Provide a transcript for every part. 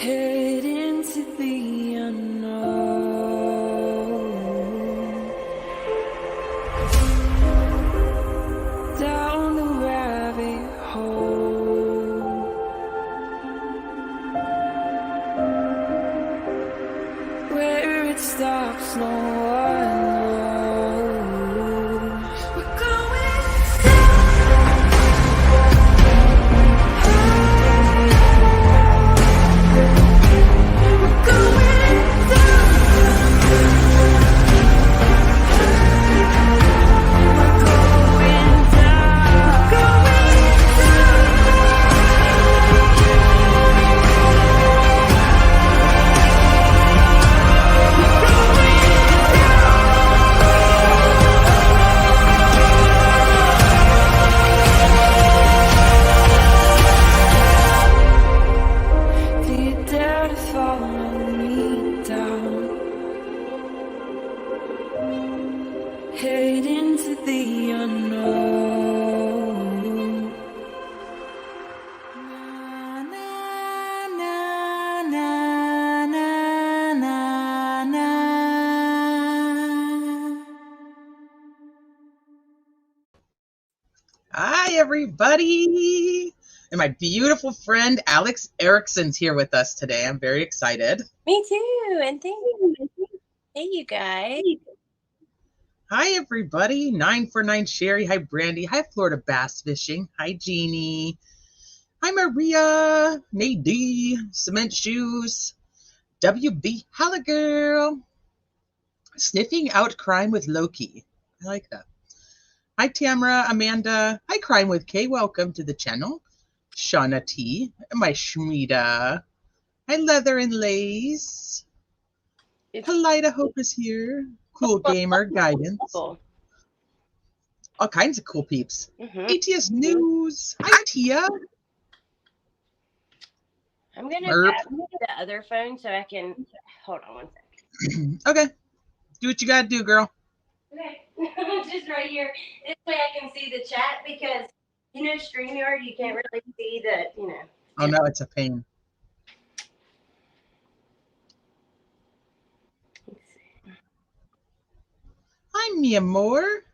Head into the unknown, down the rabbit hole, where it stops no one knows. We're going head into the unknown. Na, na, na, na, na, na, na. Hi, everybody. And my beautiful friend Alex Erickson's here with us today. I'm very excited. Me too. And thank you. Hey, you guys. Hi, everybody. 949 Sherry. Hi, Brandy. Hi, Florida Bass Fishing. Hi, Jeannie. Hi, Maria. Nadine. Cement Shoes. WB Halligirl. Sniffing Out Crime with Loki. I like that. Hi, Tamara. Amanda. Hi, Crime with K. Welcome to the channel. Shauna T. My Shmita. Hi, Leather and Lace. Kalida Hope is here. Cool Gamer Guidance. All kinds of cool peeps. ATS News. Hi, Tia. I'm going to grab the other phone so I can... Hold on one second. Okay. Do what you got to do, girl. Okay. Just right here. This way I can see the chat because, you know, StreamYard, you can't really see the, you know. Oh, no, it's a pain. Hi, mi amor.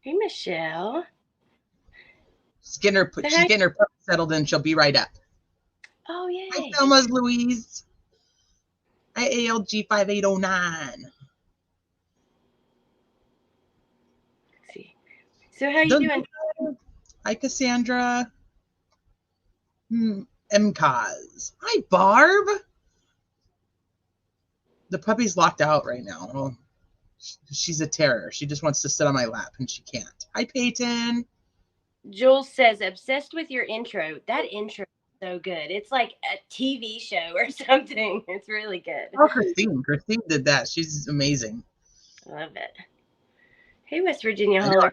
Hey, Michelle. She's getting her puppy settled in. She'll be right up. Oh, yay. Hi, Thelma's Louise. Hi, ALG 5809. Let's see. So how you doing? Hi, Cassandra. MCAS. Hi, Barb. The puppy's locked out right now. Oh, she's a terror. She just wants to sit on my lap, and she can't. Hi, Peyton. Jules says, obsessed with your intro. That intro is so good. It's like a TV show or something. It's really good. Oh, Christine. Christine did that. She's amazing. I love it. Hey, West Virginia Holler.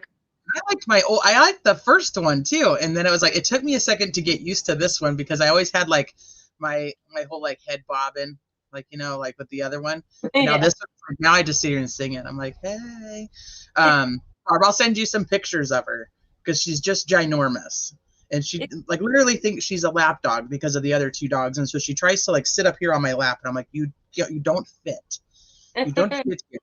I liked the first one too, and then it was like it took me a second to get used to this one because I always had like my whole like head bobbing, like, you know, like with the other one. Yeah. Now this one, now I just sit here and sing it. I'm like, hey, Barb, I'll send you some pictures of her because she's just ginormous, and she like literally thinks she's a lap dog because of the other two dogs, and so she tries to like sit up here on my lap, and I'm like, you don't fit, you don't fit here.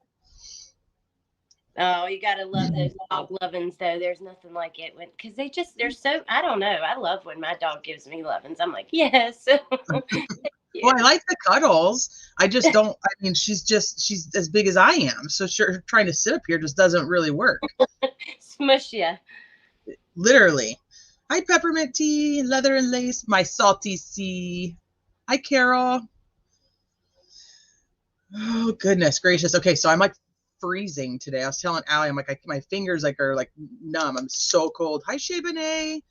Oh, you gotta love those dog lovin's though. There's nothing like it because they're so, I don't know. I love when my dog gives me lovin's. I'm like, yes. Well, I like the cuddles. I just don't. I mean, she's as big as I am, so sure, trying to sit up here just doesn't really work. Smush ya. Literally. Hi, Peppermint Tea, Leather and Lace, my salty sea. Hi, Carol. Oh, goodness gracious. Okay, so I'm like freezing today. I was telling Allie, I'm like, my fingers like are like numb. I'm so cold. Hi, Shabane.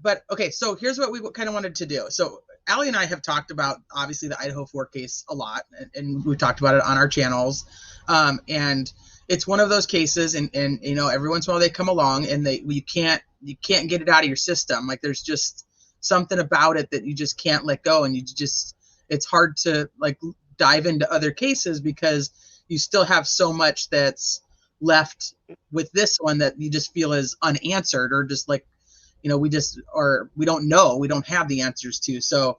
But okay, so here's what we kind of wanted to do. So Allie and I have talked about obviously the Idaho Four case a lot, and we talked about it on our channels. And it's one of those cases, and you know, every once in a while they come along and you can't get it out of your system. Like there's just something about it that you just can't let go, and it's hard to like dive into other cases because you still have so much that's left with this one that you just feel is unanswered, or just like, we don't know, we don't have the answers to. So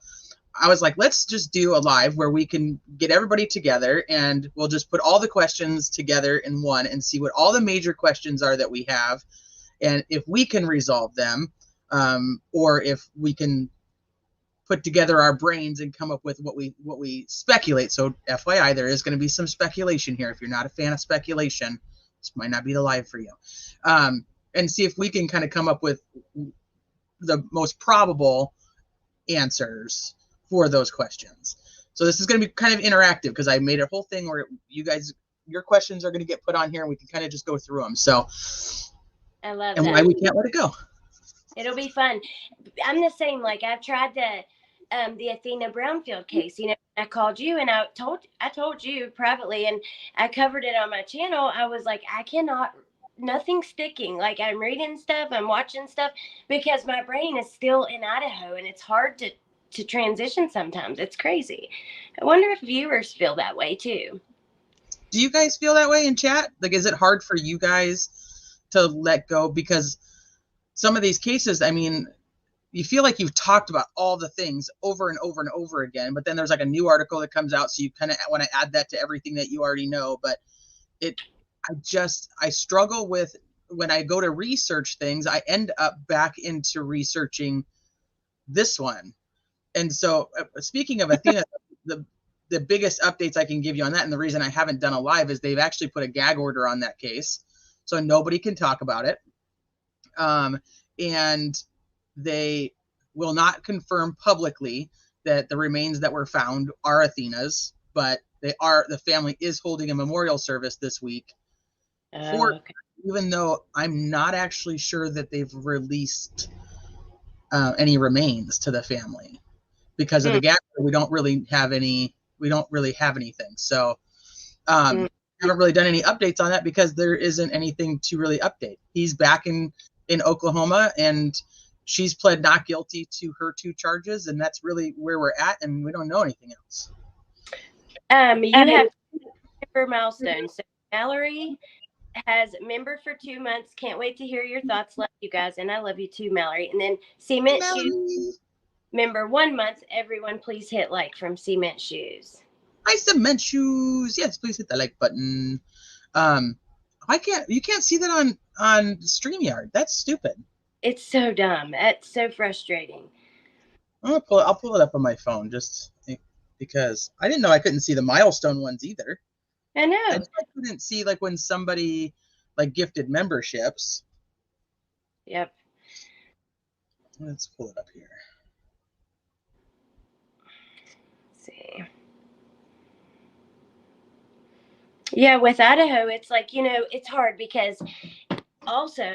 I was like, let's just do a live where we can get everybody together and we'll just put all the questions together in one and see what all the major questions are that we have, and if we can resolve them, or if we can put together our brains and come up with what we speculate. So FYI, there is going to be some speculation here. If you're not a fan of speculation, this might not be the live for you. And see if we can kind of come up with the most probable answers for those questions. So this is going to be kind of interactive because I made a whole thing where you guys, your questions are going to get put on here and we can kind of just go through them. So I love and that. why we can't let it go. It'll be fun. I'm the same. Like I've tried the Athena Brownfield case. I called you and I told you privately, and I covered it on my channel. I was like, nothing's sticking. Like I'm reading stuff, I'm watching stuff because my brain is still in Idaho and it's hard to transition sometimes. It's crazy. I wonder if viewers feel that way too. Do you guys feel that way in chat? Like, is it hard for you guys to let go? Because some of these cases, I mean, you feel like you've talked about all the things over and over and over again, but then there's like a new article that comes out, so you kind of want to add that to everything that you already know. But I struggle with, when I go to research things, I end up back into researching this one. And so speaking of Athena, the biggest updates I can give you on that, and the reason I haven't done a live, is they've actually put a gag order on that case, so nobody can talk about it. And they will not confirm publicly that the remains that were found are Athena's, but the family is holding a memorial service this week for, even though I'm not actually sure that they've released any remains to the family because of the gag. We don't really have anything. So haven't really done any updates on that because there isn't anything to really update. He's back in Oklahoma, and she's pled not guilty to her 2 charges, and that's really where we're at, and we don't know anything else. You have member milestones. So Mallory has member for 2 months. Can't wait to hear your thoughts. Love you guys, and I love you too, Mallory. And then Cement Shoes member 1 month. Everyone, please hit like from Cement Shoes. Hi, Cement Shoes. Yes, please hit the like button. You can't see that on StreamYard. That's stupid. It's so dumb. It's so frustrating. I'll pull it up on my phone just because I didn't know I couldn't see the milestone ones either. I know. I couldn't see like when somebody like gifted memberships. Yep. Let's pull it up here. Let's see. Yeah, with Idaho, it's like, it's hard because also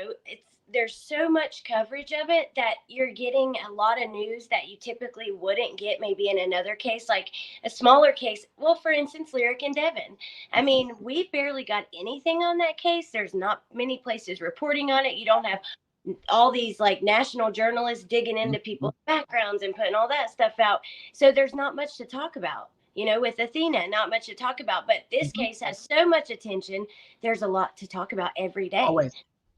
there's so much coverage of it that you're getting a lot of news that you typically wouldn't get maybe in another case, like a smaller case. Well, for instance, Lyric and Devin. I mean, we barely got anything on that case. There's not many places reporting on it. You don't have all these like national journalists digging into people's backgrounds and putting all that stuff out. So there's not much to talk about. With Athena, not much to talk about. But this case has so much attention. There's a lot to talk about every day. Always.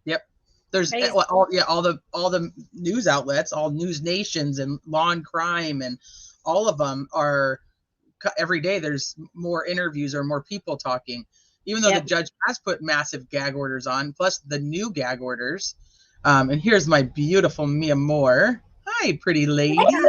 Yep. There's all the news outlets, all News Nations and Law and Crime, and all of them are every day. There's more interviews or more people talking, even though the judge has put massive gag orders on, plus the new gag orders. And here's my beautiful Mia Moore. Hi, pretty lady. Hey guys.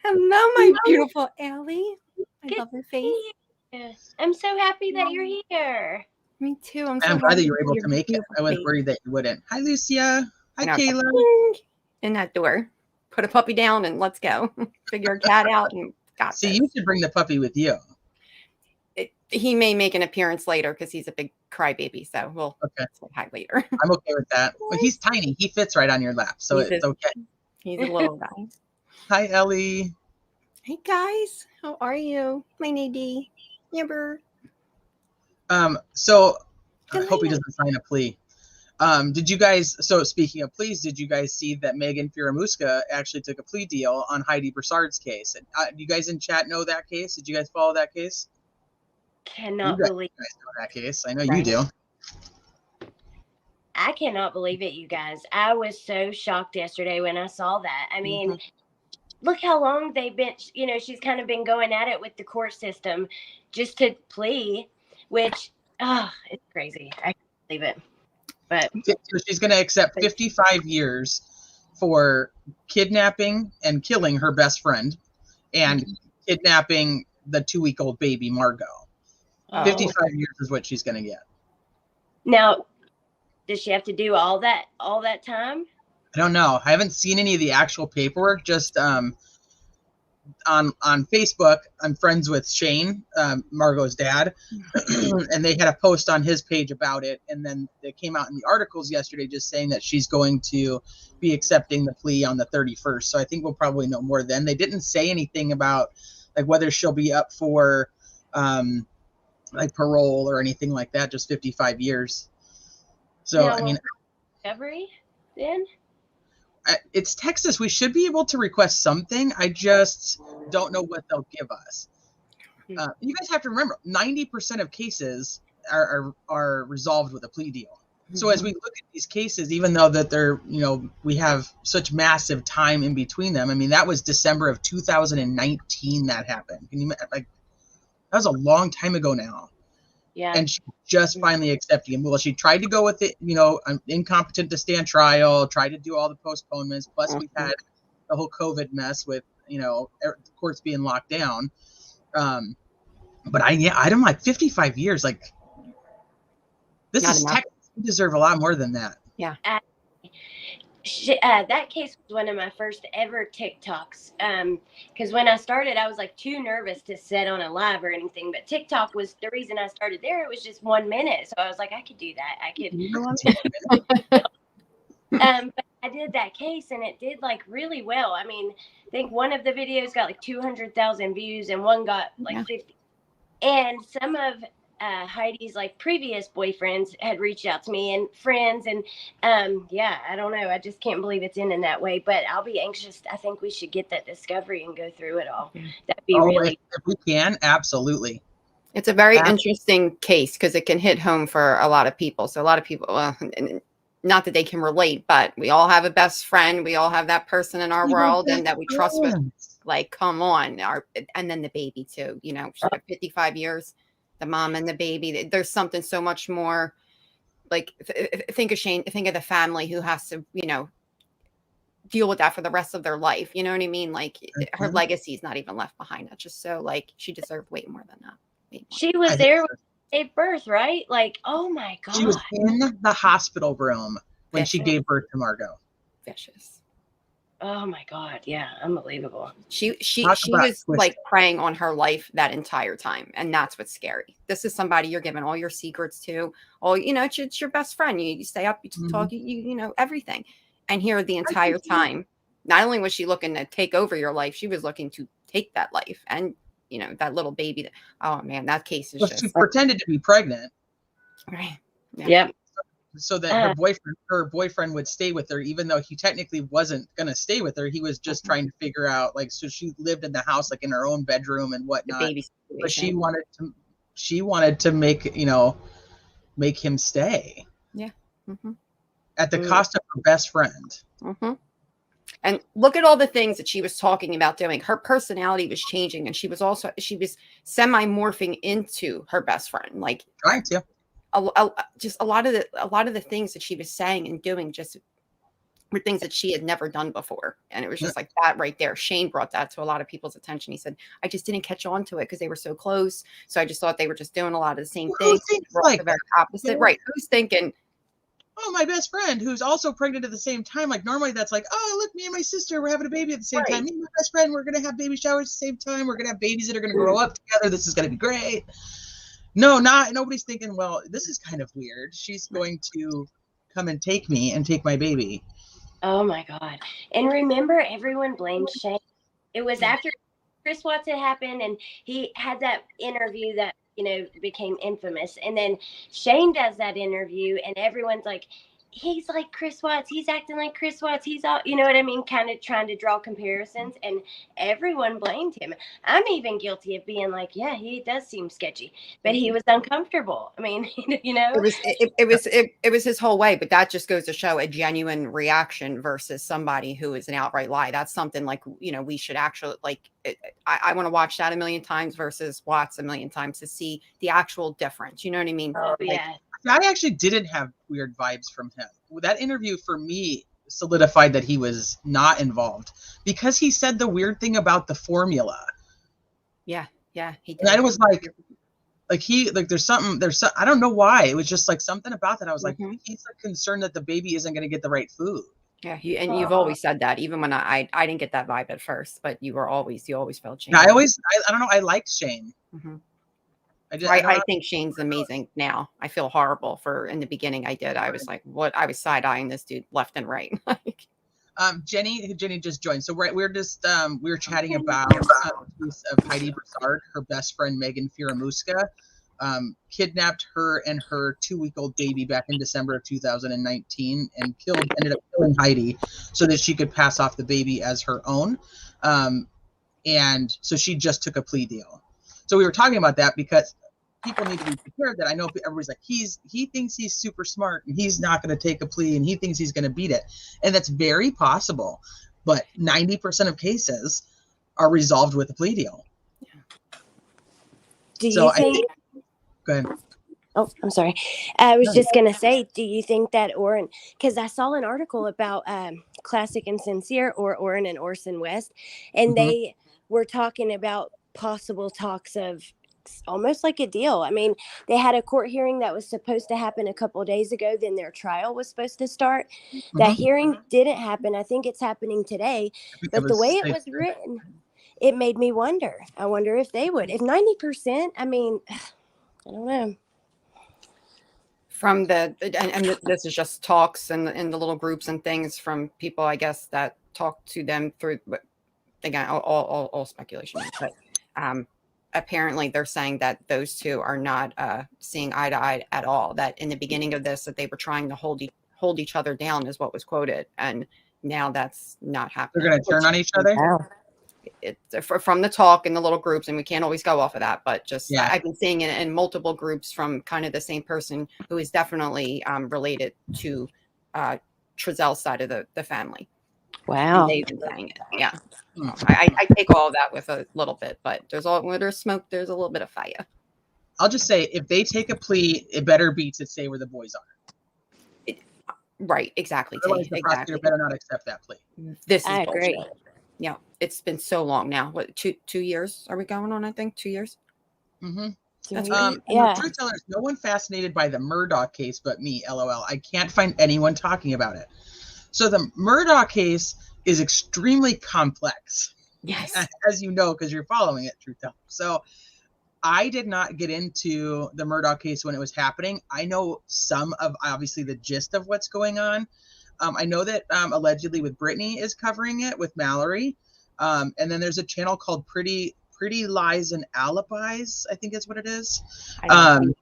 Hello, my beautiful Allie. I love her face. I'm so happy that you're here. Me too. I'm glad that you were able to make it. I was worried that you wouldn't. Hi, Lucia. Hi, Kayla. In that door. Put a puppy down and let's go. Figure a cat out and got See, you should bring the puppy with you. He may make an appearance later because he's a big crybaby. So we'll say hi later. I'm okay with that. But he's tiny. He fits right on your lap. So it's okay. He's a little guy. Hi, Ellie. Hey, guys. How are you? My Nadie. Yamber. So I hope he doesn't sign a plea. Did you guys, so speaking of pleas, did you guys see that Megan Firamuska actually took a plea deal on Heidi Broussard's case? And you guys in chat know that case? Did you guys follow that case? Cannot believe you guys know that case. I know you do. I cannot believe it, you guys. I was so shocked yesterday when I saw that. I mean, look how long they've been, she's kind of been going at it with the court system just to plea, which, it's crazy. I can't believe it. But So she's going to accept 55 years for kidnapping and killing her best friend and kidnapping the 2-week-old baby, Margot. 55 years is what she's going to get. Now, does she have to do all that time? I don't know. I haven't seen any of the actual paperwork. Just on Facebook, I'm friends with Shane, Margot's dad, and they had a post on his page about it. And then it came out in the articles yesterday just saying that she's going to be accepting the plea on the 31st. So I think we'll probably know more then. They didn't say anything about like whether she'll be up for like parole or anything like that, just 55 years. So, now, I mean, discovery then? It's Texas. We should be able to request something. I just don't know what they'll give us. You guys have to remember, 90% of cases are resolved with a plea deal. So as we look at these cases, even though that they're, we have such massive time in between them. I mean, that was December of 2019 that happened. Can you that was a long time ago now. Yeah. And she just finally accepted him. Well, she tried to go with it, I'm incompetent to stand trial, tried to do all the postponements. Plus we've had the whole COVID mess with, courts being locked down. But I'm like 55 years. Like this Not is enough. Texas. You deserve a lot more than that. Yeah. That case was one of my first ever TikToks. Because when I started, I was like too nervous to set on a live or anything. But TikTok was the reason I started there. It was just 1 minute, so I was like, I could do that. I could. But I did that case, and it did like really well. I mean, I think one of the videos got like 200,000 views, and one got like 50. And some of Heidi's like previous boyfriends had reached out to me and friends, and I don't know. I just can't believe it's ending that way. But I'll be anxious. I think we should get that discovery and go through it all. That'd be really. If we can, absolutely. It's a very interesting case because it can hit home for a lot of people. So a lot of people, not that they can relate, but we all have a best friend. We all have that person in our world and that we trust with. Like, come on, and then the baby too. She got 55 years. The mom and the baby. There's something so much more. Like, think of Shane. Think of the family who has to, deal with that for the rest of their life. You know what I mean? Like, her legacy is not even left behind. That's just so like she deserved way more than that. She was there when she gave birth, right? Like, oh my God. She was in the hospital room when she gave birth to Margot. Vicious. Oh my God. Yeah. Unbelievable. She was like preying on her life that entire time. And that's what's scary. This is somebody you're giving all your secrets to. It's your best friend. You stay up, you talk, you everything. And here the entire time, not only was she looking to take over your life, she was looking to take that life. And, that little baby, oh man, that case is she pretended to be pregnant. Right. Yeah. Yep. So that her boyfriend would stay with her, even though he technically wasn't going to stay with her. He was just trying to figure out, like, so she lived in the house, like in her own bedroom and whatnot. But she wanted to make him stay. Yeah. At the cost of her best friend. And look at all the things that she was talking about doing. Her personality was changing, and she was semi morphing into her best friend, like trying to. Just a lot of the things that she was saying and doing just were things that she had never done before. And it was just like that right there. Shane brought that to a lot of people's attention. He said, I just didn't catch on to it because they were so close. So I just thought they were just doing a lot of the same things. Like very opposite. Right. Who's thinking, oh, my best friend who's also pregnant at the same time. Like normally that's like, oh, look, me and my sister, we're having a baby at the same time. Me and my best friend, we're going to have baby showers at the same time. We're going to have babies that are going to grow up together. This is going to be great. No, nobody's thinking, well, this is kind of weird. She's going to come and take me and take my baby. Oh my God. And remember, everyone blamed Shane. It was after Chris Watts had happened and he had that interview that, became infamous. And then Shane does that interview and everyone's like, he's like Chris Watts. He's acting like Chris Watts. He's all, you know what I mean? Kind of trying to draw comparisons, and everyone blamed him. I'm even guilty of being like, yeah, he does seem sketchy, but he was uncomfortable. I mean, you know, it was his whole way, but that just goes to show a genuine reaction versus somebody who is an outright lie. That's something like, you know, we should actually I want to watch that a million times versus Watts a million times to see the actual difference. You know what I mean? oh yeah. I actually didn't have weird vibes from him. That interview for me solidified that he was not involved because he said the weird thing about the formula. Yeah, he did. And I was like there's some I don't know why. It was just like something about that. I was like, he's like concerned that the baby isn't going to get the right food. Yeah, you've always said that, even when I didn't get that vibe at first, but you always felt shame. I don't know. I liked Shane. I think Shane's amazing now. I feel horrible in the beginning. I was like, what? I was side eyeing this dude left and right. Jenny just joined. So we're just we were chatting about the case of Heidi Broussard, her best friend Megan Firamuska, kidnapped her and her 2-week-old baby back in December of 2019 and ended up killing Heidi so that she could pass off the baby as her own. And so she just took a plea deal. So we were talking about that because people need to be prepared that I know everybody's like, he thinks he's super smart and he's not going to take a plea and he thinks he's going to beat it. And that's very possible. But 90% of cases are resolved with a plea deal. Do you think go ahead. Oh, I'm sorry. I was just going to say, do you think that Orrin, because I saw an article about Classic and Sincere, or Orrin and Orson West, and they were talking about possible talks of almost like a deal. I mean, they had a court hearing that was supposed to happen a couple of days ago. Then their trial was supposed to start. That hearing didn't happen. I think it's happening today. But the way it was written, it made me wonder. I wonder if they would. If 90%, I mean, I don't know. From and this is just talks and in the little groups and things from people, I guess, that talk to them through, again, all speculation, but apparently they're saying that those two are not seeing eye to eye at all. That in the beginning of this, that they were trying to hold each other down is what was quoted, and now that's not happening. They're going to turn on each other? Wow. From the talk in the little groups, and we can't always go off of that, but just I've been seeing it in multiple groups from kind of the same person who is definitely related to Trezel's side of the family. Wow. They've been saying it. Yeah. I take all of that with a little bit, but where there's smoke, there's a little bit of fire. I'll just say, if they take a plea, it better be to stay where the boys are. Right. Exactly. Otherwise, the prosecutor better not accept that plea. This is I bullshit. agree. Yeah. It's been so long now. What, 2 years are we going on? I think 2 years. That's The truth teller is no one fascinated by the Murdaugh case but me. LOL. I can't find anyone talking about it. So the Murdaugh case is extremely complex. Yes. As you know, because you're following it, truth teller. So I did not get into the Murdaugh case when it was happening. I know some of, obviously, the gist of what's going on. I know that allegedly with Brittany is covering it with Mallory. And then there's a channel called Pretty Lies and Alibis, I think is what it is. And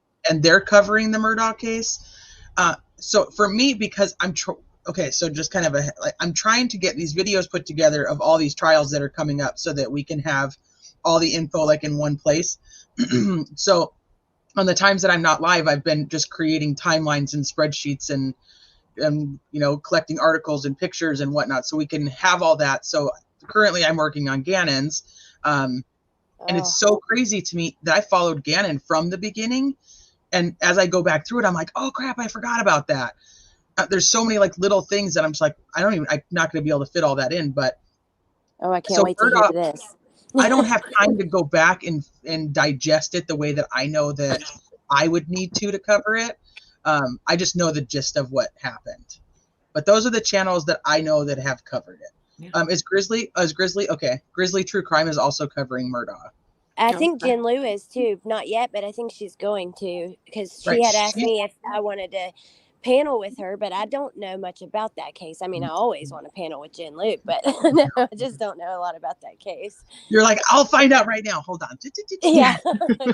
they're covering the Murdaugh case. So for me, because so just kind of I'm trying to get these videos put together of all these trials that are coming up so that we can have all the info like in one place. So on the times that I'm not live, I've been just creating timelines and spreadsheets and collecting articles and pictures and whatnot so we can have all that. So currently I'm working on Gannon's. And it's so crazy to me that I followed Gannon from the beginning. And as I go back through it, I'm like, oh crap, I forgot about that. There's so many like little things that I'm just like, I'm not going to be able to fit all that in, but. I can't wait to hear this. I don't have time to go back and digest it the way that I know that I would need to cover it. I just know the gist of what happened, but those are the channels that I know that have covered it. Yeah. Is Grizzly okay? Grizzly True Crime is also covering Murdaugh. I think Jen Lou is too. Not yet, but I think she's going to, because she had asked me if I wanted to panel with her, but I don't know much about that case. I mean, I always want to panel with Jen Lou, but no, I just don't know a lot about that case. You're like, I'll find out right now. Hold on. Yeah.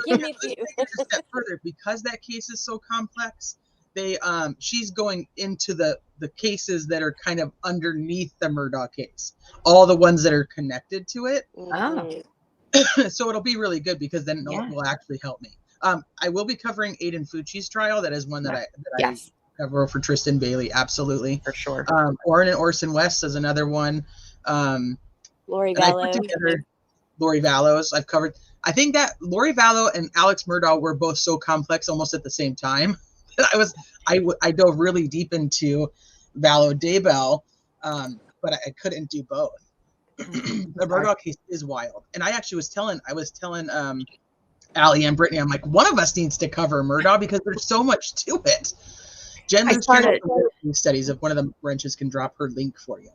Give me a few. A step further, because that case is so complex, she's going into the cases that are kind of underneath the Murdaugh case, all the ones that are connected to it. Oh. So it'll be really good because then it will actually help me. I will be covering Aiden Fucci's trial. That is one that I cover for Tristan Bailey. Absolutely. For sure. Orrin and Orson West is another one. Lori and I put together Lori Vallows. I've covered. I think that Lori Vallow and Alex Murdaugh were both so complex almost at the same time. I dove really deep into Vallow Daybell, but I couldn't do both. The Murdaugh case is wild, and I actually was telling Allie and Brittany, I'm like, one of us needs to cover Murdaugh because there's so much to it. Jen studies if one of the wrenches can drop her link for you.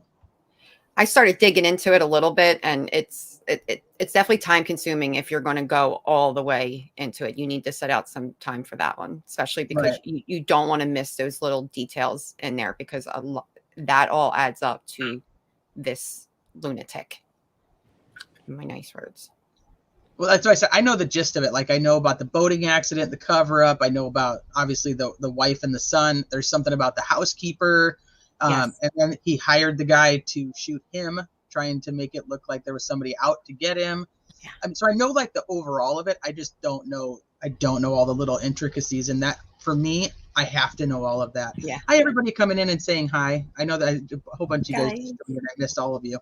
I started digging into it a little bit, and it's definitely time consuming if you're going to go all the way into it. You need to set out some time for that one, especially because you don't want to miss those little details in there, because that all adds up to this lunatic. In my nice words. Well, that's why I said I know the gist of it. Like, I know about the boating accident, the cover up. I know about obviously the wife and the son. There's something about the housekeeper. And then he hired the guy to shoot him, trying to make it look like there was somebody out to get him. Yeah. So I know like the overall of it. I just don't know. I don't know all the little intricacies, and that for me, I have to know all of that. Yeah. Hi, everybody coming in and saying hi. I know that a whole bunch of you guys. I missed all of you.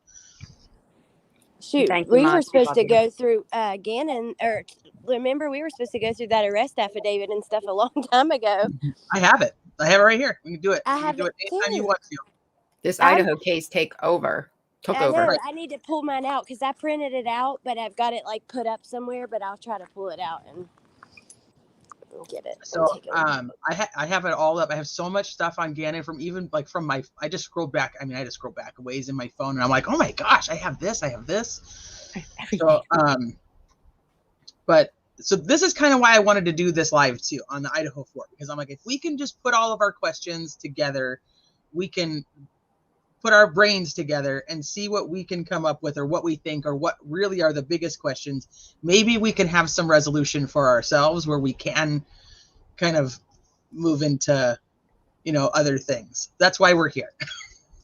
Shoot, we were supposed to go through Gannon, or remember we were supposed to go through that arrest affidavit and stuff a long time ago. I have it. I have it right here. We can do it. I have do it anytime you want to. This Idaho case took over. Right. I need to pull mine out because I printed it out, but I've got it like put up somewhere. But I'll try to pull it out and get it. So I have it all up. I have so much stuff on Gannon from even like from my. I just scrolled back. I mean, I just scrolled back a ways in my phone, and I'm like, oh my gosh, I have this. I have this. So but. So this is kind of why I wanted to do this live too on the Idaho Four, because I'm like, if we can just put all of our questions together, we can put our brains together and see what we can come up with, or what we think, or what really are the biggest questions. Maybe we can have some resolution for ourselves where we can kind of move into, other things. That's why we're here.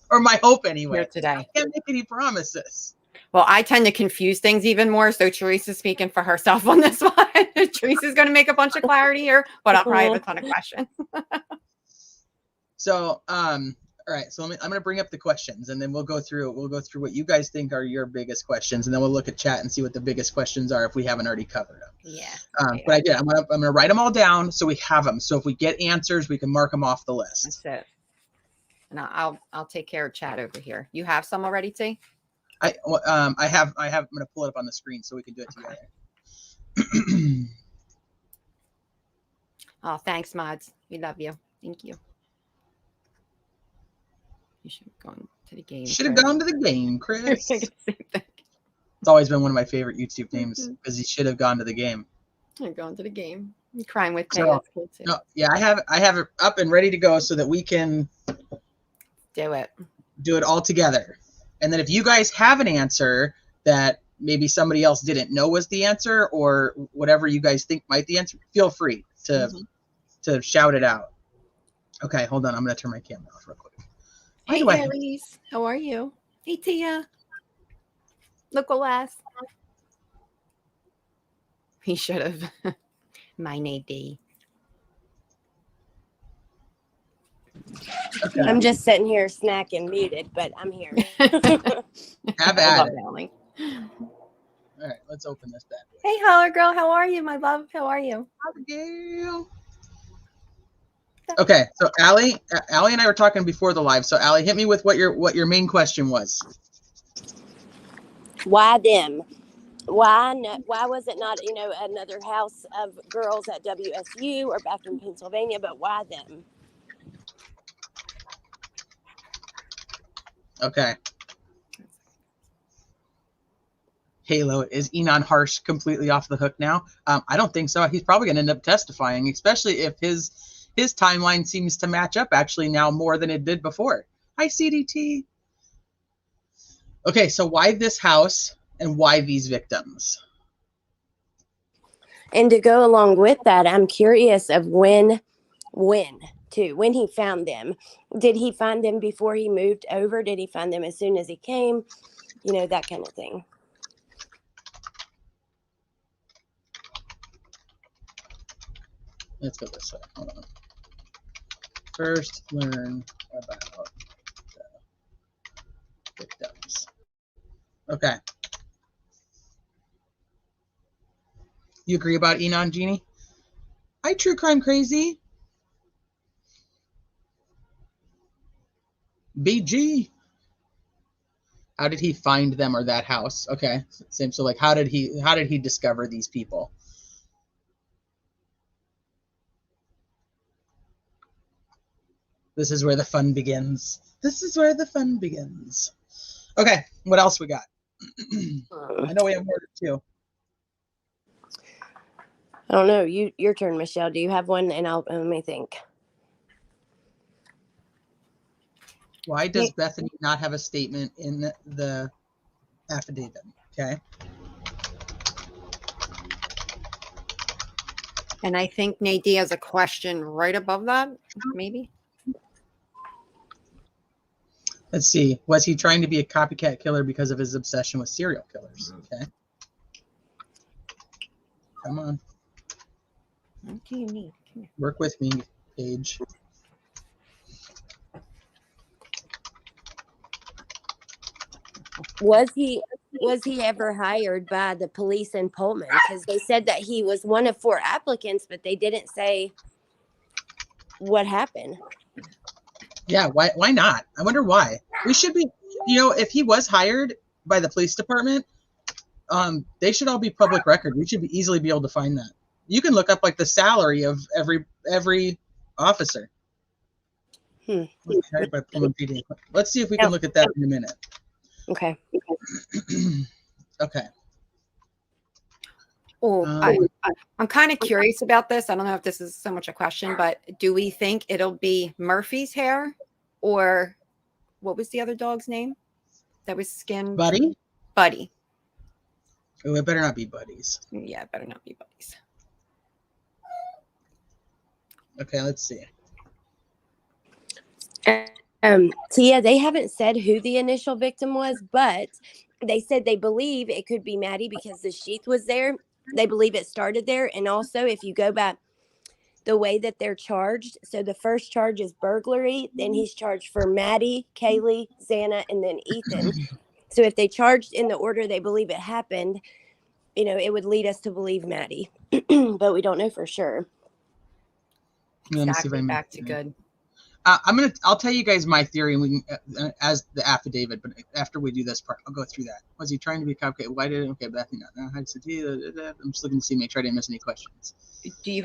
Or my hope anyway. Here today. I can't make any promises. Well, I tend to confuse things even more. So Teresa's speaking for herself on this one. Teresa's going to make a bunch of clarity here, but I'll probably have a ton of questions. So, all right. So I'm going to bring up the questions, and then we'll go through what you guys think are your biggest questions, and then we'll look at chat and see what the biggest questions are if we haven't already covered them. Yeah. But I did. I'm going to write them all down so we have them. So if we get answers, we can mark them off the list. That's it. And I'll take care of chat over here. You have some already, T? I have. I'm going to pull it up on the screen so we can do it together. Oh, thanks, mods. We love you. Thank you. You should have gone to the game. Should have gone to the game, Chris. It's always been one of my favorite YouTube names because he should have gone to the game. I'm going to the game. I'm crying with me. So, cool too. No, yeah, I have it up and ready to go so that we can do it all together. And then if you guys have an answer that maybe somebody else didn't know was the answer, or whatever you guys think might the answer, feel free to shout it out. Okay, hold on. I'm going to turn my camera off real quick. Hey, Elise. How are you? Hey, Tia. Look, alas. He should have. My Nadie. Okay. I'm just sitting here snacking muted, but I'm here. Have at it. All right, let's open this bad boy. Hey, holler girl. How are you, my love? How are you? Abigail. Okay, so Allie and I were talking before the live. So Allie, hit me with what your main question was. Why them? Why was it not, another house of girls at WSU or back in Pennsylvania, but why them? Okay. Halo, is Enon Harsh completely off the hook now? I don't think so. He's probably going to end up testifying, especially if his timeline seems to match up actually now more than it did before. Hi, CDT. Okay, so why this house and why these victims? And to go along with that, I'm curious of when too, when he found them. Did he find them before he moved over? Did he find them as soon as he came? You know, that kind of thing. Let's go this way. Hold on. First, learn about the victims. Okay. You agree about Enon, Jeannie? Hi, True Crime Crazy. BG. How did he find them or that house? Okay, same. So like, how did he discover these people? This is where the fun begins. This is where the fun begins. Okay, what else we got? I know we have more too. I don't know. Your turn, Michelle. Do you have one? And let me think. Why does Bethany not have a statement in the affidavit? Okay. And I think Nadine has a question right above that, maybe. Let's see. Was he trying to be a copycat killer because of his obsession with serial killers? Okay. Come on. What do you need? Work with me, Paige. Was he ever hired by the police in Pullman? Because they said that he was one of 4 applicants, but they didn't say what happened. Yeah, why not? I wonder why. We should be, if he was hired by the police department, they should all be public record. We should easily be able to find that. You can look up like the salary of every officer. Hired by Pullman PD. Let's see if we can look at that in a minute. Okay. Okay. Oh, I'm kind of curious about this. I don't know if this is so much a question, but do we think it'll be Murphy's hair, or what was the other dog's name that was skinned? Buddy? Buddy. Oh, it better not be Buddies. Yeah, it better not be Buddies. Okay, let's see. Tia, they haven't said who the initial victim was, but they said they believe it could be Maddie because the sheath was there. They believe it started there. And also, if you go back the way that they're charged, so the first charge is burglary, then he's charged for Maddie, Kaylee, Xana, and then Ethan. So if they charged in the order they believe it happened, it would lead us to believe Maddie, but we don't know for sure. Let me see if I Back to good. I'll tell you guys my theory, and we can, as the affidavit. But after we do this part, I'll go through that. Was he trying to be a copycat? Why did it? Okay, Bethany. No, I'm just looking to see. Make sure I didn't miss any questions. Do you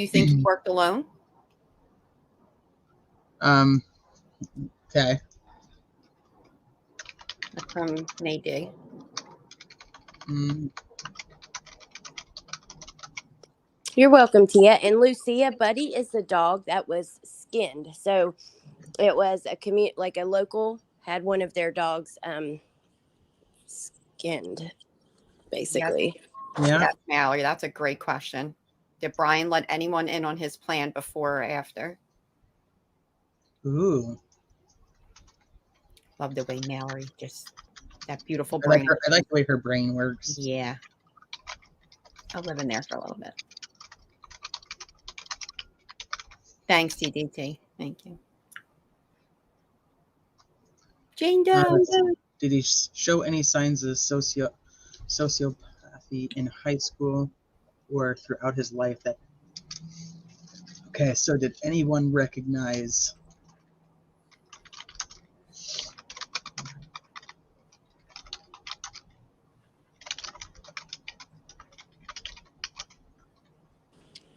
think he worked alone? Okay. From Nadine. You're welcome, Tia. And Lucia, Buddy is the dog that was skinned. So it was a local had one of their dogs skinned, basically. Yeah. That's Mallory. That's a great question. Did Brian let anyone in on his plan before or after? Ooh. Love the way Mallory just that beautiful brain. I like the way her brain works. Yeah. I'll live in there for a little bit. Thanks, TDT. Thank you. Jane Doe. Did he show any signs of sociopathy in high school or throughout his life? Okay, so did anyone recognize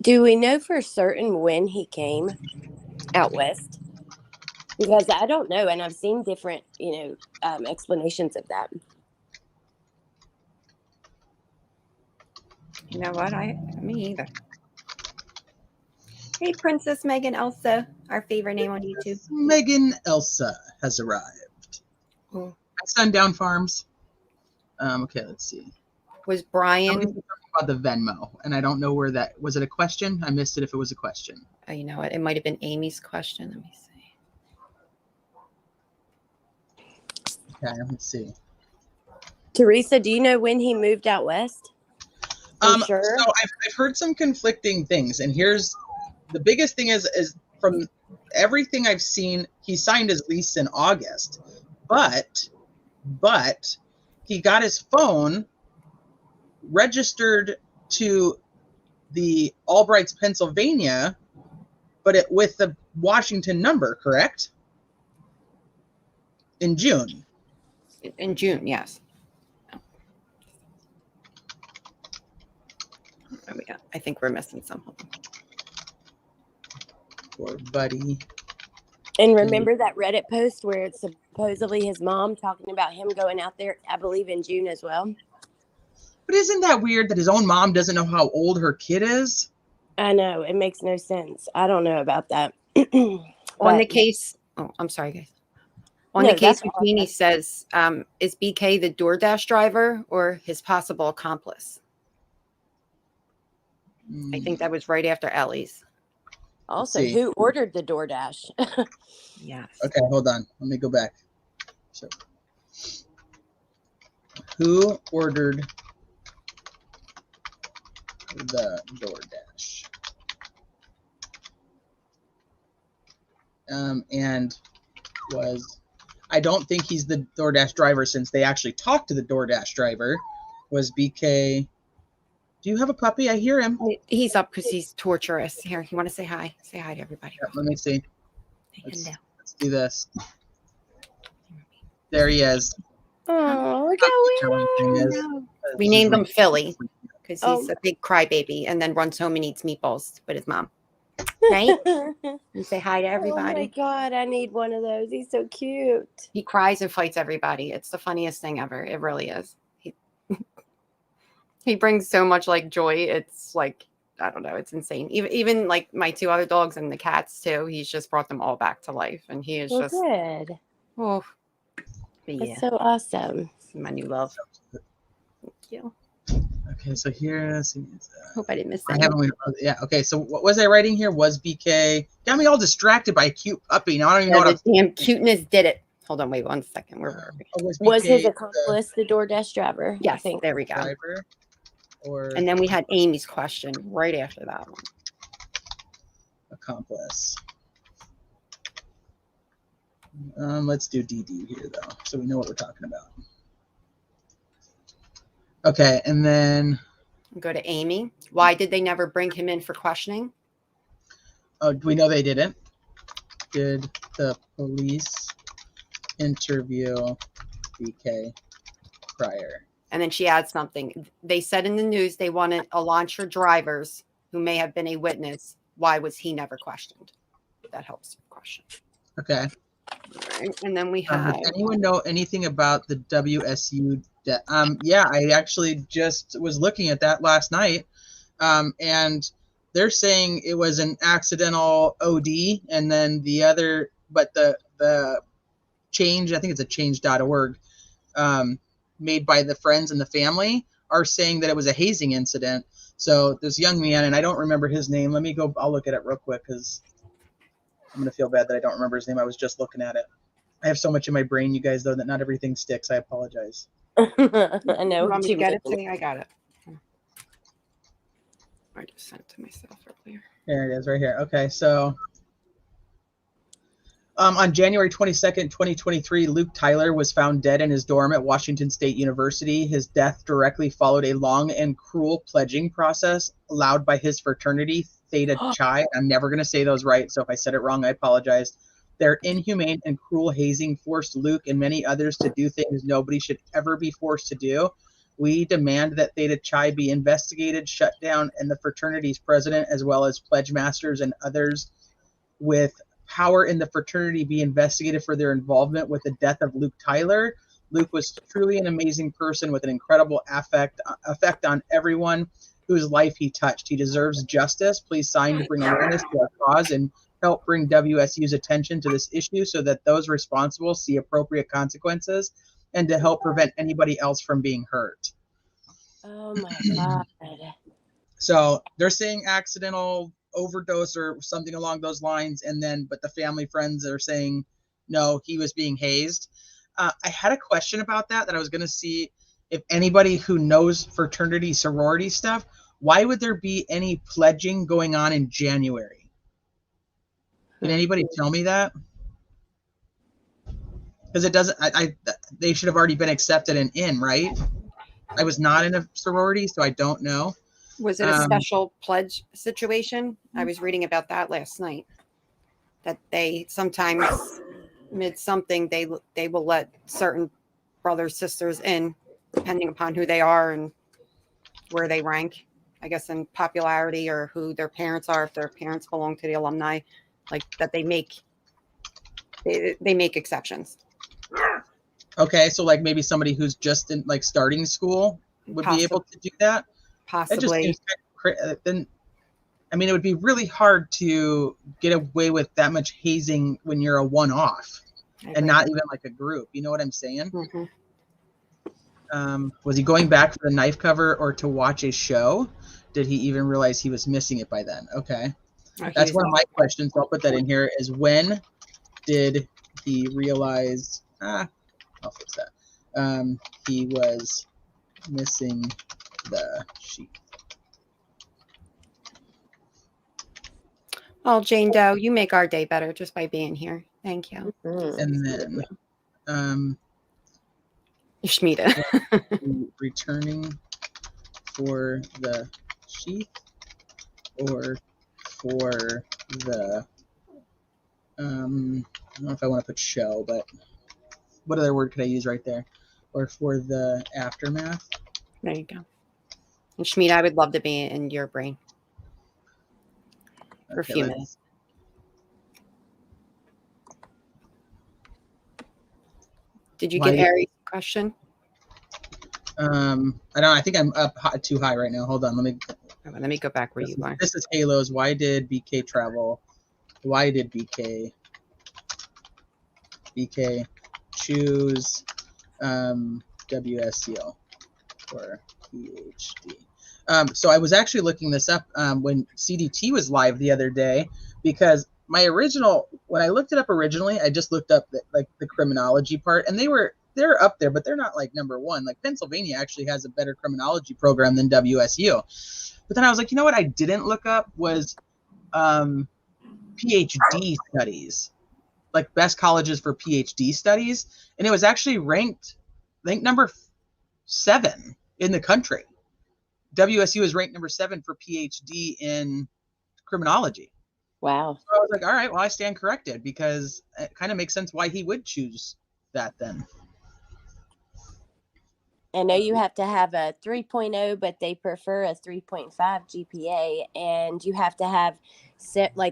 Do we know for certain when he came out west? Because I don't know, and I've seen different, explanations of that. You know what? Me either. Hey, Princess Megan Elsa, our favorite name on YouTube. Megan Elsa has arrived. Oh. Sundown Farms. Okay, let's see. Was Brian about the Venmo, and I don't know where that was. It a question? I missed it if it was a question. You know what? It might have been Amy's question. Let me see. Okay, let's see. Teresa, do you know when he moved out west? Sure. So I've heard some conflicting things, and here's the biggest thing is from everything I've seen, he signed his lease in August, but he got his phone registered to the Albrights, Pennsylvania, but with the Washington number, correct? In June. In June, yes. Oh, yeah. I think we're missing something. Poor buddy. And remember that Reddit post where it's supposedly his mom talking about him going out there, I believe in June as well? But isn't that weird that his own mom doesn't know how old her kid is? I know. It makes no sense. I don't know about that. On the case, I'm sorry, guys. On the case, Jeannie says, is BK the DoorDash driver or his possible accomplice? I think that was right after Ellie's. Also, who ordered the DoorDash? Yes. Okay, hold on. Let me go back. So, who ordered the DoorDash? And I don't think he's the DoorDash driver since they actually talked to the DoorDash driver. Was BK... Do you have a puppy? I hear him. He's up because he's torturous. Here, you want to say hi? Say hi to everybody. Yeah, let me see. Let's do this. There he is. Oh, look how we named him Philly because he's a big crybaby and then runs home and eats meatballs with his mom. Right? And say hi to everybody. Oh my God, I need one of those. He's so cute. He cries and fights everybody. It's the funniest thing ever. It really is. He brings so much like joy. It's like, I don't know. It's insane. Even like my two other dogs and the cats too. He's just brought them all back to life. And he is just good. Oh, That's so awesome. My new love. Thank you. Okay, so here. Hope I didn't miss that. Yeah. Okay. So what was I writing here? Was BK got me all distracted by a cute puppy? Now I don't even know what the damn cuteness did it. Hold on, wait 1 second. Where were we? Was his accomplice the DoorDash driver? Yes, I think. There we go. Driver, and then we had Amy's question right after that one. Accomplice. Let's do DD here though, so we know what we're talking about. Okay, and then go to Amy. Why did they never bring him in for questioning? Oh, we know they didn't. Did the police interview BK prior? And then she adds something. They said in the news they wanted a launcher drivers who may have been a witness. Why was he never questioned? That helps your question. Okay. All right. And then we have. Does anyone know anything about the WSU? Yeah, I actually just was looking at that last night, and they're saying it was an accidental OD, and then the other, but the change, I think it's a change.org, made by the friends and the family, are saying that it was a hazing incident. So this young man, and I don't remember his name. Let me go. I'll look at it real quick because I'm going to feel bad that I don't remember his name. I was just looking at it. I have so much in my brain, you guys, though, that not everything sticks. I apologize. I know. You want me to get it today? I got it. I just sent it to myself earlier. There it is right here. Okay, so on January 22nd, 2023, Luke Tyler was found dead in his dorm at Washington State University. His death directly followed a long and cruel pledging process allowed by his fraternity, Theta Chi. I'm never going to say those right, so if I said it wrong, I apologize. Their inhumane and cruel hazing forced Luke and many others to do things nobody should ever be forced to do. We demand that Theta Chi be investigated, shut down, and the fraternity's president, as well as pledge masters and others with power in the fraternity, be investigated for their involvement with the death of Luke Tyler. Luke was truly an amazing person with an incredible effect on everyone whose life he touched. He deserves justice. Please sign to bring awareness to our cause and help bring WSU's attention to this issue so that those responsible see appropriate consequences and to help prevent anybody else from being hurt. Oh my God. So they're saying accidental overdose or something along those lines, and then but the family friends are saying no, he was being hazed. I had a question about that I was going to see if anybody who knows fraternity sorority stuff, why would there be any pledging going on in January? Can anybody tell me that? Because it doesn't. They should have already been accepted and in, right? I was not in a sorority, so I don't know. Was it a special pledge situation? I was reading about that last night. That they sometimes mid something they will let certain brothers sisters in, depending upon who they are and where they rank. I guess in popularity or who their parents are, if their parents belong to the alumni, like that they make exceptions. Okay, so like maybe somebody who's just in like starting school would be able to do that. Possibly. It just seems then. I mean, it would be really hard to get away with that much hazing when you're a one-off and not even like a group. You know what I'm saying? Mm-hmm. Was he going back for the knife cover or to watch a show? Did he even realize he was missing it by then? Okay. That's one of my questions. I'll put that in here is when did he realize, I'll fix that. He was missing the sheet. Oh, Jane Doe, you make our day better just by being here. Thank you. And then Shmita. returning for the sheath or for the I don't know if I want to put show, but what other word could I use right there? Or for the aftermath. There you go. And Shmita, I would love to be in your brain for a few minutes. Did you get Harry's question? I don't. I think I'm up too high right now. Hold on. Let me go back where you are. This is Halos. Why did BK travel? Why did BK choose WSCO for PhD? So I was actually looking this up when CDT was live the other day, because my original, when I looked it up originally, I just looked up the criminology part, and they're up there, but they're not like number one. Like Pennsylvania actually has a better criminology program than WSU. But then I was like, you know what I didn't look up was PhD studies, like best colleges for PhD studies, and it was actually ranked, I think, number 7 in the country. WSU is ranked number 7 for PhD in criminology. Wow. So I was like, all right, well, I stand corrected, because it kind of makes sense why he would choose that then. I know you have to have a 3.0, but they prefer a 3.5 GPA, and you have to have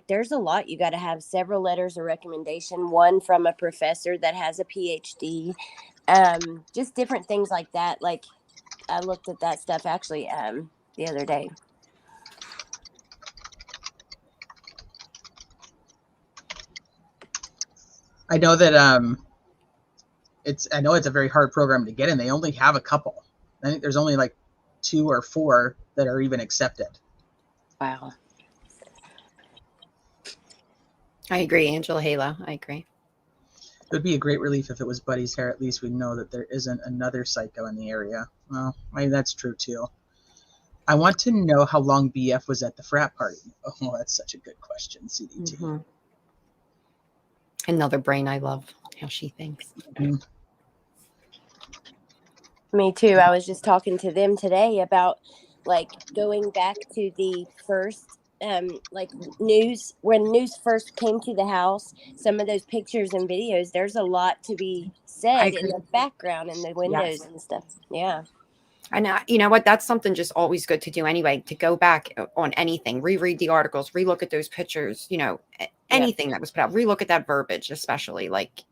there's a lot. You got to have several letters of recommendation, one from a professor that has a PhD, just different things like that. Like I looked at that stuff actually the other day. I know that it's a very hard program to get in. They only have a couple. I think there's only like 2 or 4 that are even accepted. Wow. I agree, Angela Halo. I agree. It would be a great relief if it was Buddy's hair. At least we know that there isn't another psycho in the area. Well, I mean, that's true too. I want to know how long BF was at the frat party. Oh, that's such a good question, CDT. Mm-hmm. Another brain I love, how she thinks. Mm-hmm. Me too. I was just talking to them today about like going back to the first like news, when news first came to the house, some of those pictures and videos, there's a lot to be said in the background and the windows and stuff. Yeah. And you know what? That's something just always good to do anyway, to go back on anything, reread the articles, relook at those pictures, you know, anything that was put out, relook at that verbiage, especially like.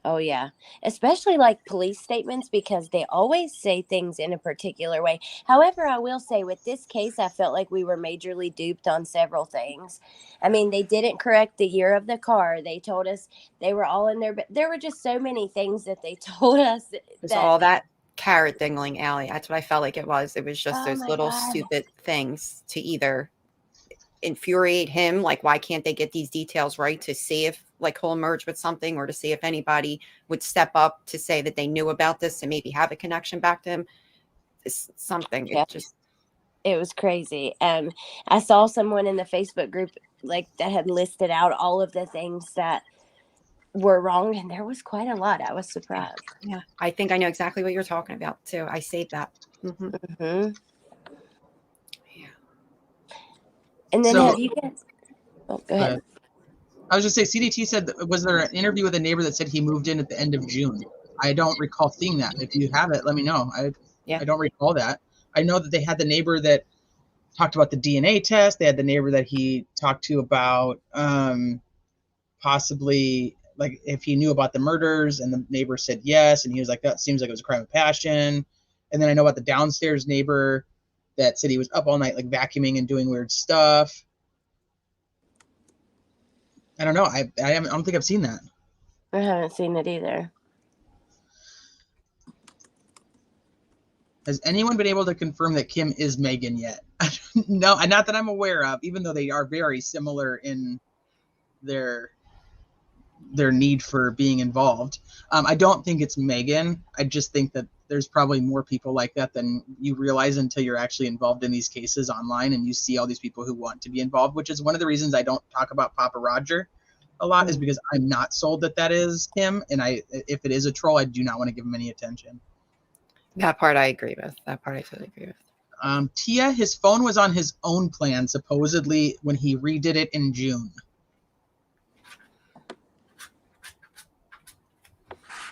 Oh, yeah. Especially like police statements, because they always say things in a particular way. However, I will say with this case, I felt like we were majorly duped on several things. I mean, they didn't correct the year of the car. They told us they were all in there, but there were just so many things that they told us. All that carrot dingling alley. That's what I felt like it was. It was just Oh those my little God. stupid things to either infuriate him, like why can't they get these details right, to see if like he'll emerge with something, or to see if anybody would step up to say that they knew about this and maybe have a connection back to him. It's something. Yeah. It just, It was crazy. I saw someone in the Facebook group like that had listed out all of the things that were wrong, and there was quite a lot. I was surprised. yeah, I think I know exactly what you're talking about too. I saved that. Mm-hmm. Mm-hmm. Yeah. And then So- have you guys? Oh, go ahead. I was just say CDT said, was there an interview with a neighbor that said he moved in at the end of June? I don't recall seeing that. If you have it, let me know. I don't recall that. I know that they had the neighbor that talked about the DNA test. They had the neighbor that he talked to about possibly like if he knew about the murders, and the neighbor said yes, and he was like, that seems like it was a crime of passion. And then I know about the downstairs neighbor that said he was up all night like vacuuming and doing weird stuff. I don't know. I don't think I've seen that. I haven't seen it either. Has anyone been able to confirm that Kim is Megan yet? No, not that I'm aware of, even though they are very similar in their need for being involved. I don't think it's Megan. I just think that there's probably more people like that than you realize until you're actually involved in these cases online and you see all these people who want to be involved, which is one of the reasons I don't talk about Papa Roger a lot, is because I'm not sold that that is him. And if it is a troll, I do not want to give him any attention. That part I agree with. That part I totally agree with. Tia, his phone was on his own plan, supposedly, when he redid it in June.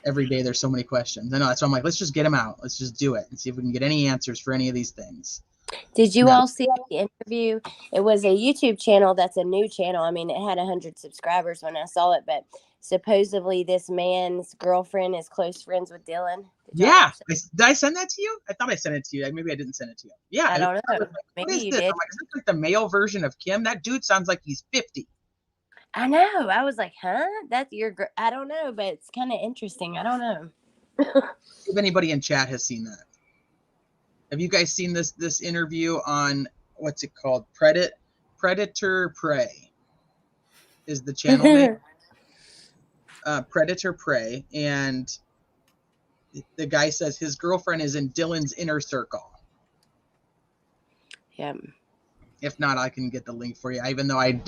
Every day there's so many questions. I know, that's why I'm like, let's just get him out. Let's just do it and see if we can get any answers for any of these things. Did you No. all see the interview? It was a YouTube channel that's a new channel. I mean, it had 100 subscribers when I saw it, but supposedly this man's girlfriend is close friends with Dylan. Yeah. Did I send that to you? I thought I sent it to you. Maybe I didn't send it to you. Yeah. I don't know. Like, what Maybe is you this? did. I'm like, is this like the male version of Kim? That dude sounds like he's 50. I know. I was like, huh? That's your I don't know, but it's kind of interesting. I don't know. If anybody in chat has seen that. Have you guys seen this interview on, what's it called? Predator Prey is the channel name. Predator Prey. And the guy says his girlfriend is in Dylan's inner circle. Yeah. If not, I can get the link for you, even though I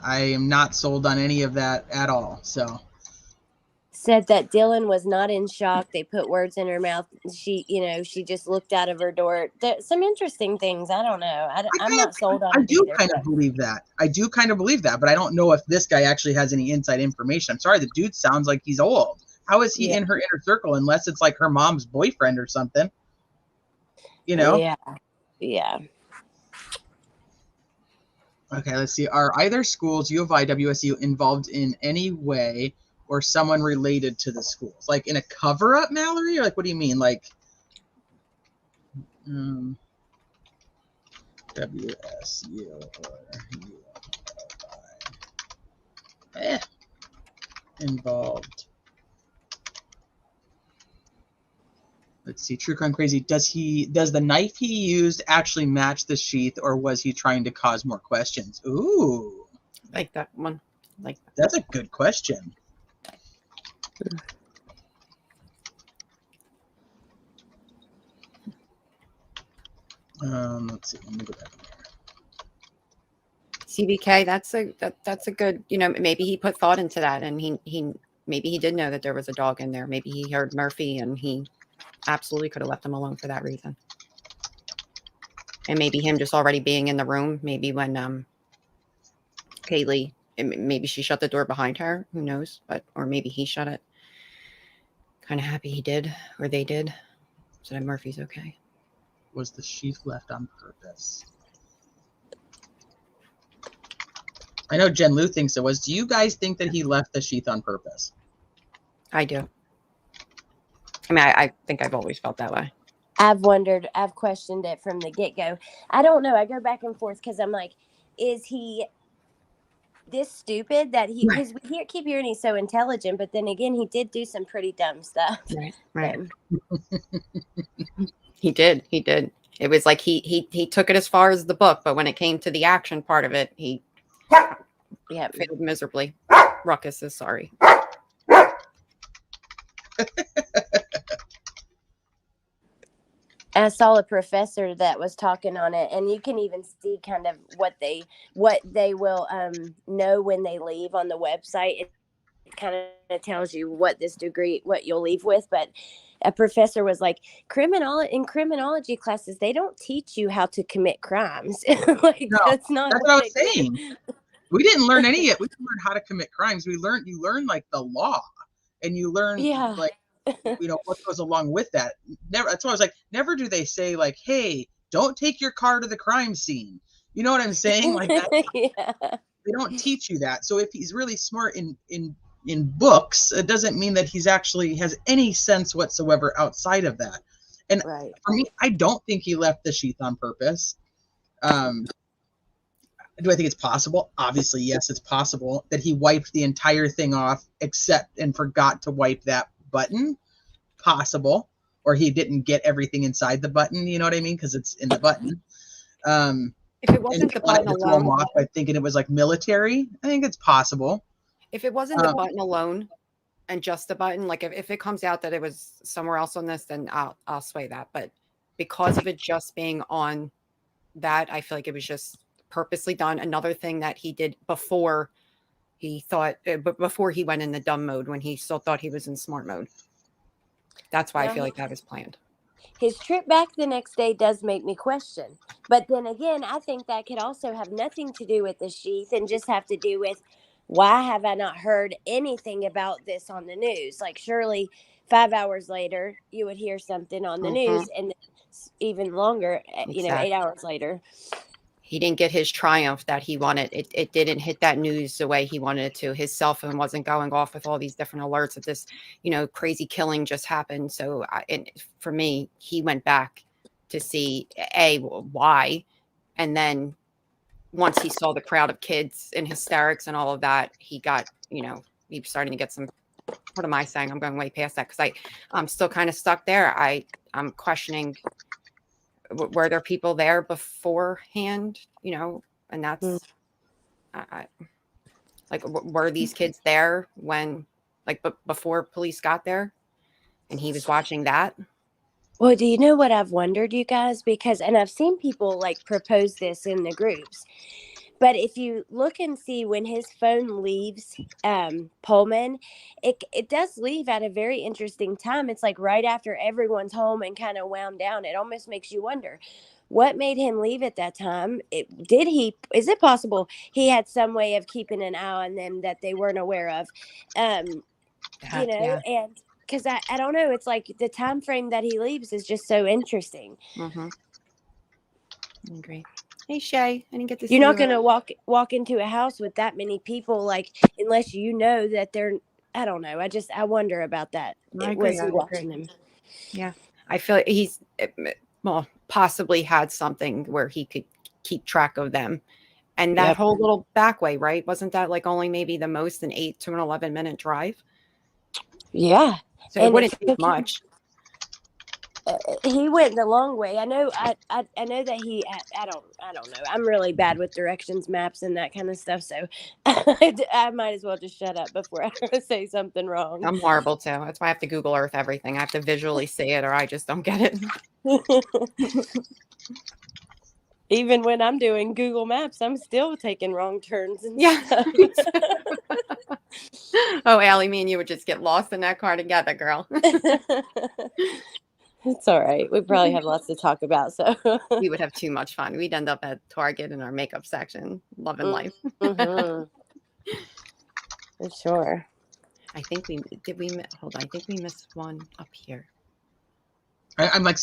am not sold on any of that at all. So Said that Dylan was not in shock. They put words in her mouth. She just looked out of her door. There's some interesting things. I don't know. I'm not sold on it. I do either, kind of believe that. I do kind of believe that, but I don't know if this guy actually has any inside information. I'm sorry, the dude sounds like he's old. How is he in her inner circle unless it's like her mom's boyfriend or something? You know? Yeah. Okay, let's see. Are either schools, U of I, WSU, involved in any way or someone related to the schools? Like in a cover-up, Mallory? Or like, what do you mean? Like, WSU or U of I involved. Let's see. True Crime Crazy. Does the knife he used actually match the sheath, or was he trying to cause more questions? Ooh. Like that one. That's a good question. Let's see. Let me go back in there. CBK, that's a good, maybe he put thought into that, and he maybe he did know that there was a dog in there. Maybe he heard Murphy and he absolutely could have left him alone for that reason. And maybe him just already being in the room, maybe when Kaylee, maybe she shut the door behind her, who knows, or maybe he shut it. Kind of happy he did, or they did, so that Murphy's okay. Was the sheath left on purpose? I know Jen Lou thinks it was. Do you guys think that he left the sheath on purpose? I do. I mean, I think I've always felt that way. I've questioned it from the get-go. I don't know. I go back and forth because I'm like, is he this stupid that he, Right. because we keep hearing he's so intelligent, but then again, he did do some pretty dumb stuff. Right. So, He did. It was like he took it as far as the book, but when it came to the action part of it, he failed miserably. Ruckus is sorry. I saw a professor that was talking on it, and you can even see kind of what they will know when they leave on the website. It kind of tells you what you'll leave with. But a professor was like, in criminology classes, they don't teach you how to commit crimes. Like, No, that's not that's what I was saying. We didn't learn any of it. We didn't learn how to commit crimes. You learn like the law, and you learn like, what goes along with that. Never. That's why I was like, never do they say like, hey, don't take your car to the crime scene. You know what I'm saying? Like that. They don't teach you that. So if he's really smart in books, it doesn't mean that he's actually has any sense whatsoever outside of that. And for me, I don't think he left the sheath on purpose. Do I think it's possible? Obviously, yes, it's possible that he wiped the entire thing off and forgot to wipe that button. Possible. Or he didn't get everything inside the button, you know what I mean? Because it's in the button. If it wasn't the button alone, off by thinking it was like military, I think it's possible. If it wasn't the button alone and just the button, like if it comes out that it was somewhere else on this, then I'll sway that. But because of it just being on that, I feel like it was just purposely done. Another thing that he did before he went in the dumb mode, when he still thought he was in smart mode. That's why I feel like that was planned. His trip back the next day does make me question. But then again, I think that could also have nothing to do with the sheath and just have to do with, why have I not heard anything about this on the news? Like, surely 5 hours later, you would hear something on the news, and even longer, 8 hours later. He didn't get his triumph that he wanted. It didn't hit that news the way he wanted it to. His cell phone wasn't going off with all these different alerts that this, crazy killing just happened. So for me, he went back to see why. And then once he saw the crowd of kids in hysterics and all of that, he got, he was starting to get some, what am I saying? I'm going way past that because I'm still kind of stuck there. I'm questioning, were there people there beforehand, and that's like, were these kids there when, like, before police got there and he was watching that? Well, do you know what I've wondered, you guys? And I've seen people like propose this in the groups, but if you look and see when his phone leaves Pullman, it does leave at a very interesting time. It's like right after everyone's home and kind of wound down. It almost makes you wonder, what made him leave at that time? Is it possible he had some way of keeping an eye on them that they weren't aware of? And because I don't know, it's like the time frame that he leaves is just so interesting. I agree. Hey Shay, I didn't get to see you. You're not going to walk into a house with that many people, like, unless you know that they're, I don't know. I wonder about that. Was he watching them? Yeah. I feel like he's, possibly had something where he could keep track of them. And that whole little back way, right? Wasn't that like only maybe the most an 8 to an 11-minute drive? Yeah. So it wouldn't take much. He went the long way. I know. I know that he. I don't know. I'm really bad with directions, maps, and that kind of stuff. So I might as well just shut up before I say something wrong. I'm horrible too. That's why I have to Google Earth everything. I have to visually see it, or I just don't get it. Even when I'm doing Google Maps, I'm still taking wrong turns. And stuff. Oh, Allie, me and you would just get lost in that car together, girl. It's all right. We probably have lots to talk about. So we would have too much fun. We'd end up at Target in our makeup section, loving life. For sure. I think we missed one up here. I'm like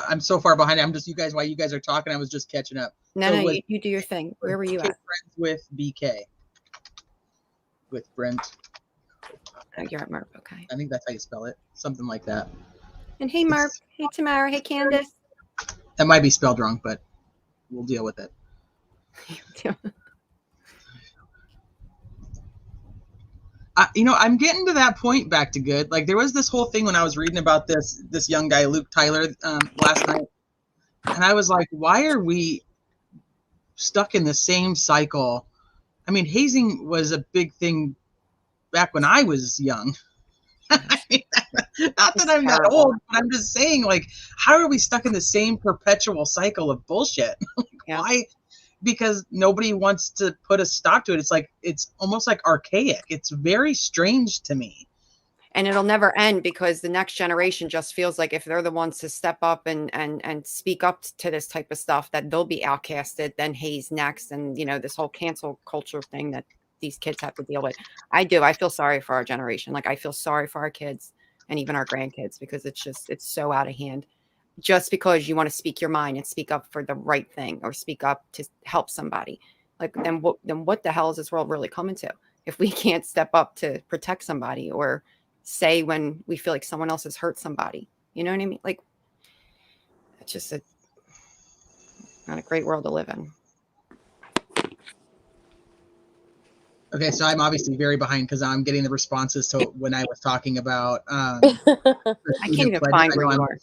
I'm so far behind. While you guys are talking, I was just catching up. No, you do your thing. Where were you at? Friends with BK. With Brent. Oh, you're at Merp. Okay. I think that's how you spell it. Something like that. And hey, Merp. Hey, Tamara. Hey, Candace. That might be spelled wrong, but we'll deal with it. I'm getting to that point back to good. Like there was this whole thing when I was reading about this young guy, Luke Tyler, last night. And I was like, why are we stuck in the same cycle? I mean, hazing was a big thing back when I was young. I mean, not that I'm that old, but I'm just saying, like, how are we stuck in the same perpetual cycle of bullshit? Like, Yeah. why? Because nobody wants to put a stop to it. It's like, it's almost like archaic. It's very strange to me. And it'll never end because the next generation just feels like if they're the ones to step up and speak up to this type of stuff, that they'll be outcasted, then haze next. And, you know, this whole cancel culture thing that these kids have to deal with. I feel sorry for our generation. Like I feel sorry for our kids and even our grandkids because it's so out of hand. Just because you want to speak your mind and speak up for the right thing or speak up to help somebody. Like then what the hell is this world really coming to? If we can't step up to protect somebody or say when we feel like someone else has hurt somebody, you know what I mean? Like it's just not a great world to live in. Okay, so I'm obviously very behind because I'm getting the responses to when I was talking about. I can't even find where you are.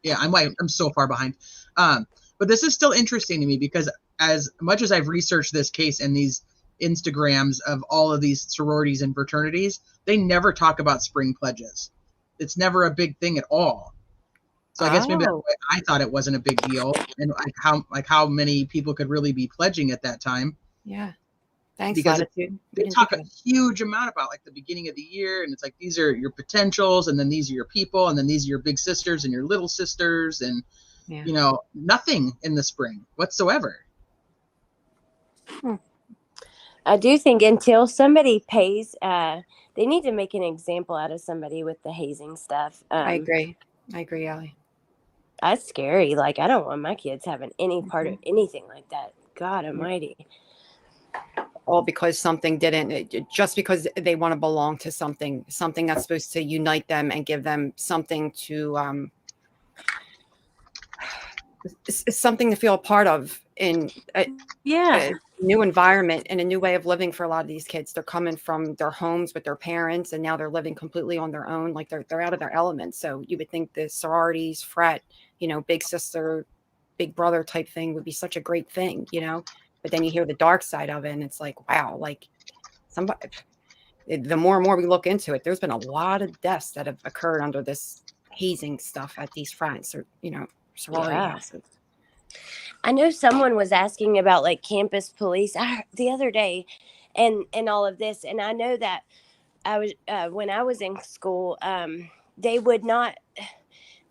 Yeah, I'm so far behind. But this is still interesting to me because as much as I've researched this case and these Instagrams of all of these sororities and fraternities, they never talk about spring pledges. It's never a big thing at all. So I guess maybe that's why I thought it wasn't a big deal, and how many people could really be pledging at that time. Yeah. Thanks, because Latitude. they talk a huge amount about like the beginning of the year, and it's like these are your potentials, and then these are your people, and then these are your big sisters and your little sisters, and you know, nothing in the spring whatsoever. I do think until somebody pays, they need to make an example out of somebody with the hazing stuff. I agree, Allie. That's scary. Like I don't want my kids having any part of anything like that. God Almighty. All because something didn't, just because they want to belong to something that's supposed to unite them and give them something to, something to feel a part of in a new environment and a new way of living for a lot of these kids. They're coming from their homes with their parents and now they're living completely on their own. Like they're out of their element. So you would think the sororities, frat, you know, big sister, big brother type thing would be such a great thing, you know? But then you hear the dark side of it and it's like, wow, like the more and more we look into it, there's been a lot of deaths that have occurred under this hazing stuff at these frats or, you know, sorority houses. I know someone was asking about like campus police the other day and all of this. And I know that I was, when I was in school, they wouldn't,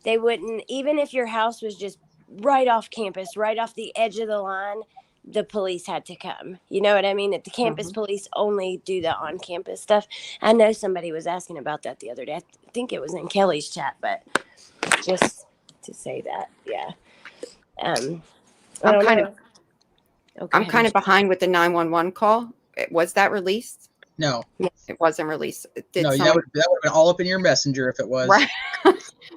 even if your house was just right off campus, right off the edge of the line, the police had to come. You know what I mean? That the campus police only do the on-campus stuff. I know somebody was asking about that the other day. I think it was in Kelly's chat, but just to say that, yeah. I'm kind of behind with the 911 call. Was that released? No, it wasn't released. That would have been all up in your messenger if it was. Right.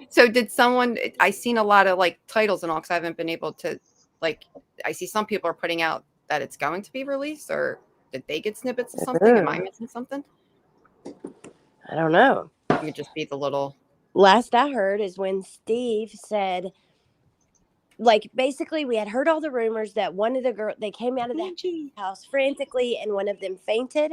So did someone? I seen a lot of like titles and all because I haven't been able to like. I see some people are putting out that it's going to be released, or did they get snippets of something? Am I missing something? I don't know. It could just be the little. Last I heard is when Steve said, like, basically we had heard all the rumors that one of the girls, they came out of the house frantically and one of them fainted.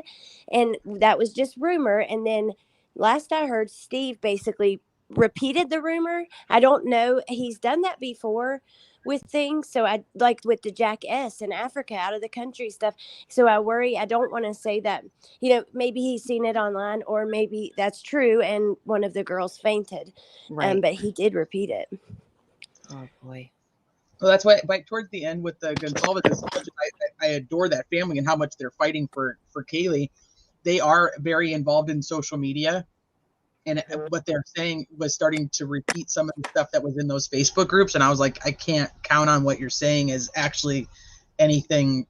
And that was just rumor. And then last I heard, Steve basically repeated the rumor. I don't know. He's done that before with things. So I like with the Jack S in Africa, out of the country stuff. So I worry. I don't want to say that, you know, maybe he's seen it online or maybe that's true. And one of the girls fainted, but he did repeat it. Oh boy. Well, that's why towards the end with the Gonzalez, I adore that family and how much they're fighting for Kaylee. They are very involved in social media. And what they're saying was starting to repeat some of the stuff that was in those Facebook groups. And I was like, I can't count on what you're saying is actually anything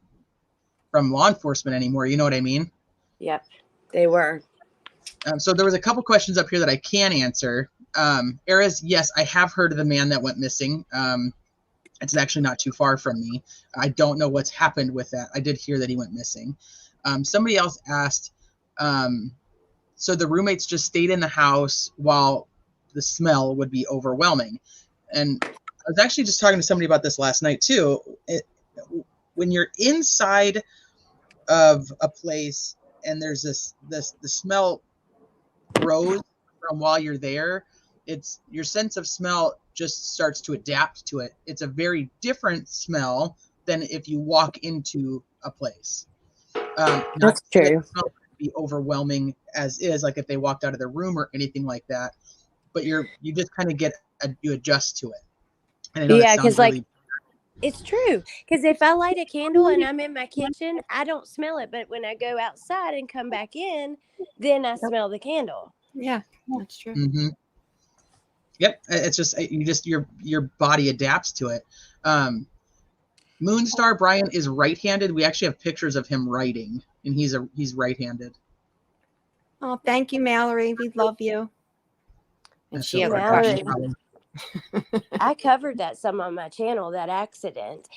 from law enforcement anymore. You know what I mean? Yep, they were. So there was a couple questions up here that I can answer. Eras, yes, I have heard of the man that went missing. It's actually not too far from me. I don't know what's happened with that. I did hear that he went missing. Somebody else asked, So the roommates just stayed in the house while the smell would be overwhelming. And I was actually just talking to somebody about this last night too. When you're inside of a place and there's the smell grows from while you're there, it's your sense of smell just starts to adapt to it. It's a very different smell than if you walk into a place. That's true. Be overwhelming as is, like if they walked out of their room or anything like that, but you just kind of you adjust to it. And I know Yeah, that sounds because really it's true. Because if I light a candle and I'm in my kitchen, I don't smell it. But when I go outside and come back in, then I smell the candle. Yeah, that's true. Mm-hmm. Yep, it's just your body adapts to it. Moonstar Brian is right-handed. We actually have pictures of him writing, and he's right-handed. Oh, thank you, Mallory. We love you. And she has a question. I covered that some on my channel, that accident.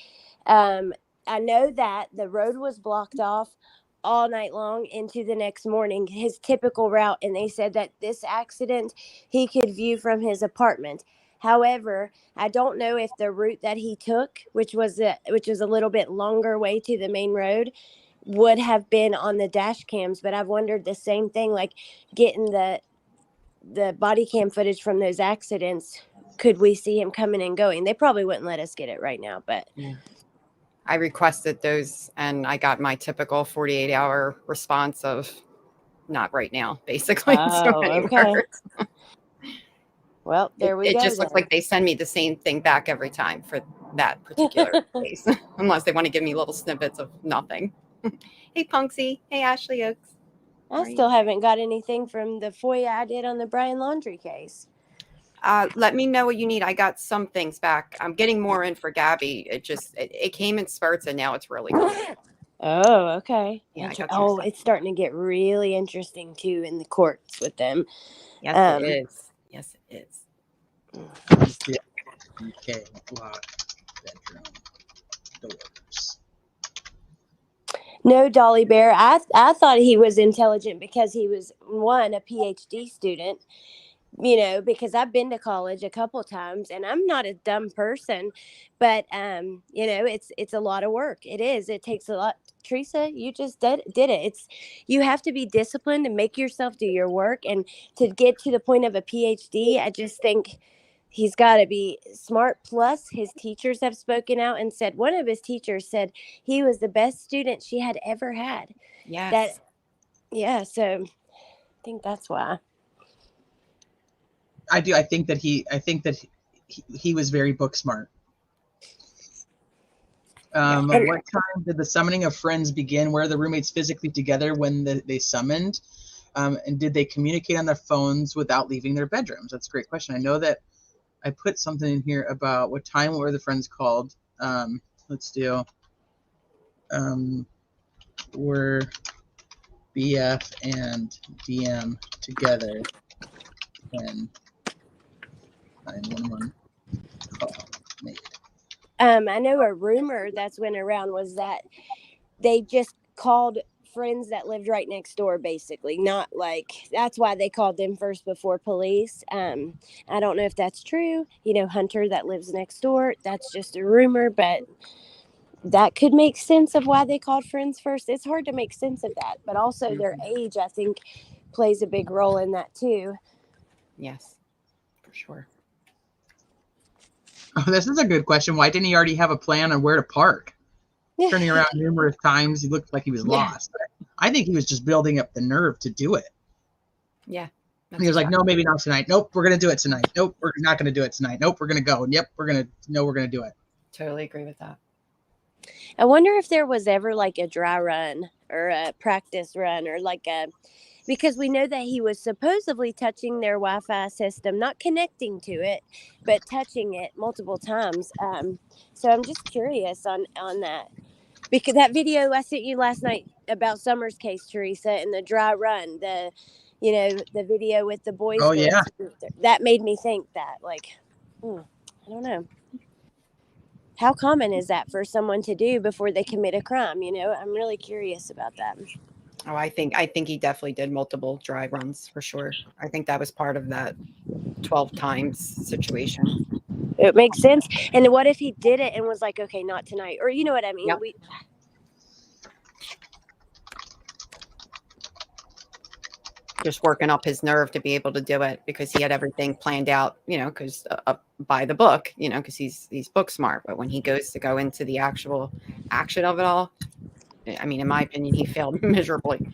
I know that the road was blocked off all night long into the next morning, his typical route. And they said that this accident he could view from his apartment. However, I don't know if the route that he took, which was a little bit longer way to the main road, would have been on the dash cams. But I've wondered the same thing, like getting the body cam footage from those accidents. Could we see him coming and going? They probably wouldn't let us get it right now, but yeah. I requested those and I got my typical 48-hour response of not right now, basically. Oh, okay. Well, there we go. It just looks like they send me the same thing back every time for that particular case, unless they want to give me little snippets of nothing. Hey, Punksy. Hey, Ashley Oaks. I still haven't got anything from the FOIA I did on the Brian Laundrie case. Let me know what you need. I got some things back. I'm getting more in for Gabby. It came in spurts and now it's really good. Oh, okay. Yeah, it's starting to get really interesting too in the courts with them. Yes, it is. Yes, it is. Okay, lock bedroom doors. No, Dolly Bear. I thought he was intelligent because he was, one, a PhD student, because I've been to college a couple times and I'm not a dumb person, but, it's a lot of work. It is. It takes a lot. Teresa, you just did it. You have to be disciplined and make yourself do your work. And to get to the point of a PhD, I just think he's got to be smart. Plus, his teachers have spoken out and said, one of his teachers said he was the best student she had ever had. Yes. So I think that's why. I do. I think that he was very book smart. What time did the summoning of friends begin? Were the roommates physically together when they summoned? And did they communicate on their phones without leaving their bedrooms? That's a great question. I know that I put something in here about what time were the friends called. Let's do. Were BF and DM together when 911 call made? I know a rumor that's went around was that they just called friends that lived right next door, basically. Not like that's why they called them first before police. I don't know if that's true. Hunter that lives next door, that's just a rumor, but that could make sense of why they called friends first. It's hard to make sense of that, but also their age, I think, plays a big role in that too. Yes, for sure. Oh, this is a good question. Why didn't he already have a plan on where to park? Turning around numerous times, he looked like he was lost. I think he was just building up the nerve to do it. Yeah. He was like, no, maybe not tonight. Nope, we're going to do it tonight. Nope, we're not going to do it tonight. Nope, we're going to go. Yep, we're going to do it. Totally agree with that. I wonder if there was ever like a dry run or a practice run or because we know that he was supposedly touching their Wi-Fi system, not connecting to it, but touching it multiple times. So I'm just curious on that, because that video I sent you last night about Summer's case, Teresa, and the dry run, the video with the boys. Oh, yeah. That made me think that, I don't know. How common is that for someone to do before they commit a crime? I'm really curious about that. Oh, I think he definitely did multiple dry runs for sure. I think that was part of that 12 times situation. It makes sense. And what if he did it and was like, okay, not tonight, or you know what I mean? Yep. Just working up his nerve to be able to do it because he had everything planned out, you know, because by the book, you know, because he's book smart. But when he goes to go into the actual action of it all, I mean, in my opinion, he failed miserably.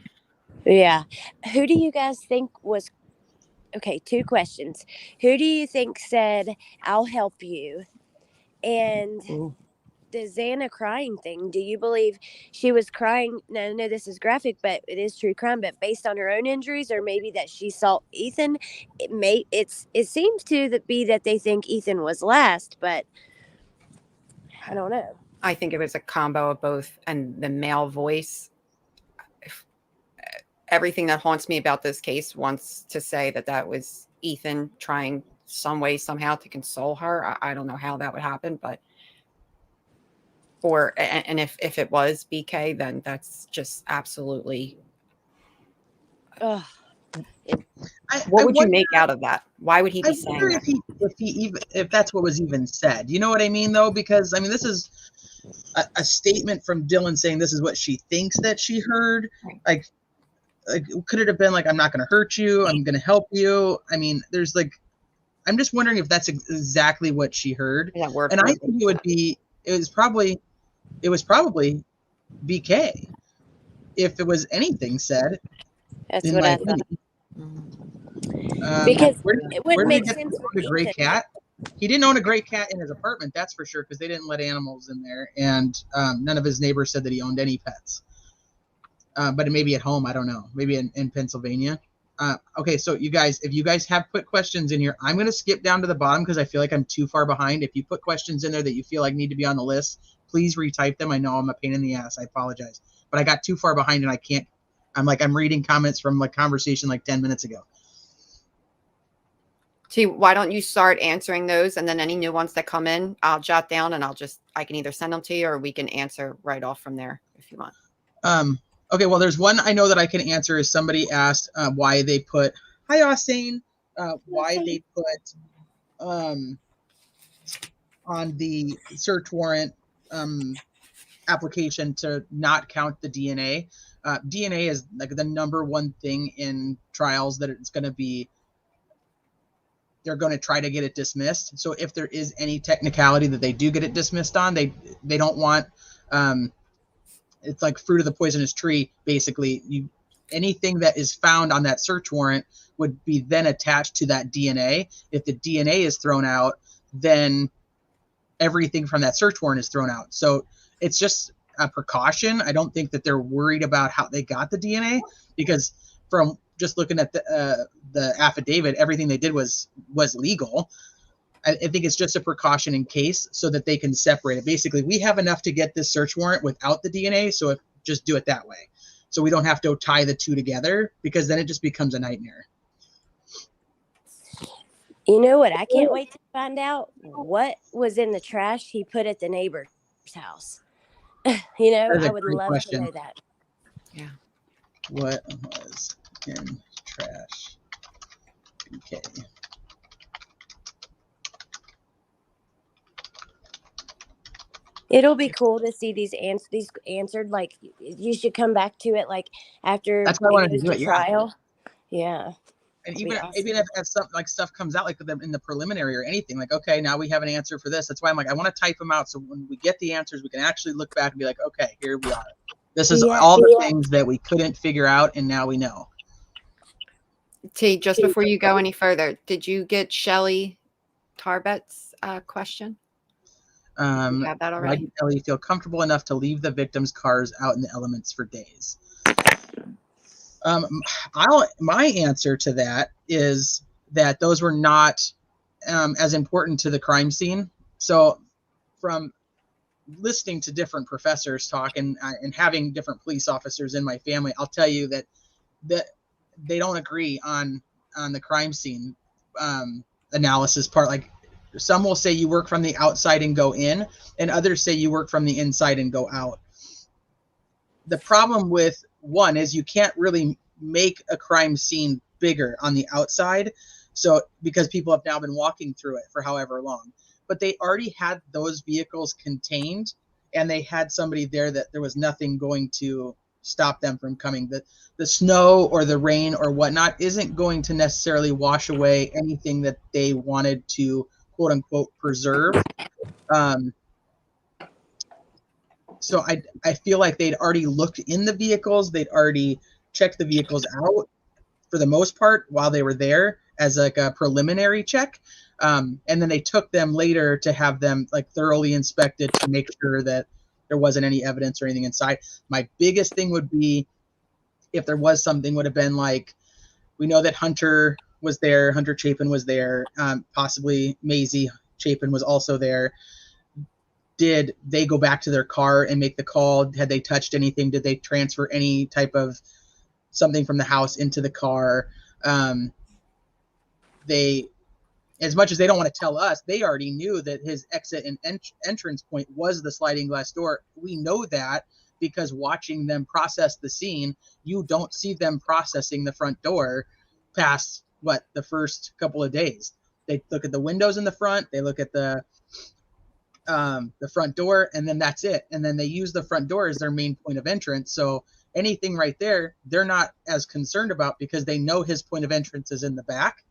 Yeah. Who do you guys think was, okay, 2 questions. Who do you think said, I'll help you? And Ooh. the Xana crying thing, do you believe she was crying? Now, I know this is graphic, but it is true crime, but based on her own injuries, or maybe that she saw Ethan. It seems to be that they think Ethan was last, but I don't know. I think it was a combo of both, and the male voice. Everything that haunts me about this case wants to say that was Ethan trying some way, somehow to console her. I don't know how that would happen, but and if it was BK, then that's just absolutely. Ugh. What would you make out of that? Why would he be saying that? If that's what was even said, you know what I mean, though, because I mean, this is a statement from Dylan saying this is what she thinks that she heard. Like could it have been like, I'm not going to hurt you, I'm going to help you? I mean, there's like, I'm just wondering if that's exactly what she heard. Yeah, and I think it was probably BK if it was anything said. That's what I thought. Because it wouldn't make sense for a gray cat. He didn't own a gray cat in his apartment, that's for sure, because they didn't let animals in there, and none of his neighbors said that he owned any pets. But it may be at home, I don't know. Maybe in Pennsylvania. Okay, so you guys, if you guys have put questions in here, I'm going to skip down to the bottom because I feel like I'm too far behind. If you put questions in there that you feel like need to be on the list, please retype them. I know I'm a pain in the ass. I apologize. But I got too far behind and I can't. I'm reading comments from like conversation like 10 minutes ago. See, why don't you start answering those, and then any new ones that come in, I'll jot down and I can either send them to you or we can answer right off from there if you want. Okay, well, there's one I know that I can answer. Is somebody asked why they put, hi, Austin, why they put on the search warrant application to not count the DNA. DNA is like the number one thing in trials that it's going to be, they're going to try to get it dismissed. So if there is any technicality that they do get it dismissed on, they don't want, it's like fruit of the poisonous tree. Basically, anything that is found on that search warrant would be then attached to that DNA. If the DNA is thrown out, then everything from that search warrant is thrown out. So it's just a precaution. I don't think that they're worried about how they got the DNA, because from just looking at the affidavit, everything they did was legal. I think it's just a precaution in case, so that they can separate it. Basically, we have enough to get this search warrant without the DNA, so just do it that way. So we don't have to tie the two together, because then it just becomes a nightmare. You know what? I can't wait to find out what was in the trash he put at the neighbor's house. You know, I would love to know that. Yeah. What was in trash? Okay. It'll be cool to see these answered. Like, you should come back to it like after That's why I wanted to do it, trial. Yeah. And even if stuff comes out like them in the preliminary or anything, like, okay, now we have an answer for this. That's why I'm like, I want to type them out so when we get the answers, we can actually look back and be like, okay, here we are. This is all the things that we couldn't figure out, and now we know. T, just before you go any further, did you get Shelley Tarbet's question? You have that already? Why did Ellie feel comfortable enough to leave the victim's cars out in the elements for days? My answer to that is that those were not as important to the crime scene. So from listening to different professors talk and having different police officers in my family, I'll tell you that they don't agree on the crime scene analysis part. Like, some will say you work from the outside and go in, and others say you work from the inside and go out. The problem with one is you can't really make a crime scene bigger on the outside. So because people have now been walking through it for however long, but they already had those vehicles contained, and they had somebody there that there was nothing going to stop them from coming. The snow or the rain or whatnot isn't going to necessarily wash away anything that they wanted to quote unquote preserve. So I feel like they'd already looked in the vehicles. They'd already checked the vehicles out for the most part while they were there as like a preliminary check. And then they took them later to have them like thoroughly inspected to make sure that there wasn't any evidence or anything inside. My biggest thing would be, if there was something, would have been like, we know that Hunter was there, Hunter Chapin was there, possibly Maisie Chapin was also there. Did they go back to their car and make the call? Had they touched anything? Did they transfer any type of something from the house into the car? They, as much as they don't want to tell us, they already knew that his exit and entrance point was the sliding glass door. We know that because watching them process the scene, you don't see them processing the front door past the first couple of days. They look at the windows in the front, they look at the front door, and then that's it. And then they use the front door as their main point of entrance. So anything right there, they're not as concerned about because they know his point of entrance is in the back.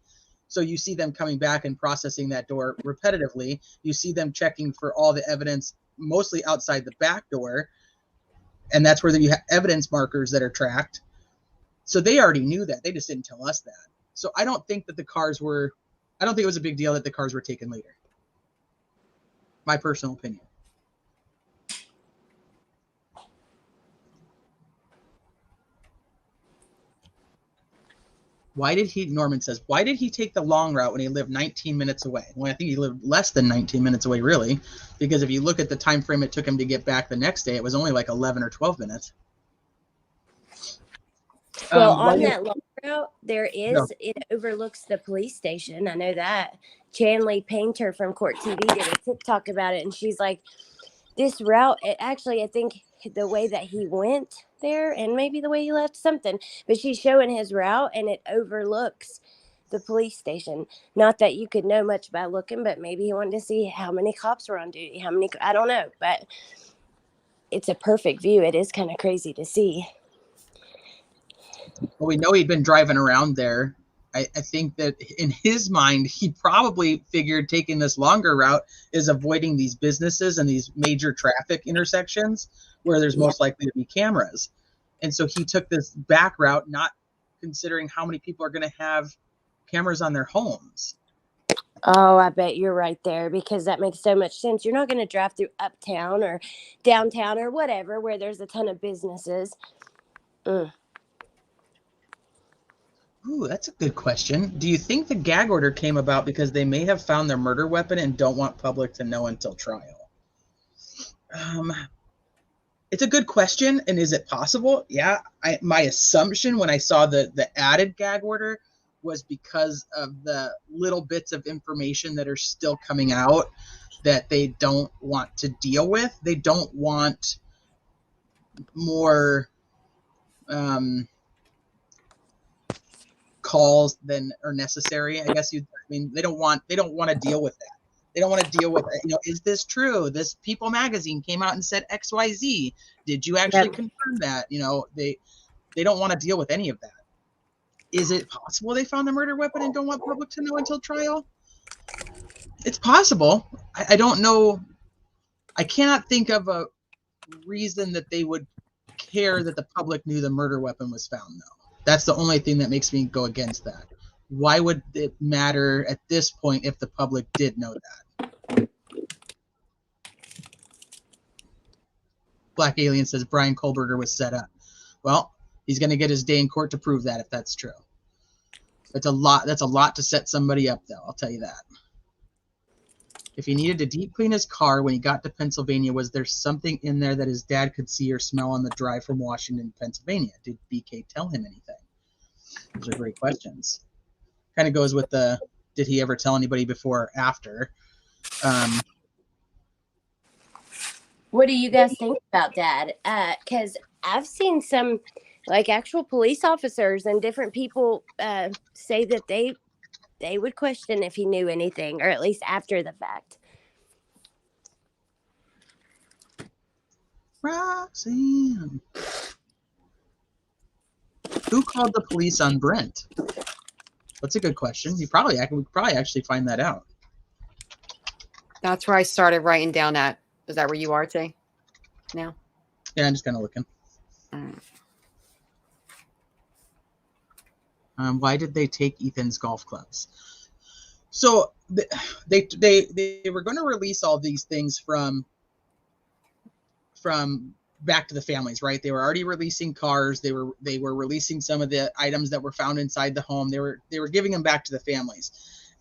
So you see them coming back and processing that door repetitively. You see them checking for all the evidence, mostly outside the back door. And that's where you have evidence markers that are tracked. So they already knew that. They just didn't tell us that. So I don't think that I don't think it was a big deal that the cars were taken later. My personal opinion. Norman says, why did he take the long route when he lived 19 minutes away? Well, I think he lived less than 19 minutes away, really, because if you look at the time frame it took him to get back the next day, it was only like 11 or 12 minutes. Well, on that long route, it overlooks the police station. I know that. Chanley Painter from Court TV did a TikTok about it, and she's like, this route, I think the way that he went there and maybe the way he left something, but she's showing his route and it overlooks the police station. Not that you could know much by looking, but maybe he wanted to see how many cops were on duty, I don't know, but it's a perfect view. It is kind of crazy to see. Well, we know he'd been driving around there. I think that in his mind, he probably figured taking this longer route is avoiding these businesses and these major traffic intersections where there's most likely to be cameras. And so he took this back route, not considering how many people are going to have cameras on their homes. Oh, I bet you're right there, because that makes so much sense. You're not going to drive through uptown or downtown or whatever where there's a ton of businesses. Ooh, that's a good question. Do you think the gag order came about because they may have found their murder weapon and don't want public to know until trial? It's a good question. And is it possible? Yeah. My assumption when I saw the added gag order was because of the little bits of information that are still coming out that they don't want to deal with. They don't want more calls than are necessary. I guess they don't want to deal with that. They don't want to deal with, is this true? This People magazine came out and said XYZ. Did you actually confirm that? They don't want to deal with any of that. Is it possible they found the murder weapon and don't want public to know until trial? It's possible. I don't know. I cannot think of a reason that they would care that the public knew the murder weapon was found, though. That's the only thing that makes me go against that. Why would it matter at this point if the public did know that? Black Alien says Brian Kohlberger was set up. Well, he's going to get his day in court to prove that if that's true. That's a lot to set somebody up, though. I'll tell you that. If he needed to deep clean his car when he got to Pennsylvania, was there something in there that his dad could see or smell on the drive from Washington to Pennsylvania? Did BK tell him anything? Those are great questions. Kind of goes with did he ever tell anybody before or after? What do you guys think about that? Because I've seen some like actual police officers and different people say that they would question if he knew anything, or at least after the fact. Roxanne. Who called the police on Brent? That's a good question. We could probably actually find that out. That's where I started writing down that. Is that where you are, Tay? Now? Yeah, I'm just kind of looking. Why did they take Ethan's golf clubs? So they were going to release all these things from back to the families, right? They were already releasing cars. They were releasing some of the items that were found inside the home. They were giving them back to the families,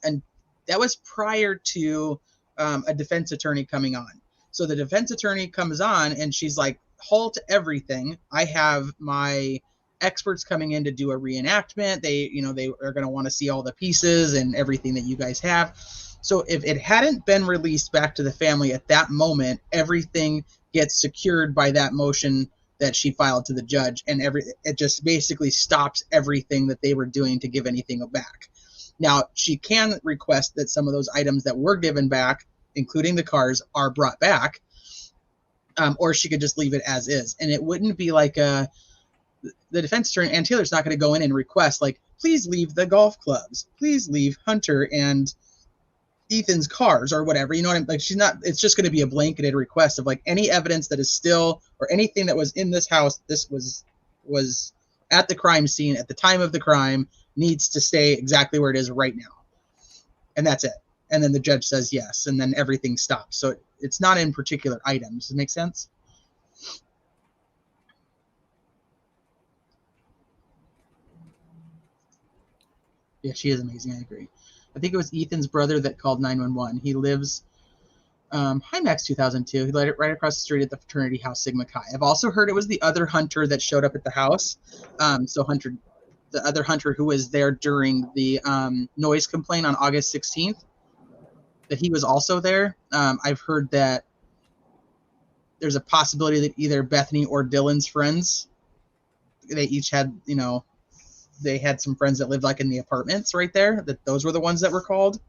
and that was prior to a defense attorney coming on. So the defense attorney comes on, and she's like, "Halt everything! I have my experts coming in to do a reenactment. They are going to want to see all the pieces and everything that you guys have." So if it hadn't been released back to the family at that moment, everything gets secured by that motion that she filed to the judge, and it just basically stops everything that they were doing to give anything back. Now, she can request that some of those items that were given back, including the cars, are brought back, or she could just leave it as is. And it wouldn't be like the defense attorney, Ann Taylor's not going to go in and request, like, please leave the golf clubs, please leave Hunter and Ethan's cars or whatever, you know what I mean? Like, she's not, it's just going to be a blanketed request of like any evidence that is still, or anything that was in this house, this was at the crime scene at the time of the crime, needs to stay exactly where it is right now. And that's it. And then the judge says yes, and then everything stops. So it's not in particular items. Does it make sense? Yeah, she is amazing. I agree. I think it was Ethan's brother that called 911. He lives Hi Max 2002. He lived right across the street at the fraternity house Sigma Chi. I've also heard it was the other Hunter that showed up at the house. So Hunter, the other Hunter who was there during the noise complaint on August 16th, that he was also there. I've heard that there's a possibility that either Bethany or Dylan's friends, they each had, they had some friends that lived like in the apartments right there, that those were the ones that were called.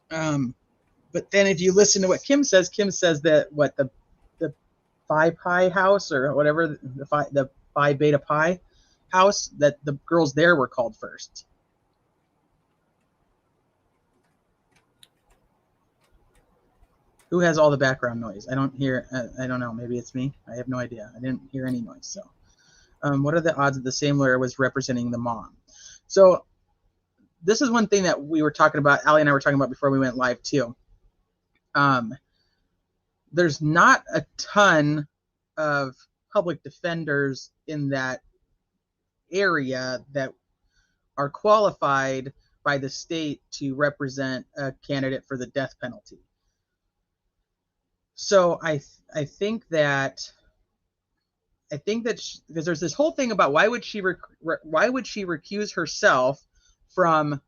But then if you listen to what Kim says that the Phi Pi house or whatever, the Phi Beta Pi house, that the girls there were called first. Who has all the background noise? I don't hear, I don't know, maybe it's me. I have no idea. I didn't hear any noise, so. What are the odds that the same lawyer was representing the mom? So this is one thing that we were talking about, Allie and I were talking about before we went live too. There's not a ton of public defenders in that area that are qualified by the state to represent a candidate for the death penalty. So I think that because there's this whole thing about why would she recuse herself from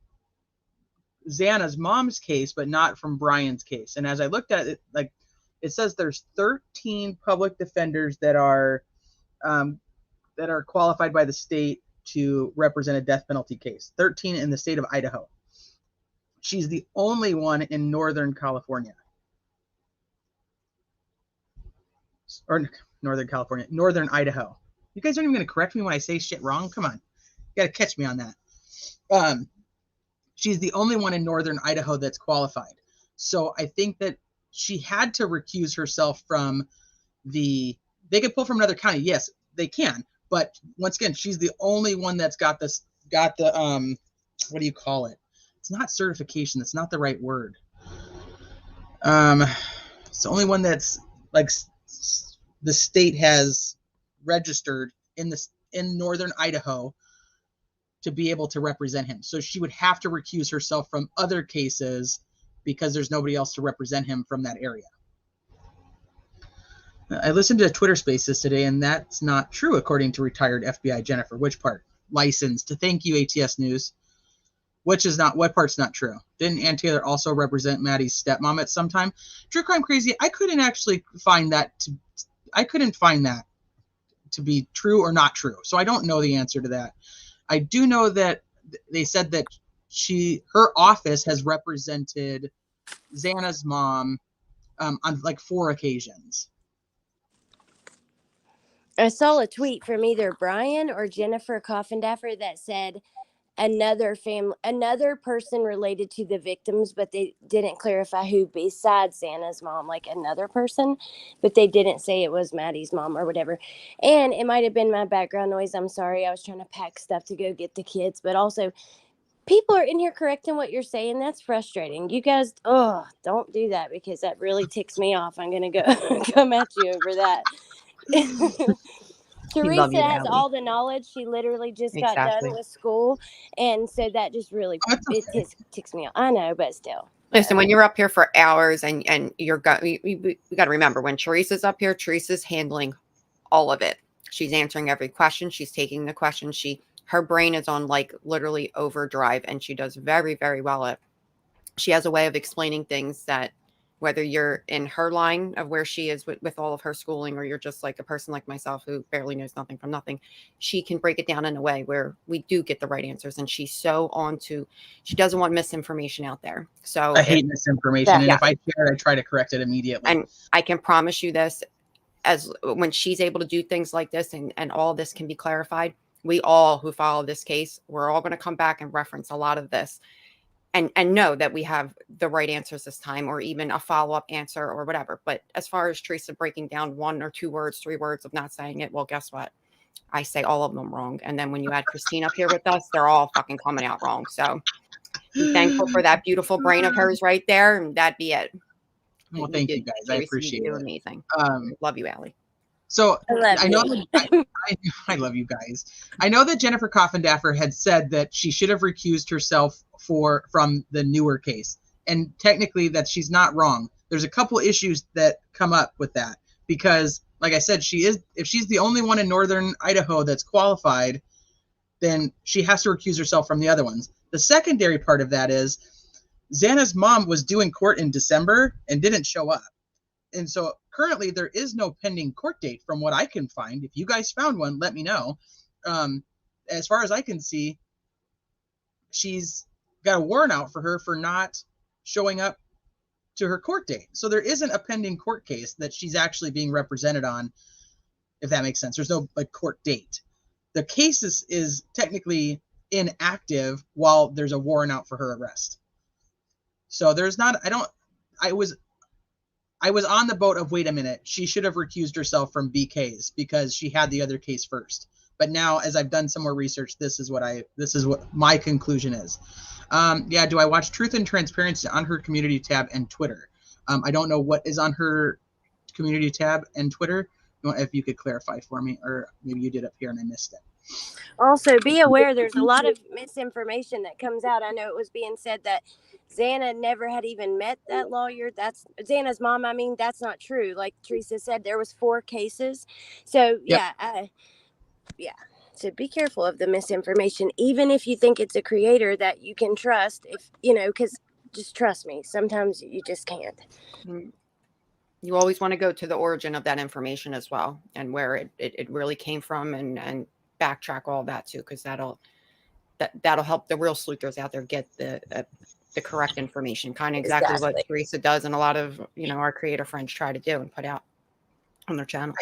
Xana's mom's case but not from Brian's case. And as I looked at it, like, it says there's 13 public defenders that are qualified by the state to represent a death penalty case. 13 in the state of Idaho. She's the only one in Northern California. Or Northern California, Northern Idaho. You guys aren't even going to correct me when I say shit wrong? Come on. You got to catch me on that. She's the only one in Northern Idaho that's qualified. So I think that she had to recuse herself from they could pull from another county. Yes, they can. But once again, she's the only one that's got the, what do you call it? It's not certification. That's not the right word. It's the only one that's like, the state has registered in Northern Idaho to be able to represent him. So she would have to recuse herself from other cases because there's nobody else to represent him from that area. I listened to Twitter Spaces today, and that's not true, according to retired FBI Jennifer. Which part? Licensed. Thank you, ATS News. What part's not true? Didn't Ann Taylor also represent Maddie's stepmom at some time? True Crime Crazy, I couldn't actually find that to be true or not true. So I don't know the answer to that. I do know that they said that her office has represented Xana's mom on like 4 occasions. I saw a tweet from either Brian or Jennifer Coffindaffer that said another person related to the victims, but they didn't clarify who besides Xana's mom, like another person, but they didn't say it was Maddie's mom or whatever. And it might have been my background noise. I'm sorry. I was trying to pack stuff to go get the kids, but also people are in here correcting what you're saying. That's frustrating. You guys, don't do that, because that really ticks me off. I'm going to go come at you over that. Teresa has all the knowledge. She literally just got done with school. And so that just really, it ticks me off. I know, but still. Listen, when you're up here for hours and we got to remember, when Teresa's up here, Teresa's handling all of it. She's answering every question. She's taking the question. Her brain is on like literally overdrive, and she does very, very well at. She has a way of explaining things that, whether you're in her line of where she is with all of her schooling, or you're just like a person like myself who barely knows nothing from nothing, she can break it down in a way where we do get the right answers. And she's so she doesn't want misinformation out there. So I hate misinformation. And if I share it, I try to correct it immediately. And I can promise you this, as when she's able to do things like this and all this can be clarified, we all who follow this case, we're all going to come back and reference a lot of this. And know that we have the right answers this time, or even a follow-up answer or whatever. But as far as Teresa breaking down 1 or 2 words, 3 words of not saying it, well, guess what? I say all of them wrong. And then when you add Christine up here with us, they're all fucking coming out wrong. So be thankful for that beautiful brain of hers right there. And that'd be it. Well, thank you guys. I appreciate it. Amazing. Love you, Allie. So I know I love you guys. I know that Jennifer Coffindaffer had said that she should have recused herself from the newer case, and technically that she's not wrong. There's a couple issues that come up with that, because like I said, if she's the only one in northern Idaho that's qualified, then she has to recuse herself from the other ones. The secondary part of that is Xana's mom was due in court in December and didn't show up. And so currently there is no pending court date from what I can find. If you guys found one, let me know. As far as I can see, she's got a warrant out for her for not showing up to her court date. So there isn't a pending court case that she's actually being represented on, if that makes sense. There's no like court date. The case is technically inactive while there's a warrant out for her arrest. So there's not, I was on the boat of, wait a minute, she should have recused herself from BK's because she had the other case first. But now, as I've done some more research, this is what my conclusion is. Do I watch Truth and Transparency on her community tab and Twitter? I don't know what is on her community tab and Twitter. If you could clarify for me, or maybe you did up here and I missed it. Also, be aware there's a lot of misinformation that comes out. I know it was being said that Xana never had even met that lawyer. That's Xana's mom. I mean, that's not true. Like Teresa said, there was 4 cases. So yeah. So be careful of the misinformation, even if you think it's a creator that you can trust. If because just trust me, sometimes you just can't. You always want to go to the origin of that information as well, and where it really came from, and backtrack all that too, because that'll help the real sleuthers out there get the correct information, kind of exactly what Teresa does, and a lot of our creator friends try to do and put out on their channels.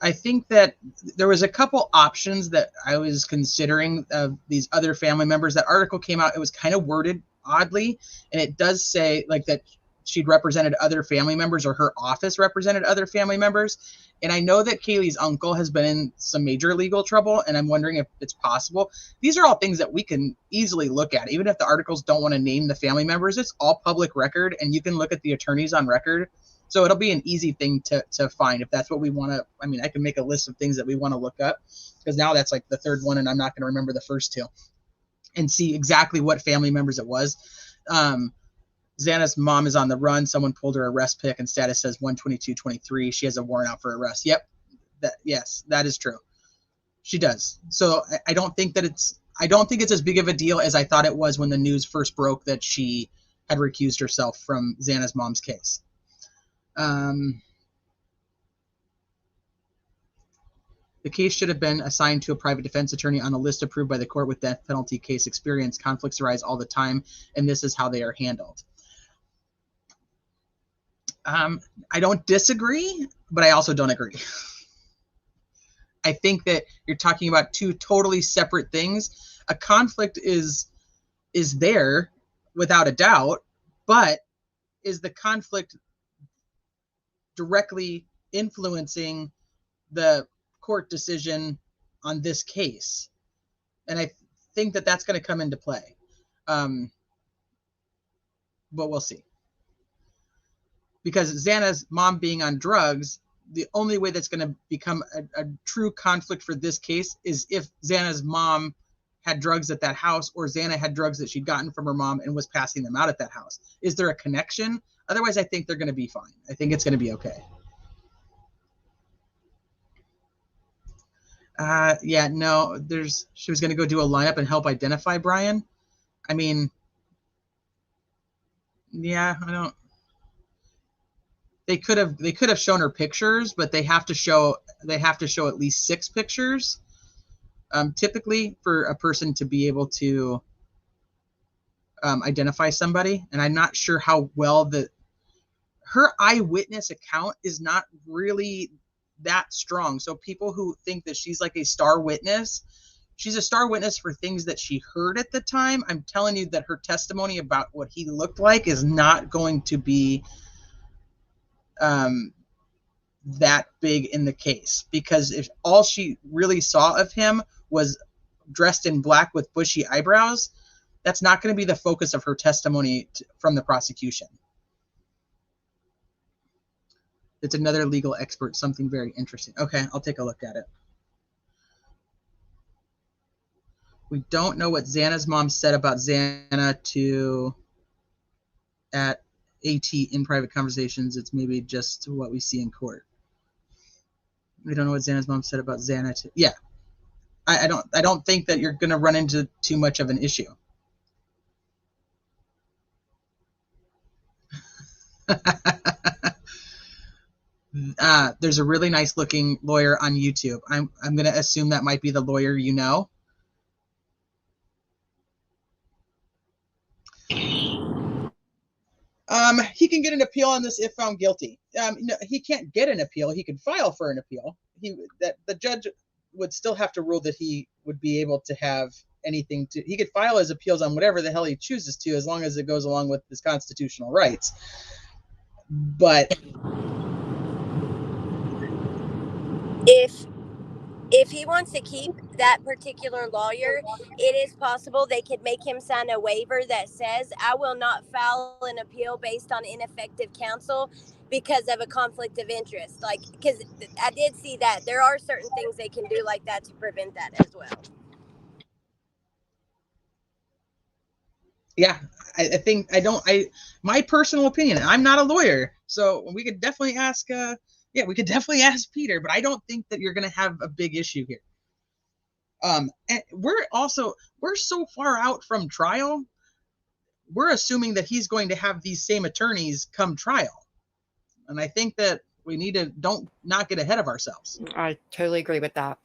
I think that there was a couple options that I was considering of these other family members. That article came out, it was kind of worded oddly, and it does say like that she'd represented other family members, or her office represented other family members. And I know that Kaylee's uncle has been in some major legal trouble, and I'm wondering if it's possible. These are all things that we can easily look at. Even if the articles don't want to name the family members, it's all public record, and you can look at the attorneys on record. So it'll be an easy thing to find if that's what we want to. I mean, I can make a list of things that we want to look up, because now that's like the 3rd one, and I'm not going to remember the first 2, and see exactly what family members it was. Xana's mom is on the run. Someone pulled her arrest pic, and status says 12223. She has a warrant out for arrest. Yep. Yes, that is true. She does. So I don't think it's as big of a deal as I thought it was when the news first broke that she had recused herself from Xana's mom's case. The case should have been assigned to a private defense attorney on a list approved by the court with death penalty case experience. Conflicts arise all the time, and this is how they are handled. I don't disagree, but I also don't agree. I think that you're talking about two totally separate things. A conflict is there without a doubt, but is the conflict directly influencing the court decision on this case? And I think that that's going to come into play. But we'll see. Because Xana's mom being on drugs, the only way that's going to become a true conflict for this case is if Xana's mom had drugs at that house, or Xana had drugs that she'd gotten from her mom and was passing them out at that house. Is there a connection? Otherwise, I think they're going to be fine. I think it's going to be okay. Yeah, no, she was going to go do a lineup and help identify Brian. I mean, yeah, I don't. They could have shown her pictures, but they have to show at least 6 pictures. Typically, for a person to be able to identify somebody, and I'm not sure how well her eyewitness account is not really that strong. So people who think that she's like a star witness, she's a star witness for things that she heard at the time. I'm telling you that her testimony about what he looked like is not going to be that big in the case, because if all she really saw of him was dressed in black with bushy eyebrows, that's not going to be the focus of her testimony from the prosecution. It's another legal expert, something very interesting. Okay, I'll take a look at it. We don't know what Xana's mom said about Xana at AT in private conversations. It's maybe just what we see in court. We don't know what Xana's mom said about Xana. Yeah, I don't think that you're going to run into too much of an issue. There's a really nice looking lawyer on YouTube. I'm going to assume that might be the lawyer you know. He can get an appeal on this if found guilty. No, he can't get an appeal. He could file for an appeal. The judge would still have to rule that he would be able to have anything to. He could file his appeals on whatever the hell he chooses to, as long as it goes along with his constitutional rights. But if he wants to keep that particular lawyer, it is possible they could make him sign a waiver that says, I will not file an appeal based on ineffective counsel because of a conflict of interest. Like, because I did see that there are certain things they can do like that to prevent that as well. Yeah, I think my personal opinion, I'm not a lawyer, so we could definitely ask we could definitely ask Peter, but I don't think that you're going to have a big issue here. And we're so far out from trial. We're assuming that he's going to have these same attorneys come trial. And I think that we need to not get ahead of ourselves. I totally agree with that.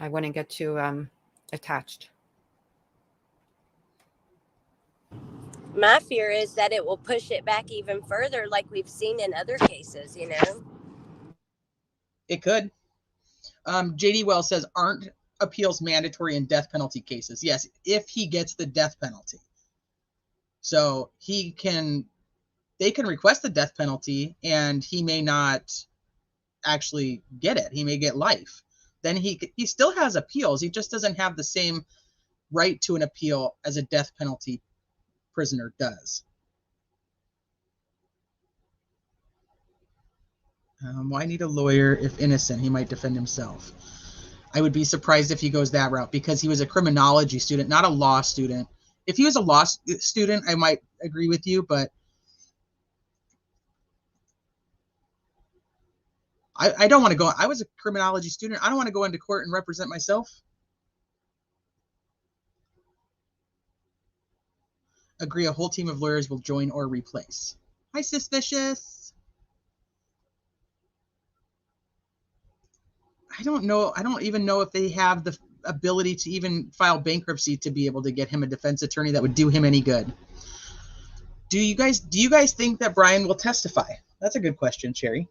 I wouldn't get too attached. My fear is that it will push it back even further, like we've seen in other cases, you know? It could. JD Wells says, aren't appeals mandatory in death penalty cases? Yes, if he gets the death penalty. So they can request the death penalty, and he may not actually get it. He may get life. Then he still has appeals. He just doesn't have the same right to an appeal as a death penalty prisoner does. Why need a lawyer if innocent? He might defend himself. I would be surprised if he goes that route, because he was a criminology student, not a law student. If he was a law student, I might agree with you, but I don't want to go. I was a criminology student. I don't want to go into court and represent myself. Agree, a whole team of lawyers will join or replace. Hi, Sis Vicious. I don't know. I don't even know if they have the ability to even file bankruptcy to be able to get him a defense attorney that would do him any good. Do you guys think that Brian will testify? That's a good question, Sherry.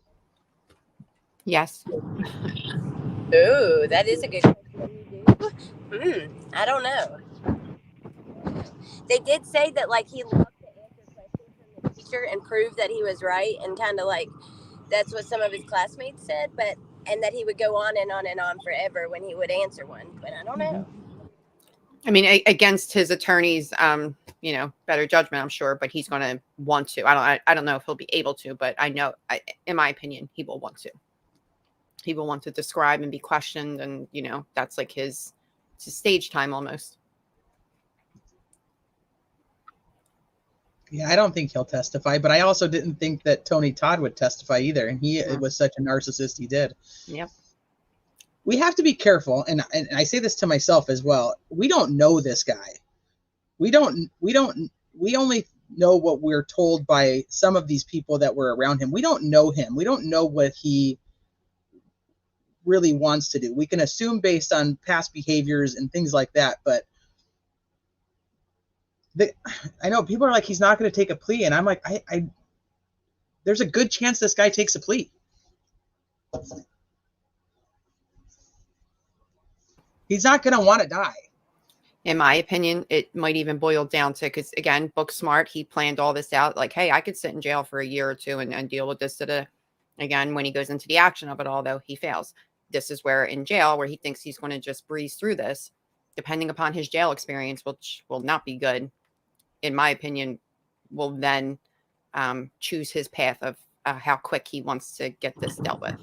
Yes. Ooh, that is a good question. I don't know. They did say that like he loved to answer questions from the teacher and prove that he was right, and kind of like that's what some of his classmates said, and that he would go on and on and on forever when he would answer one. But I don't know. I mean, against his attorney's, better judgment, I'm sure, but he's going to want to. I don't know if he'll be able to, but I know, in my opinion, he will want to. He will want to describe and be questioned, and that's like his stage time almost. Yeah, I don't think he'll testify, but I also didn't think that Tony Todd would testify either, and he was such a narcissist. He did. Yep. We have to be careful, and I say this to myself as well. We don't know this guy. We only know what we're told by some of these people that were around him. We don't know him. We don't know what he really wants to do. We can assume based on past behaviors and things like that, but I know people are like, he's not going to take a plea, and I'm like, there's a good chance this guy takes a plea. He's not going to want to die. In my opinion, it might even boil down to, because again, book smart, he planned all this out. Like, hey, I could sit in jail for a year or two and deal with this. Again, when he goes into the action of it all, though, he fails. This is where in jail, where he thinks he's going to just breeze through this, depending upon his jail experience, which will not be good, in my opinion, will then choose his path of how quick he wants to get this dealt with.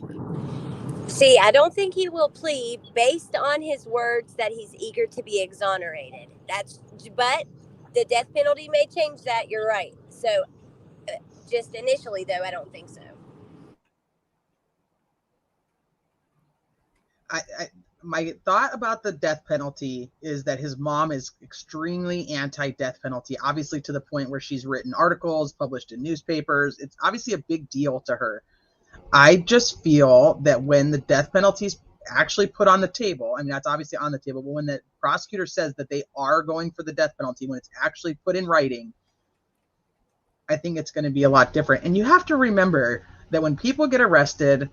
See, I don't think he will plead based on his words that he's eager to be exonerated. But the death penalty may change that. You're right. So just initially, though, I don't think so. My thought about the death penalty is that his mom is extremely anti-death penalty, obviously to the point where she's written articles, published in newspapers. It's obviously a big deal to her. I just feel that when the death penalty is actually put on the table, I mean, that's obviously on the table, but when the prosecutor says that they are going for the death penalty, when it's actually put in writing, I think it's going to be a lot different. And you have to remember that when people get arrested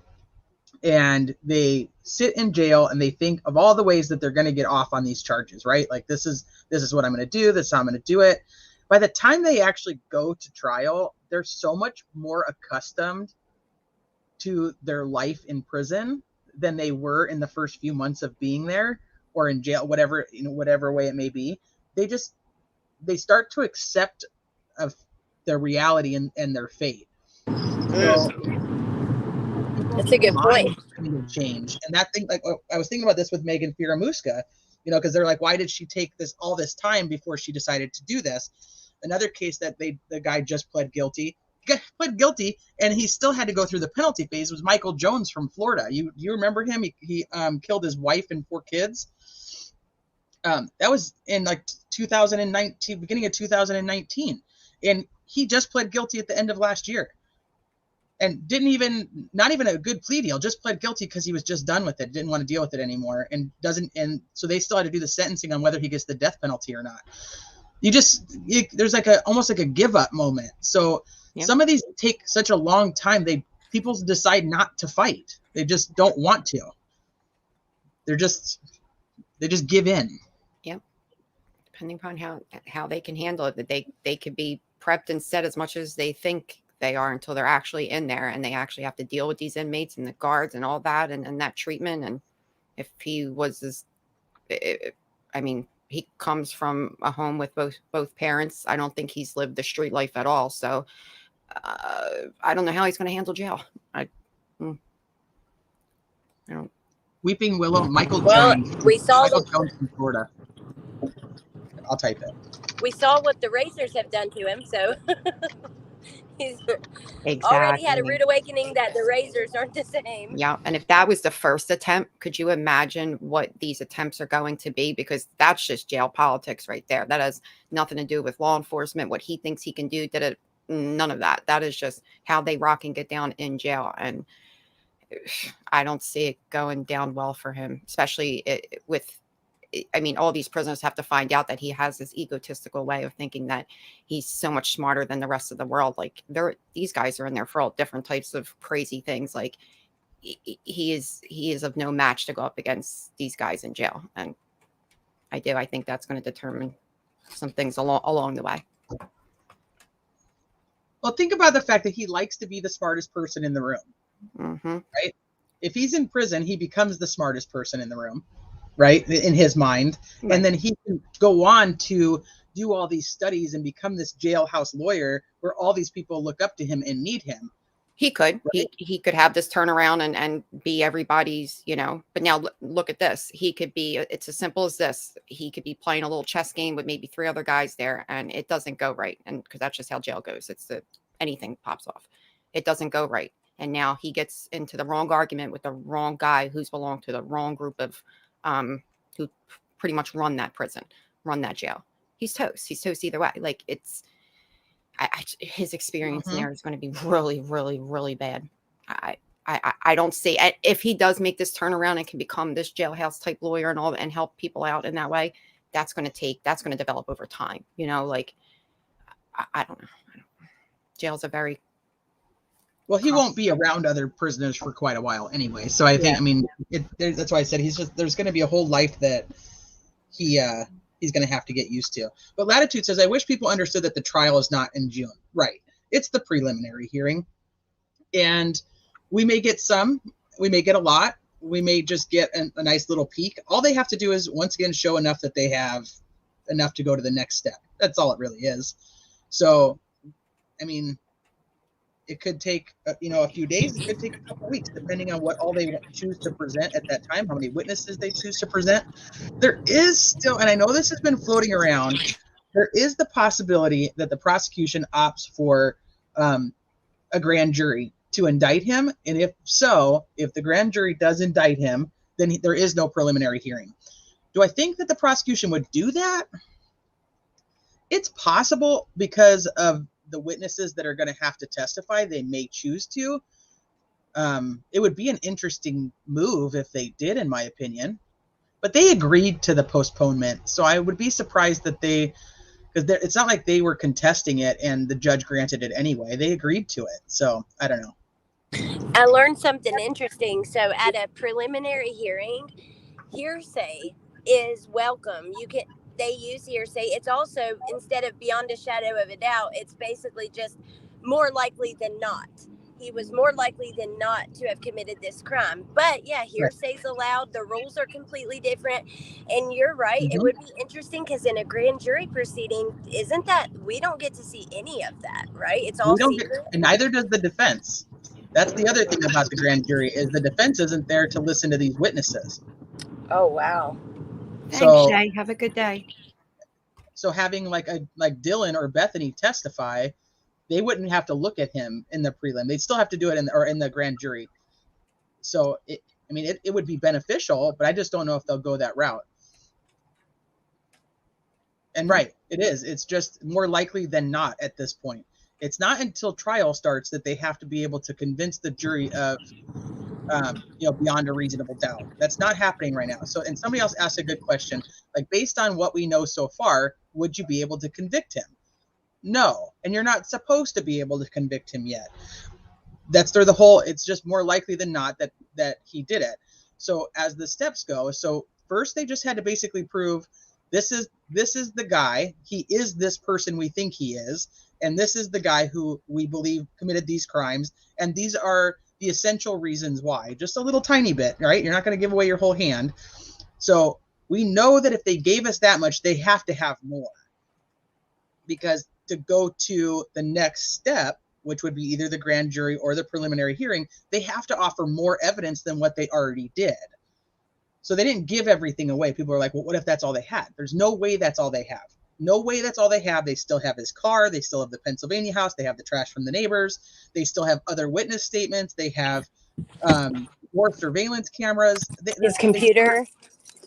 and they sit in jail and they think of all the ways that they're going to get off on these charges, right? Like, this is what I'm going to do. This is how I'm going to do it. By the time they actually go to trial, they're so much more accustomed to their life in prison than they were in the first few months of being there or in jail, whatever way it may be. They start to accept of their reality and their fate. So, that's a good point. Change. And that thing, like, I was thinking about this with Megan Firamuska, because they're like, why did she take all this time before she decided to do this? Another case that the guy just pled guilty, and he still had to go through the penalty phase, was Michael Jones from Florida. You remember him? He killed his wife and 4 kids. That was in like 2019, beginning of 2019, and he just pled guilty at the end of last year, and not even a good plea deal, just pled guilty because he was just done with it, didn't want to deal with it anymore, and so they still had to do the sentencing on whether he gets the death penalty or not. There's like almost like a give up moment. So yeah. Some of these take such a long time. People decide not to fight. They just don't want to. They just give in. Yep. Depending upon how they can handle it, that they could be prepped and set as much as they think they are until they're actually in there and they actually have to deal with these inmates and the guards and all that and that treatment. And if he was he comes from a home with both parents. I don't think he's lived the street life at all. So I don't know how he's going to handle jail. I don't. Weeping Willow, Michael Jones. Michael Jones from Florida. I'll type it. We saw what the Razors have done to him, so he's exactly. already had a rude awakening that the Razors aren't the same. Yeah, and if that was the first attempt, could you imagine what these attempts are going to be? Because that's just jail politics right there. That has nothing to do with law enforcement, what he thinks he can do. None of that. That is just how they rock and get down in jail. And I don't see it going down well for him, especially all these prisoners have to find out that he has this egotistical way of thinking that he's so much smarter than the rest of the world. Like these guys are in there for all different types of crazy things. Like he is of no match to go up against these guys in jail. And I think that's going to determine some things along the way. Well, think about the fact that he likes to be the smartest person in the room, right? If he's in prison, he becomes the smartest person in the room, right? In his mind. Right. And then he can go on to do all these studies and become this jailhouse lawyer where all these people look up to him and need him. He could, right? he could have this turnaround and be everybody's, but now look at this. He could be, it's as simple as this. He could be playing a little chess game with maybe 3 other guys there, and it doesn't go right. And because that's just how jail goes. Anything pops off. It doesn't go right. And now he gets into the wrong argument with the wrong guy who's belonged to the wrong group of, who pretty much run that prison, run that jail. He's toast. He's toast either way. Like his experience in there is going to be really, really, really bad. I don't see, if he does make this turnaround and can become this jailhouse type lawyer and all, and help people out in that way, that's going to develop over time. I don't know. Jails are very he won't be around other prisoners for quite a while anyway. So I think, that's why I said there's going to be a whole life that he's going to have to get used to. But Latitude says, I wish people understood that the trial is not in June. Right. It's the preliminary hearing. And we may get we may get a lot. We may just get a nice little peek. All they have to do is, once again, show enough that they have enough to go to the next step. That's all it really is. So, it could take, a few days. It could take a couple of weeks, depending on what all they choose to present at that time, how many witnesses they choose to present. There is still, and I know this has been floating around, there is the possibility that the prosecution opts for a grand jury to indict him. And if the grand jury does indict him, then there is no preliminary hearing. Do I think that the prosecution would do that? It's possible because of the witnesses that are going to have to testify. They may choose to. It would be an interesting move if they did, in my opinion. But they agreed to the postponement, so I would be surprised that because it's not like they were contesting it and the judge granted it anyway. They agreed to it, so I don't know. I learned something interesting. So at a preliminary hearing, hearsay is welcome. They use hearsay. It's also, instead of beyond a shadow of a doubt, it's basically just more likely than not. He was more likely than not to have committed this crime. But yeah, hearsay's allowed. The rules are completely different. And you're right. It would be interesting because in a grand jury proceeding, we don't get to see any of that, right? It's all secret. And neither does the defense. That's the other thing about the grand jury, is the defense isn't there to listen to these witnesses. Oh, wow. Thanks, Shay. Have a good day. So having like Dylan or Bethany testify, they wouldn't have to look at him in the prelim. They'd still have to do it in the grand jury. So it would be beneficial, but I just don't know if they'll go that route. And right, it is. It's just more likely than not at this point. It's not until trial starts that they have to be able to convince the jury of beyond a reasonable doubt. That's not happening right now. So, and somebody else asked a good question, like, based on what we know so far, would you be able to convict him? No. And you're not supposed to be able to convict him yet. That's the whole, it's just more likely than not that he did it. So as the steps go, so first they just had to basically prove this is the guy, he is this person we think he is, and this is the guy who we believe committed these crimes, and these are the essential reasons why. Just a little tiny bit, right? You're not going to give away your whole hand. So we know that if they gave us that much, they have to have more. Because to go to the next step, which would be either the grand jury or the preliminary hearing, they have to offer more evidence than what they already did. So they didn't give everything away. People are like, well, what if that's all they had? There's no way that's all they have. No way that's all they have. They still have his car. They still have the Pennsylvania house. They have the trash from the neighbors. They still have other witness statements. They have more surveillance cameras. His computer.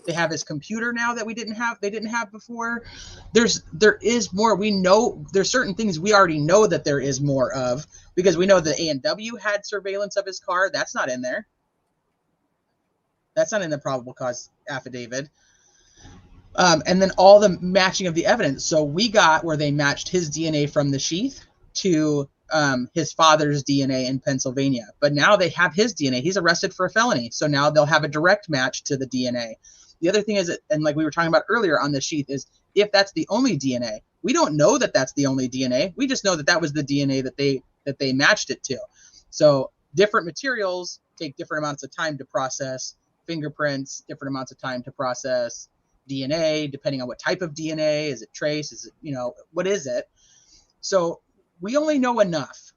They have his computer now that they didn't have before. There is more. We know there's certain things we already know that there is more of, because we know the A&W had surveillance of his car. That's not in there. That's not in the probable cause affidavit. And then all the matching of the evidence. So we got where they matched his DNA from the sheath to his father's DNA in Pennsylvania. But now they have his DNA. He's arrested for a felony. So now they'll have a direct match to the DNA. The other thing is, and like we were talking about earlier on the sheath, is if that's the only DNA, we don't know that that's the only DNA. We just know that that was the DNA that they matched it to. So different materials take different amounts of time to process. Fingerprints, different amounts of time to process. DNA, depending on what type of DNA, is it trace, is it, what is it? So we only know enough.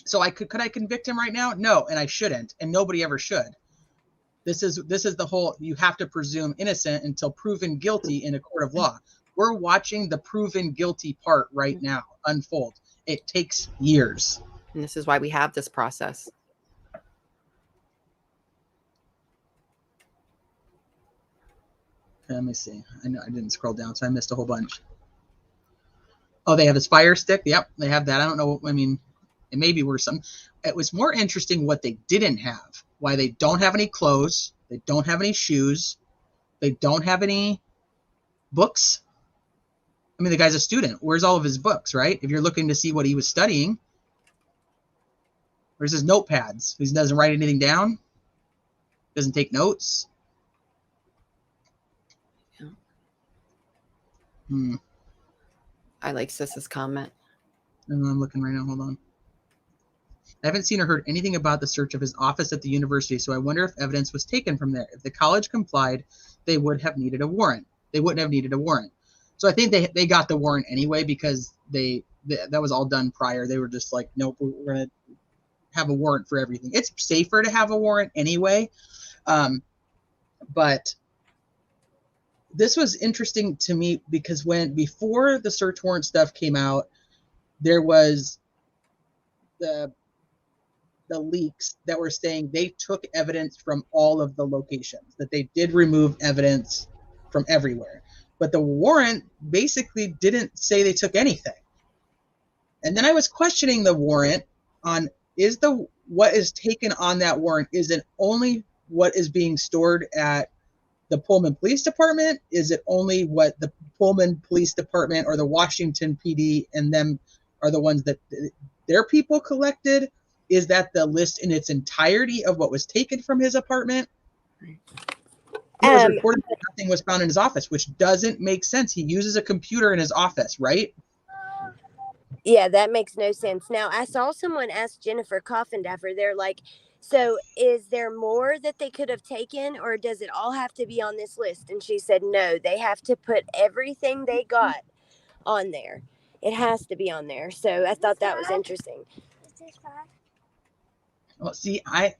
So could I convict him right now? No, and I shouldn't, and nobody ever should. This is the whole, you have to presume innocent until proven guilty in a court of law. We're watching the proven guilty part right now unfold. It takes years. And this is why we have this process. Let me see. I know I didn't scroll down, so I missed a whole bunch. Oh, they have his fire stick. Yep, they have that. I don't know. I mean, it maybe were some. It was more interesting what they didn't have. Why they don't have any clothes. They don't have any shoes. They don't have any books. I mean, the guy's a student. Where's all of his books, right? If you're looking to see what he was studying, where's his notepads? He doesn't write anything down. Doesn't take notes. I like Sis's comment. I'm looking right now. Hold on. I haven't seen or heard anything about the search of his office at the university, so I wonder if evidence was taken from there. If the college complied, they would have needed a warrant. They wouldn't have needed a warrant. So I think they got the warrant anyway because that was all done prior. They were just like, nope, we're going to have a warrant for everything. It's safer to have a warrant anyway. But this was interesting to me because before the search warrant stuff came out, there was the leaks that were saying they took evidence from all of the locations, that they did remove evidence from everywhere. But the warrant basically didn't say they took anything. And then I was questioning the warrant on what is taken on that warrant, is it only what is being stored at the Pullman Police Department? Is it only what the Pullman Police Department or the Washington PD and them are the ones that their people collected? Is that the list in its entirety of what was taken from his apartment? It was reported that nothing was found in his office, which doesn't make sense. He uses a computer in his office, right? Yeah, that makes no sense. Now, I saw someone ask Jennifer Coffindaffer, they're like, so is there more that they could have taken, or does it all have to be on this list? And she said, no, they have to put everything they got on there. It has to be on there. So I thought that was interesting. Well, see, I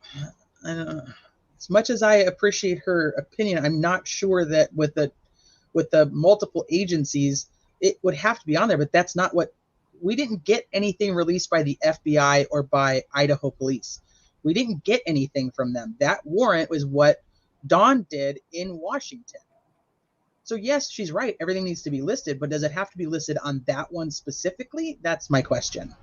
as much as I appreciate her opinion, I'm not sure that with the multiple agencies, it would have to be on there. But that's not what we didn't get anything released by the FBI or by Idaho police. We didn't get anything from them. That warrant was what Dawn did in Washington. So yes, she's right. Everything needs to be listed, but does it have to be listed on that one specifically? That's my question.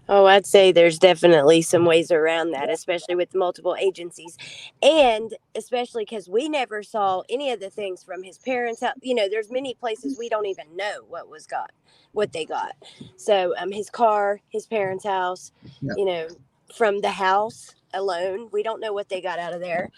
Oh, I'd say there's definitely some ways around that, especially with multiple agencies. And especially because we never saw any of the things from his parents' house. There's many places we don't even know what they got. So his car, his parents' house, yep. From the house alone, we don't know what they got out of there.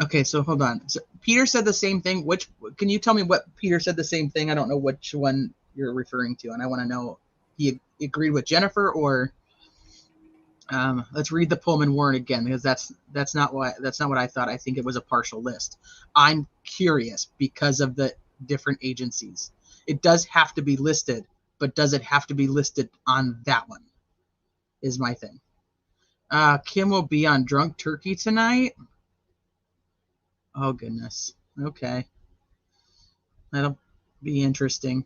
Okay, so hold on. So Peter said the same thing. Can you tell me what Peter said the same thing? I don't know which one you're referring to, and I want to know he agreed with Jennifer or let's read the Pullman warrant again, because that's not what I thought. I think it was a partial list. I'm curious because of the different agencies. It does have to be listed, but does it have to be listed on that one? Is my thing. Kim will be on Drunk Turkey tonight. Oh, goodness. Okay. That'll be interesting.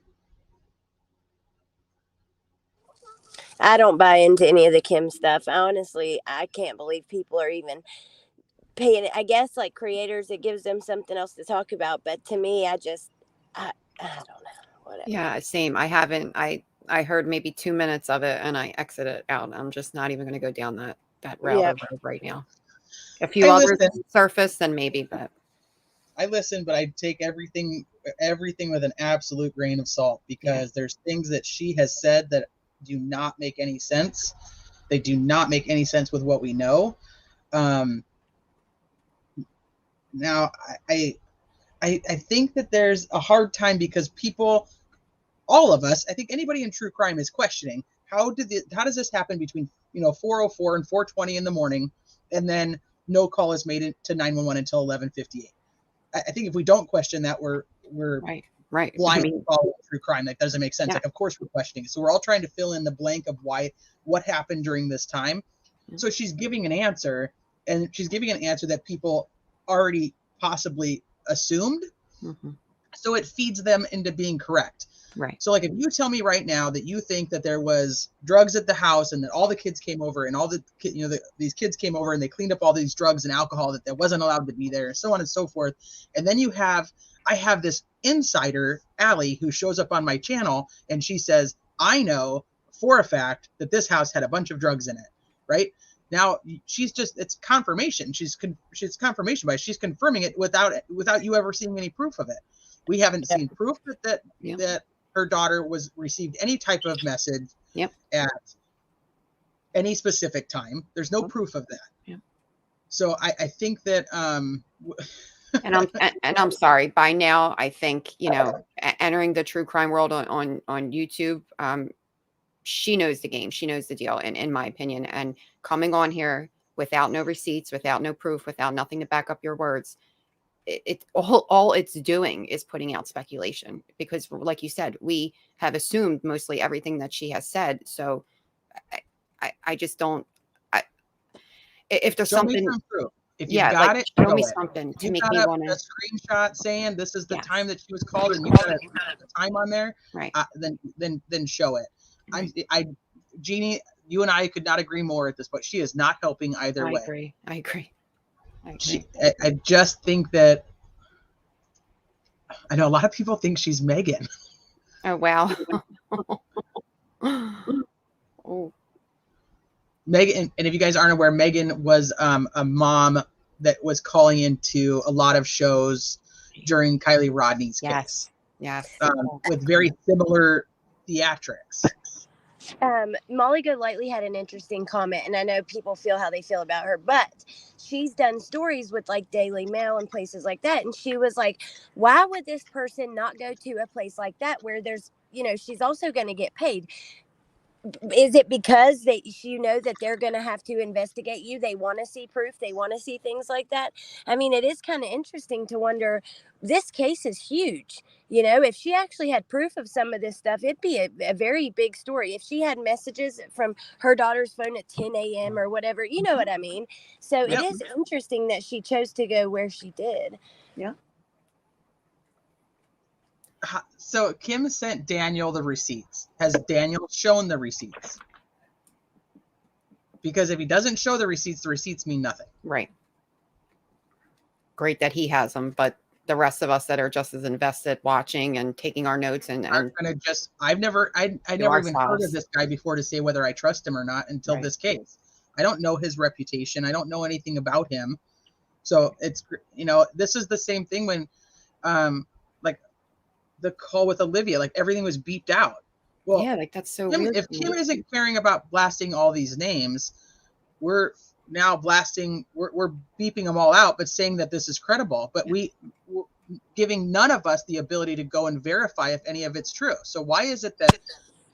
I don't buy into any of the Kim stuff. Honestly, I can't believe people are even paying it. I guess like creators, it gives them something else to talk about. But to me, I don't know. Whatever. Yeah, same. I I heard maybe 2 minutes of it and I exited out. I'm just not even going to go down that route of road right now. A few others surface, then maybe, but I listen, but I take everything with an absolute grain of salt, because there's things that she has said that do not make any sense. They do not make any sense with what we know. Now, I think that there's a hard time because people, all of us, I think anybody in true crime is questioning how does this happen between 4:04 and 4:20 in the morning, and then no call is made to 911 until 11:58. I think if we don't question that, we're right. blind to follow true crime. That doesn't make sense. Yeah. Like, of course we're questioning it. So we're all trying to fill in the blank of what happened during this time. Mm-hmm. So she's giving an answer, and she's giving an answer that people already possibly assumed. Mm-hmm. So it feeds them into being correct. Right. So like, if you tell me right now that you think that there was drugs at the house and that all the kids came over and these kids came over and they cleaned up all these drugs and alcohol that wasn't allowed to be there, and so on and so forth. And then I have this insider, Allie, who shows up on my channel and she says, I know for a fact that this house had a bunch of drugs in it. Right? Now it's confirmation. She's confirmation bias. She's confirming it without you ever seeing any proof of it. We haven't seen proof that her daughter received any type of message at any specific time. There's no proof of that. Yeah. So I think that and I'm sorry, by now I think, entering the true crime world on YouTube, she knows the game. She knows the deal, in my opinion. And coming on here without no receipts, without no proof, without nothing to back up your words, all it's doing is putting out speculation, because like you said, we have assumed mostly everything that she has said. So I just don't, if there's something, if you got it, show me something to make me want to. A screenshot saying this is the time that she was called, and you got the time on there, right? Then show it. Right. Jeannie, you and I could not agree more at this point. She is not helping either way. I agree. I just think that, I know a lot of people think she's Megan. Oh, wow. Oh. Megan, and if you guys aren't aware, Megan was a mom that was calling into a lot of shows during Kylie Rodney's case. Yes. With very similar theatrics. Molly Golightly had an interesting comment, and I know people feel how they feel about her, but she's done stories with like Daily Mail and places like that, and she was like, why would this person not go to a place like that where there's, she's also going to get paid? Is it because that they're going to have to investigate you? They want to see proof. They want to see things like that. I mean, it is kind of interesting to wonder. This case is huge. If she actually had proof of some of this stuff, it'd be a very big story. If she had messages from her daughter's phone at 10 a.m. or whatever, you know what I mean? So It is interesting that she chose to go where she did. Yeah. So Kim sent Daniel the receipts. Has Daniel shown the receipts? Because if he doesn't show the receipts mean nothing. Right. Great that he has them, but the rest of us that are just as invested watching and taking our notes and I've never even heard of this guy before to say whether I trust him or not until this case. I don't know his reputation. I don't know anything about him. So it's, this is the same thing when, like the call with Olivia, like everything was beeped out. Well, yeah, like that's so weird. If Kim isn't caring about blasting all these names, we're now blasting, we're beeping them all out, but saying that this is credible. But we're giving none of us the ability to go and verify if any of it's true. So why is it that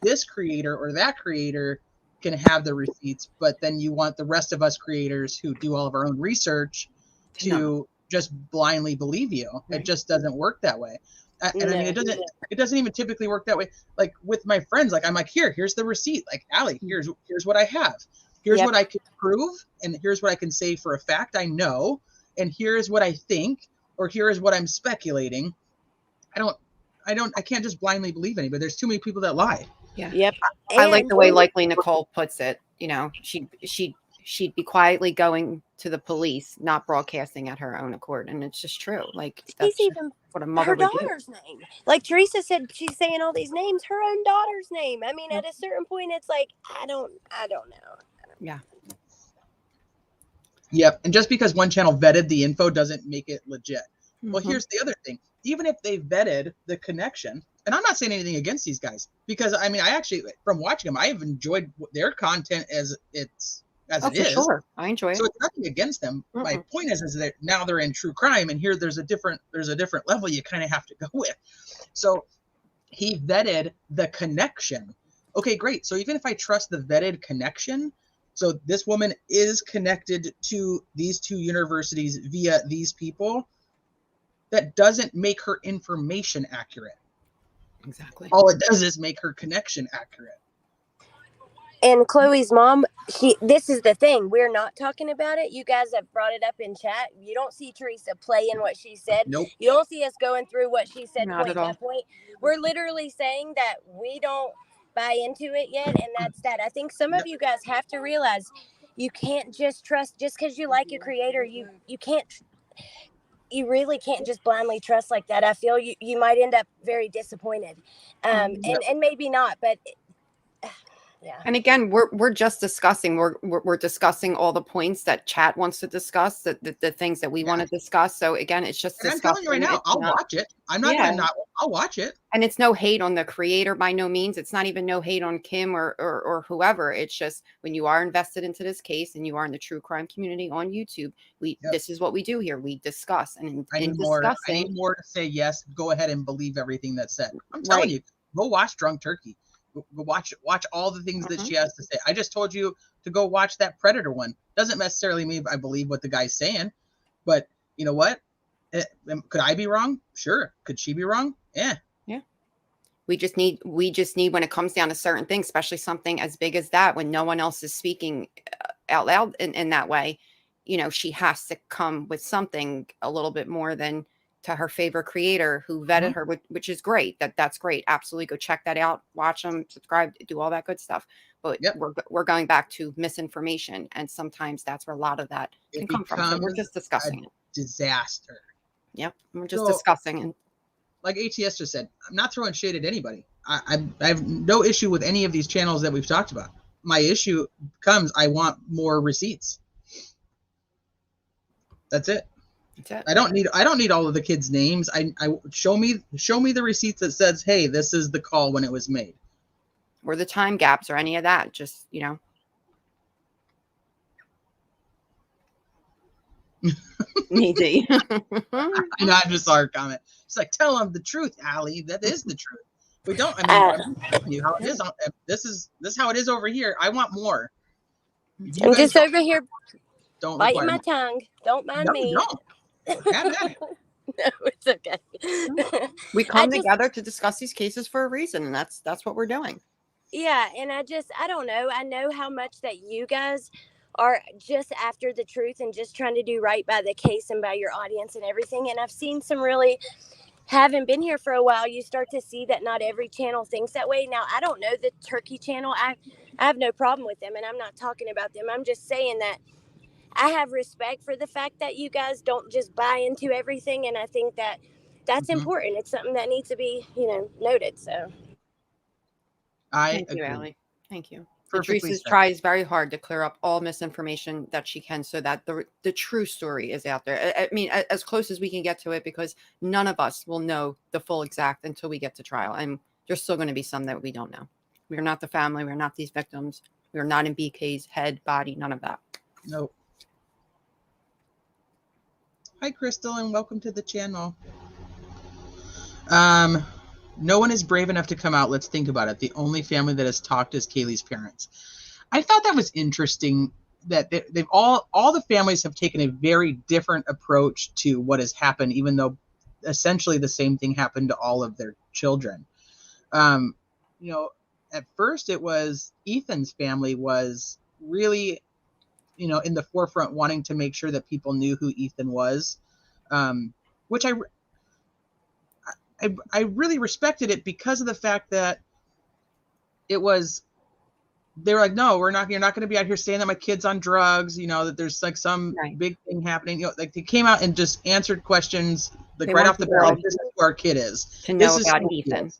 this creator or that creator can have the receipts, but then you want the rest of us creators who do all of our own research to just blindly believe you? Right. It just doesn't work that way. And I mean, it doesn't even typically work that way. Like with my friends, like I'm like, here's the receipt. Like, Allie, here's what I have. Here's what I can prove. And here's what I can say for a fact I know. And here's what I think, or here is what I'm speculating. I can't just blindly believe anybody. There's too many people that lie. Yeah. Yep. I like the way likely Nicole puts it. She'd be quietly going to the police, not broadcasting at her own accord. And it's just true. Like she's even what a mother her would do. daughter's name. Like Teresa said, she's saying all these names, her own daughter's name. I mean, at a certain point, it's like, I don't know. Yeah. Yep. And just because one channel vetted the info doesn't make it legit. Well, Mhm. here's the other thing. Even if they vetted the connection, and I'm not saying anything against these guys, because I mean, I actually, from watching them, I have enjoyed their content as it for is. sure. I enjoy So it. it's nothing against them. Mm-mm. My point is that now they're in true crime, and here there's a different level you kind of have to go with. So he vetted the connection. Okay, great. So even if I trust the vetted connection, so this woman is connected to these two universities via these people, that doesn't make her information accurate. Exactly. All it does is make her connection accurate. And Chloe's mom, this is the thing. We're not talking about it. You guys have brought it up in chat. You don't see Teresa playing what she said. Nope. You don't see us going through what she said Not point at by all. point. We're literally saying that we don't buy into it yet, and that's that. I think some of you guys have to realize you can't just trust, just because you like a creator, you can't, you really can't just blindly trust like that. I feel you might end up very disappointed, and maybe not, but yeah. And again, we're just discussing. We're discussing all the points that chat wants to discuss, the things that we want to discuss. So again, it's just And I'm telling you right now, I'll watch it. I'm not gonna not. I'll watch it. And it's no hate on the creator by no means. It's not even no hate on Kim or whoever. It's just when you are invested into this case and you are in the true crime community on YouTube, this is what we do here. We discuss, and I need more to say yes. Go ahead and believe everything that's said. I'm telling you, go watch Drunk Turkey. Go watch all the things that she has to say. I just told you to go watch that Predator one. Doesn't necessarily mean I believe what the guy's saying, but you know what? Could I be wrong? Sure. Could she be wrong? Yeah. We just need when it comes down to certain things, especially something as big as that, when no one else is speaking out loud in that way, she has to come with something a little bit more than to her favorite creator who vetted her, which is great. That's great. Absolutely. Go check that out. Watch them, subscribe, do all that good stuff. But we're going back to misinformation. And sometimes that's where a lot of that can come from. So we're just discussing it. Disaster. Yep. We're just discussing it. Like ATS just said, I'm not throwing shade at anybody. I have no issue with any of these channels that we've talked about. My issue comes, I want more receipts. That's it. I don't need all of the kids' names. I show me the receipts that says, hey, this is the call when it was made. Or the time gaps or any of that. Just, Easy. I know, I just saw her comment. It's like, tell them the truth, Allie. That is the truth. We don't. I mean, I'm telling you how it is. This is how it is over here. I want more. I'm just over here biting my tongue. Don't mind me. Don't. Have at it. No, it's okay. We come together to discuss these cases for a reason, and that's what we're doing. Yeah, and I don't know. I know how much that you guys are just after the truth and just trying to do right by the case and by your audience and everything. And I've seen some really, having been here for a while, you start to see that not every channel thinks that way. Now, I don't know the Turkey channel. I have no problem with them, and I'm not talking about them. I'm just saying that I have respect for the fact that you guys don't just buy into everything. And I think that that's important. It's something that needs to be, noted. So Thank you, Allie. Thank you. Teresa tries very hard to clear up all misinformation that she can so that the true story is out there. I mean, as close as we can get to it, because none of us will know the full exact until we get to trial. And there's still going to be some that we don't know. We are not the family. We are not these victims. We are not in BK's head, body, none of that. Nope. Hi, Crystal, and welcome to the channel. No one is brave enough to come out. Let's think about it. The only family that has talked is Kaylee's parents. I thought that was interesting that they've all the families have taken a very different approach to what has happened, even though essentially the same thing happened to all of their children. At first it was Ethan's family was really, in the forefront, wanting to make sure that people knew who Ethan was, which I really respected it because of the fact that it was they're like, no, you're not going to be out here saying that my kid's on drugs, you know, that there's like some Right. big thing happening. You know, like they came out and just answered questions like They right want off the the bat, like, world this is who our kid is. to know This is about who he Ethan. is.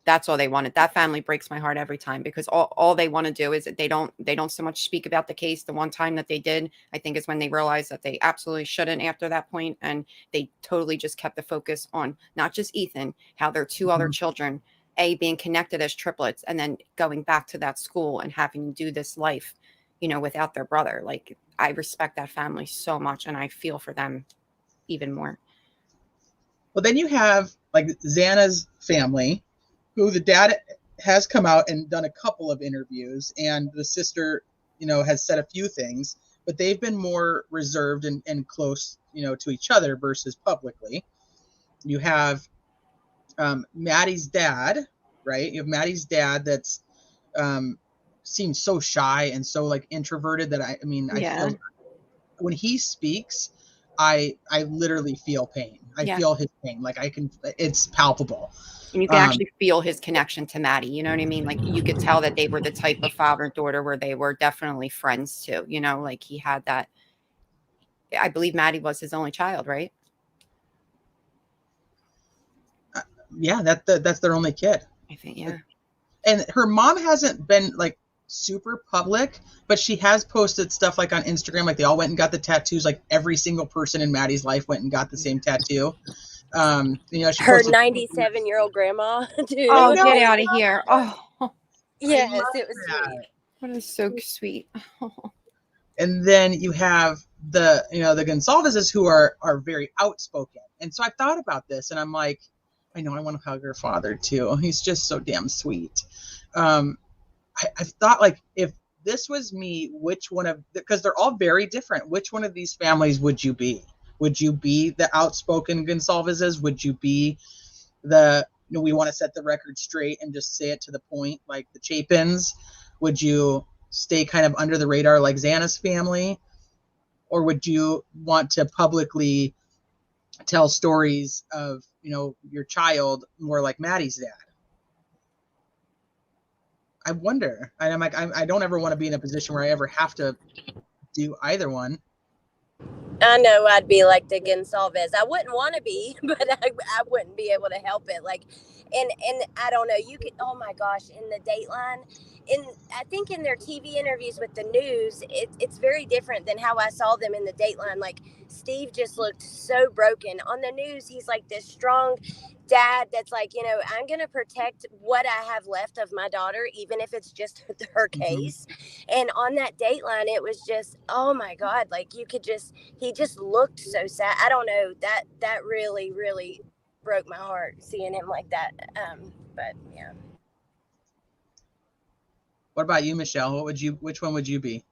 That's all they wanted. That family breaks my heart every time, because all they want to do is that they don't so much speak about the case. The one time that they did, I think, is when they realized that they absolutely shouldn't after that point, and they totally just kept the focus on not just Ethan, how their two other children, being connected as triplets, and then going back to that school and having to do this life, you know, without their brother. Like, I respect that family so much, and I feel for them even more. Well, then you have like Xana's family, who the dad has come out and done a couple of interviews, and the sister, you know, has said a few things, but they've been more reserved and close, you know, to each other versus publicly. You have Maddie's dad, right? You have Maddie's dad that's seems so shy and so like introverted that I feel when he speaks, I literally feel pain. I feel his pain. Like it's palpable. And you can actually feel his connection to Maddie. You know what I mean? Like, you could tell that they were the type of father and daughter where they were definitely friends too. You know, like he had that. I believe Maddie was his only child, right? Yeah, that's their only kid. I think, yeah. And her mom hasn't been like super public, but she has posted stuff like on Instagram, like they all went and got the tattoos. Like every single person in Maddie's life went and got the same tattoo. You know, she Her posted 97-year-old grandma too. Oh, get out of here! Oh, yes, it was that. sweet. that is so sweet. And then you have the Gonsalveses, who are very outspoken. And so I thought about this, and I'm like, I know I want to hug her father too. He's just so damn sweet. I've thought, like, if this was me, which one of, because they're all very different, which one of these families would you be? Would you be the outspoken Gonsalveses? Would you be the, you know, we want to set the record straight and just say it to the point, like the Chapins? Would you stay kind of under the radar like Xana's family? Or would you want to publicly tell stories of, you know, your child more like Maddie's dad? I wonder. And I'm like, I don't ever want to be in a position where I ever have to do either one. I know I'd be like the Gonsalves. I wouldn't want to be, but I wouldn't be able to help it. Like, and I don't know. You could. Oh my gosh! In the Dateline, I think in their TV interviews with the news, it's very different than how I saw them in the Dateline. Like, Steve just looked so broken. On the news, he's like this strong dad that's like, you know, I'm going to protect what I have left of my daughter, even if it's just her case. And on that Dateline, it was just, oh my God, like he just looked so sad. I don't know, that really, really broke my heart seeing him like that. But yeah. What about you, Michelle? Which one would you be?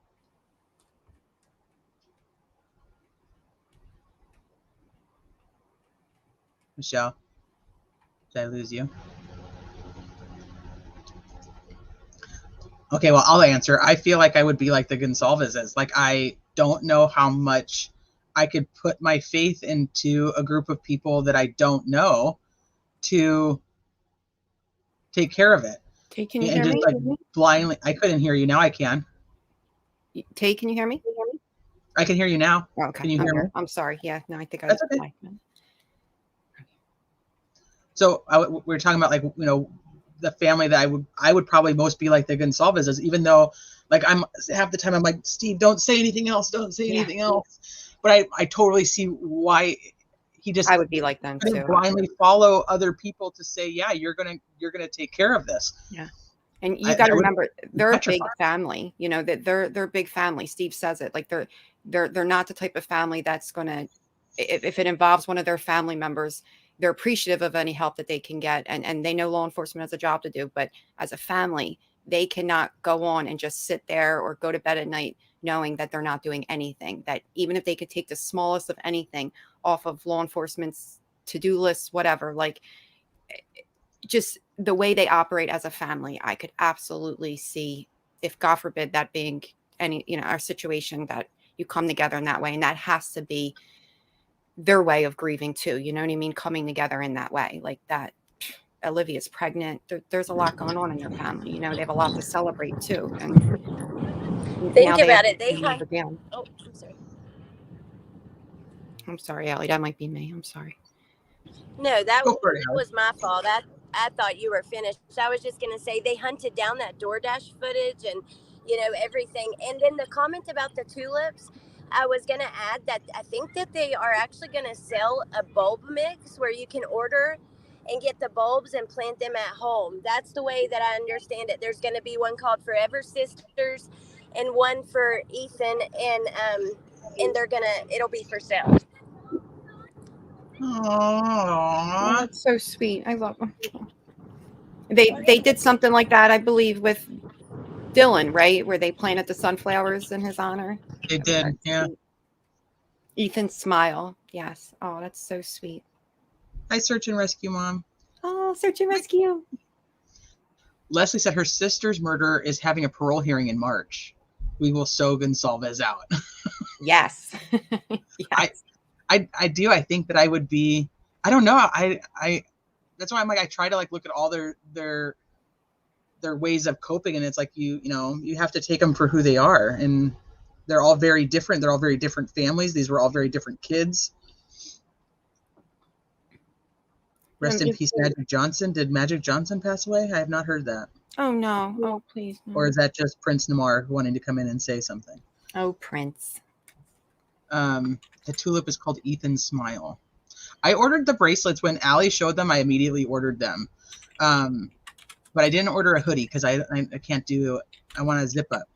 Michelle, did I lose you? Okay, well, I'll answer. I feel like I would be like the Gonsalveses. Like, I don't know how much I could put my faith into a group of people that I don't know to take care of it. Tay, can you and hear just me? like blindly, I couldn't hear you. Now I can. Tay, can you hear me? I can hear you now. Oh, okay. Can you hear me? I'm sorry. Yeah, no, I think That's okay. So we were talking about, like, you know, the family that I would probably most be like the Gonsalveses, even though, like, I'm half the time I'm like, Steve, don't say anything else. Don't say anything else. But I totally see why he just, I would be like them too. Blindly follow other people to say, yeah, you're gonna take care of this. Yeah. And you got to remember, they're a big family, you know, that they're a big family. Steve says it, like they're not the type of family that's going to, if it involves one of their family members, they're appreciative of any help that they can get. And they know law enforcement has a job to do, but as a family, they cannot go on and just sit there or go to bed at night knowing that they're not doing anything, that even if they could take the smallest of anything off of law enforcement's to-do lists, whatever, like, just the way they operate as a family, I could absolutely see, if God forbid that being any, you know, our situation, that you come together in that way. And that has to be their way of grieving too. You know what I mean? Coming together in that way, like that. Olivia's pregnant. There's a lot going on in their family. You know, they have a lot to celebrate too. And Think now they have about it. to move it down. Oh, I'm sorry. I'm sorry, Allie. That might be me. I'm sorry. No, that Go for it, Allie. was my fault. I thought you were finished. I was just going to say they hunted down that DoorDash footage and, you know, everything. And then the comment about the tulips, I was going to add that I think that they are actually going to sell a bulb mix where you can order and get the bulbs and plant them at home. That's the way that I understand it. There's going to be one called Forever Sisters and one for Ethan, and it'll be for sale. Aww. That's so sweet. I love them. They did something like that, I believe, with Dylan, right? Where they planted the sunflowers in his honor. They did, yeah. Ethan's smile. Yes. Oh, that's so sweet. Hi, Search and Rescue Mom. Oh, Search and Rescue. Leslie said her sister's murder is having a parole hearing in March. We will so Gonsalves out. Yes. Yes. I do. I think that I would be, I don't know. I that's why I'm like, I try to like look at all their ways of coping. And it's like, you know, you have to take them for who they are. And they're all very different. They're all very different families. These were all very different kids. Rest in peace, Magic Johnson. Did Magic Johnson pass away? I have not heard that. Oh, no. Oh, please. No. Or is that just Prince Namar wanting to come in and say something? Oh, Prince. The tulip is called Ethan's Smile. I ordered the bracelets when Allie showed them. I immediately ordered them. But I didn't order a hoodie because I can't do, I want to zip up.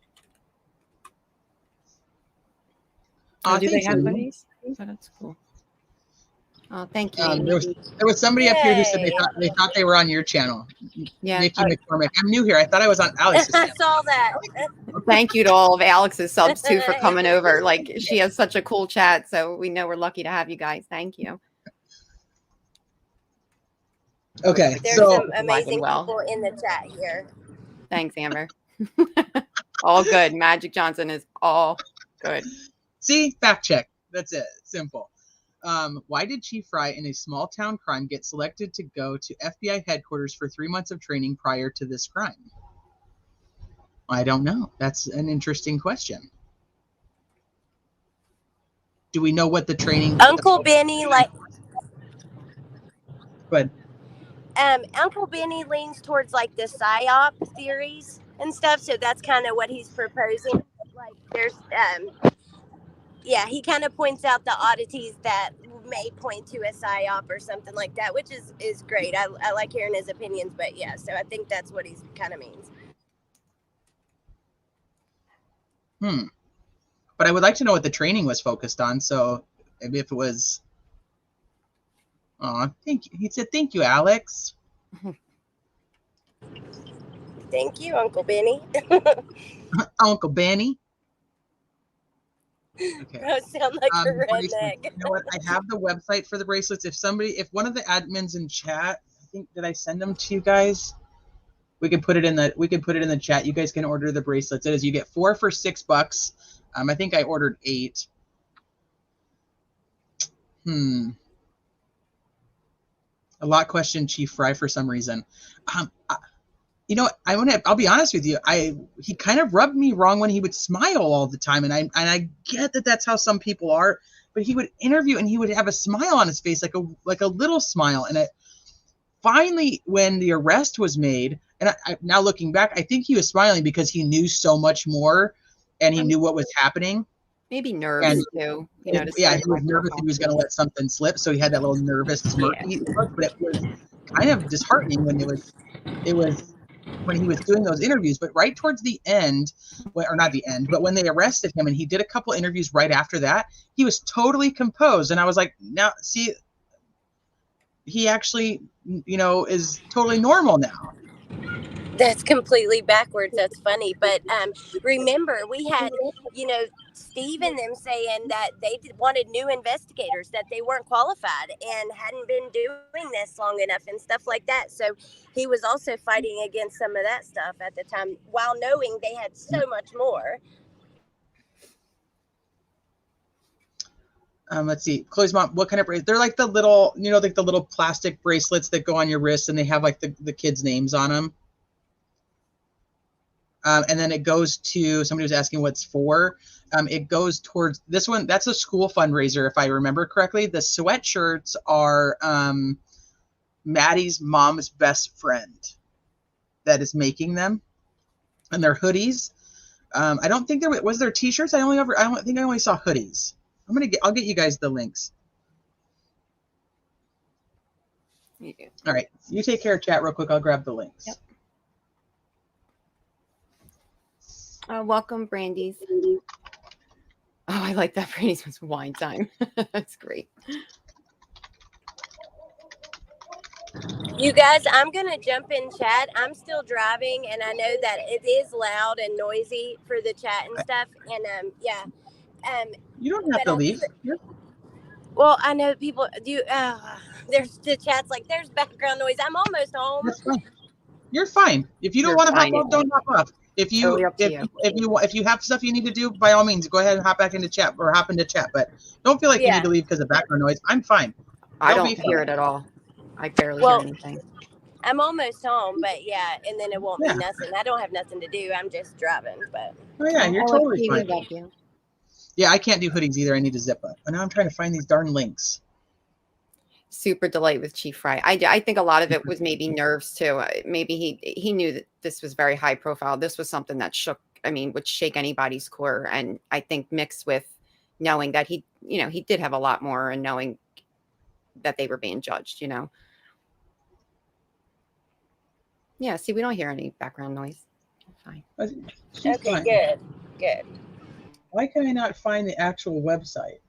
Oh, do they have hoodies? Oh, that's cool. Oh, thank you. There was somebody up here who said they thought they were on your channel. Yeah. Nikki McCormick. I'm new here. I thought I was on Alex's I channel. saw that. Thank you to all of Alex's subs too for coming over. Like, she has such a cool chat, so we know we're lucky to have you guys. Thank you. Okay, There's so some amazing people in the chat here. Thanks, Amber. All good. Magic Johnson is all good. See, fact check. That's it. Simple. Why did Chief Fry in a small town crime get selected to go to FBI headquarters for 3 months of training prior to this crime? I don't know. That's an interesting question. Do we know what the training? Uncle Benny, like, but Uncle Benny leans towards like the psyop theories and stuff, so that's kind of what he's proposing. Like, there's, yeah, he kind of points out the oddities that may point to a psyop or something like that, which is great. I like hearing his opinions, but yeah, so I think that's what he kind of means. But I would like to know what the training was focused on. So maybe if it was, thank you. He said, "Thank you, Alex." Thank you, Uncle Benny. Uncle Benny. Okay. I sound like a redneck. You know what? I have the website for the bracelets. If one of the admins in chat, I think, did I send them to you guys? We could put it in the chat. You guys can order the bracelets. It is, you get 4 for $6. I think I ordered 8. A lot questioned Chief Fry for some reason. You know, I'll be honest with you. He kind of rubbed me wrong when he would smile all the time, and I get that that's how some people are. But he would interview and he would have a smile on his face, like a little smile. And finally, when the arrest was made, and now looking back, I think he was smiling because he knew so much more, and he knew what was happening. Maybe nervous too. You know, he was nervous that he was going to let something slip, so he had that little nervous smirky look. But it was kind of disheartening when when he was doing those interviews. But right towards the end, or not the end, but when they arrested him and he did a couple interviews right after that, he was totally composed. And I was like, now, see, he actually, is totally normal now. That's completely backwards. That's funny. But remember, we had, Steve and them saying that they wanted new investigators, that they weren't qualified and hadn't been doing this long enough and stuff like that. So he was also fighting against some of that stuff at the time, while knowing they had so much more. Let's see. Chloe's mom, what kind of bracelet? They're like the little, like the little plastic bracelets that go on your wrist and they have like the kids' names on them. And then it goes to, somebody was asking what's for. It goes towards this one. That's a school fundraiser, if I remember correctly. The sweatshirts are Maddie's mom's best friend that is making them. And they're hoodies. I don't think was there t-shirts. I don't think I only saw hoodies. I'll get you guys the links. Yeah. All right. You take care of chat real quick. I'll grab the links. Yep. Welcome, Brandy's. Oh, I like that. Brandy's was wine time. That's great. You guys, I'm going to jump in chat. I'm still driving, and I know that it is loud and noisy for the chat and stuff. And, yeah. You don't have to leave. Well, I know people do. There's the chat's like, there's background noise. I'm almost home. That's fine. You're fine. If you don't want to hop off, don't hop off. If you have stuff you need to do, by all means, go ahead and hop back into chat or hop into chat. But don't feel like you need to leave because of background noise. I'm fine. I don't hear it at all. I barely hear anything. I'm almost home, but yeah, and then it won't be nothing. I don't have nothing to do. I'm just driving, but. Oh yeah, you're totally fine. Yeah, I can't do hoodies either. I need to zip up. And now I'm trying to find these darn links. Super delight with Chief Fry. I think a lot of it was maybe nerves too. Maybe he knew that this was very high profile. This was something that would shake anybody's core. And I think mixed with knowing that he did have a lot more and knowing that they were being judged, Yeah, see, we don't hear any background noise. Fine. Okay, fine. Good. Why can I not find the actual website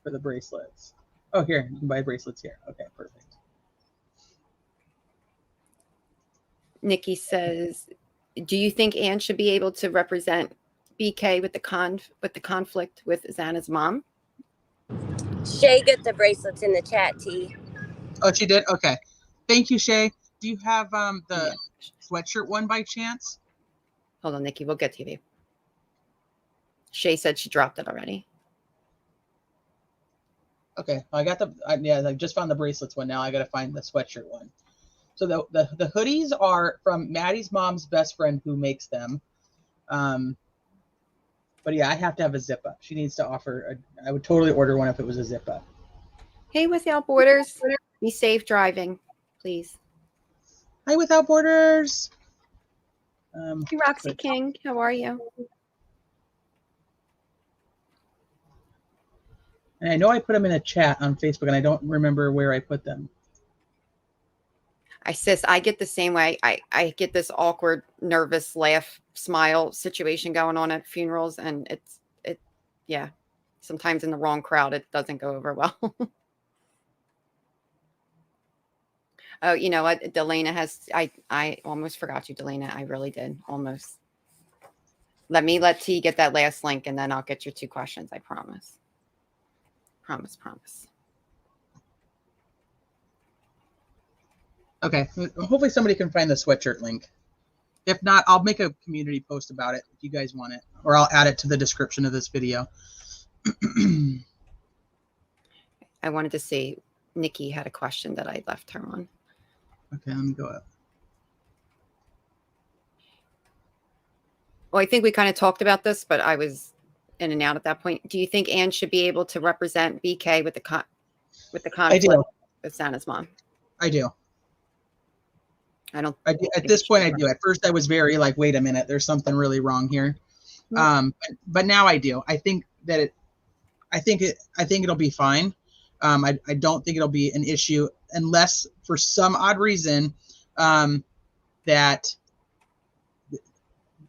for the bracelets? Oh, here, you can buy bracelets here. Okay, perfect. Nikki says, do you think Anne should be able to represent BK with the conflict with Xana's mom? Shay got the bracelets in the chat, T. Oh, she did? Okay. Thank you, Shay. Do you have the sweatshirt one by chance? Hold on, Nikki. We'll get to you. Shay said she dropped it already. Okay. I got I just found the bracelets one now. I got to find the sweatshirt one. So the hoodies are from Maddie's mom's best friend who makes them. But yeah, I have to have a zip up. She needs to offer I would totally order one if it was a zip up. Hey, Without Borders. Be safe driving, please. Hi, Without Borders. Hey, Roxy King. How are you? And I know I put them in a chat on Facebook, and I don't remember where I put them. I get the same way. I get this awkward, nervous laugh, smile situation going on at funerals, and yeah. Sometimes in the wrong crowd, it doesn't go over well. Oh, you know what? Delana has, I almost forgot you, Delana. I really did. Almost. Let T get that last link, and then I'll get your 2 questions. I promise. Promise. Okay. Hopefully somebody can find the sweatshirt link. If not, I'll make a community post about it if you guys want it, or I'll add it to the description of this video. I wanted to see, Nikki had a question that I left her on. Okay, let me go up. Well, I think we kind of talked about this, but I was in and out at that point. Do you think Anne should be able to represent BK with the conflict with Xana's mom? I do. I don't. At this point, I do. At first, I was very like, wait a minute, there's something really wrong here. But now I do. I think that I think it'll be fine. I don't think it'll be an issue unless for some odd reason that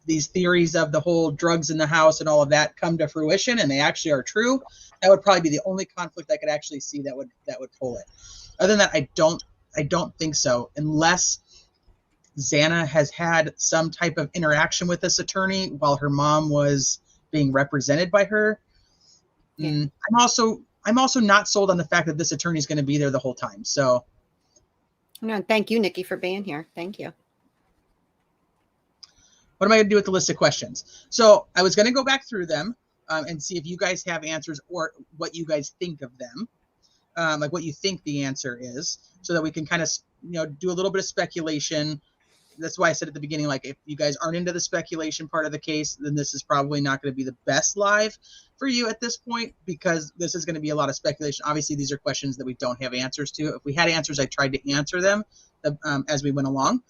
these theories of the whole drugs in the house and all of that come to fruition and they actually are true. That would probably be the only conflict I could actually see that would pull it. Other than that, I don't think so, unless Xana has had some type of interaction with this attorney while her mom was being represented by her. Yeah. I'm also not sold on the fact that this attorney is going to be there the whole time. So, no, thank you, Nikki, for being here. Thank you. What am I going to do with the list of questions? So I was going to go back through them. and see if you guys have answers or what you guys think of them, like what you think the answer is, so that we can kind of, do a little bit of speculation. That's why I said at the beginning, like, if you guys aren't into the speculation part of the case, then this is probably not going to be the best live for you at this point, because this is going to be a lot of speculation. Obviously, these are questions that we don't have answers to. If we had answers, I tried to answer them as we went along.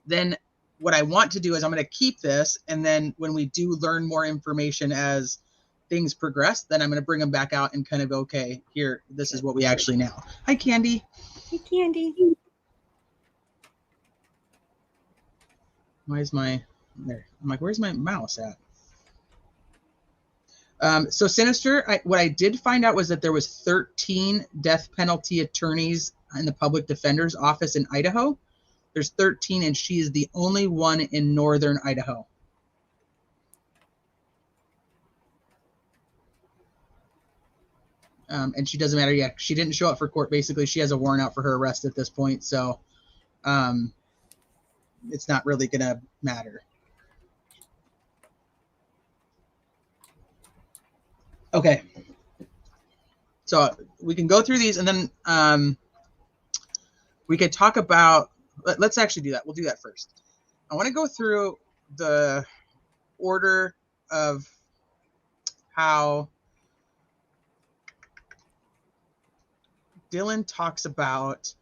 Then what I want to do is I'm going to keep this, and then when we do learn more information as things progress, then I'm going to bring them back out and kind of go, okay, here, this is what we actually know. Hi, Candy. Hey, Candy. Why is my there? I'm like, where's my mouse at? So Sinister, what I did find out was that there was 13 death penalty attorneys in the public defender's office in Idaho. There's 13, and she is the only one in northern Idaho. And she doesn't matter yet. She didn't show up for court. Basically, she has a warrant out for her arrest at this point. So it's not really going to matter. Okay. So we can go through these, and then we could talk about, let's actually do that. We'll do that first. I want to go through the order of how Dylan talks about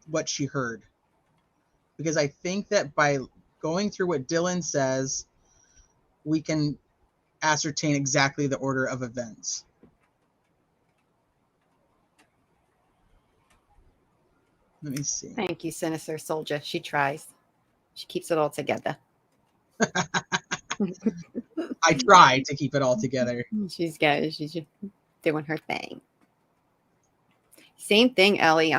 what she heard. Because I think that by going through what Dylan says, we can ascertain exactly the order of events. Let me see. Thank you, Sinister Soldier. She tries. She keeps it all together. I try to keep it all together. She's good. She's just doing her thing. Same thing, Ellie.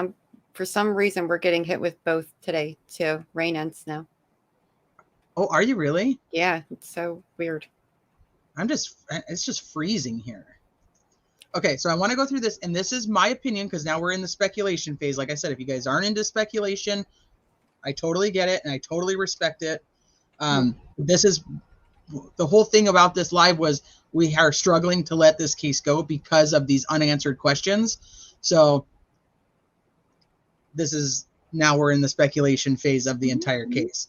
For some reason, we're getting hit with both today, too. Rain and snow. Oh, are you really? Yeah, it's so weird. It's just freezing here. Okay, so I want to go through this, and this is my opinion, because now we're in the speculation phase. Like I said, if you guys aren't into speculation, I totally get it, and I totally respect it. This is the whole thing about this live was we are struggling to let this case go because of these unanswered questions. So this is, now we're in the speculation phase of the entire case.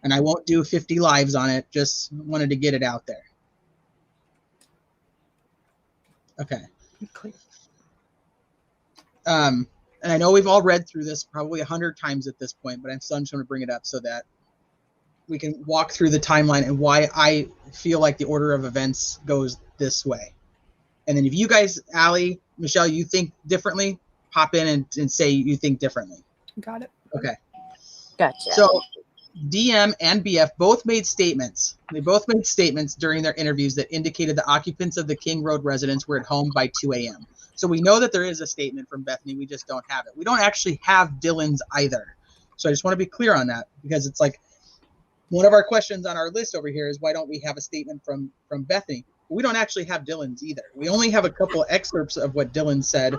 And I won't do 50 lives on it, just wanted to get it out there. Okay. And I know we've all read through this probably 100 times at this point, but I'm still just going to bring it up so that we can walk through the timeline and why I feel like the order of events goes this way. And then if you guys, Allie, Michelle, you think differently, pop in and say you think differently. Got it. Okay. Gotcha. So DM and BF both made statements. They both made statements during their interviews that indicated the occupants of the King Road residence were at home by 2 a.m. So we know that there is a statement from Bethany. We just don't have it. We don't actually have Dylan's either. So I just want to be clear on that, because it's like one of our questions on our list over here is why don't we have a statement from Bethany? We don't actually have Dylan's either. We only have a couple excerpts of what Dylan said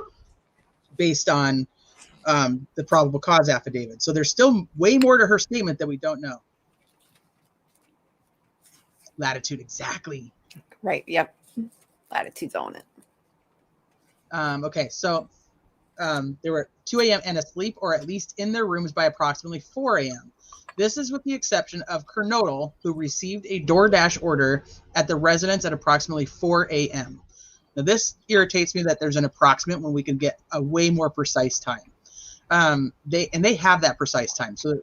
based on the probable cause affidavit. So there's still way more to her statement that we don't know. Latitude, exactly. Right. Yep. Latitude's on it. Okay, so they were at 2 a.m. and asleep, or at least in their rooms by approximately 4 a.m. This is with the exception of Kernodle, who received a DoorDash order at the residence at approximately 4 a.m. Now, this irritates me that there's an approximate when we can get a way more precise time. They have that precise time, so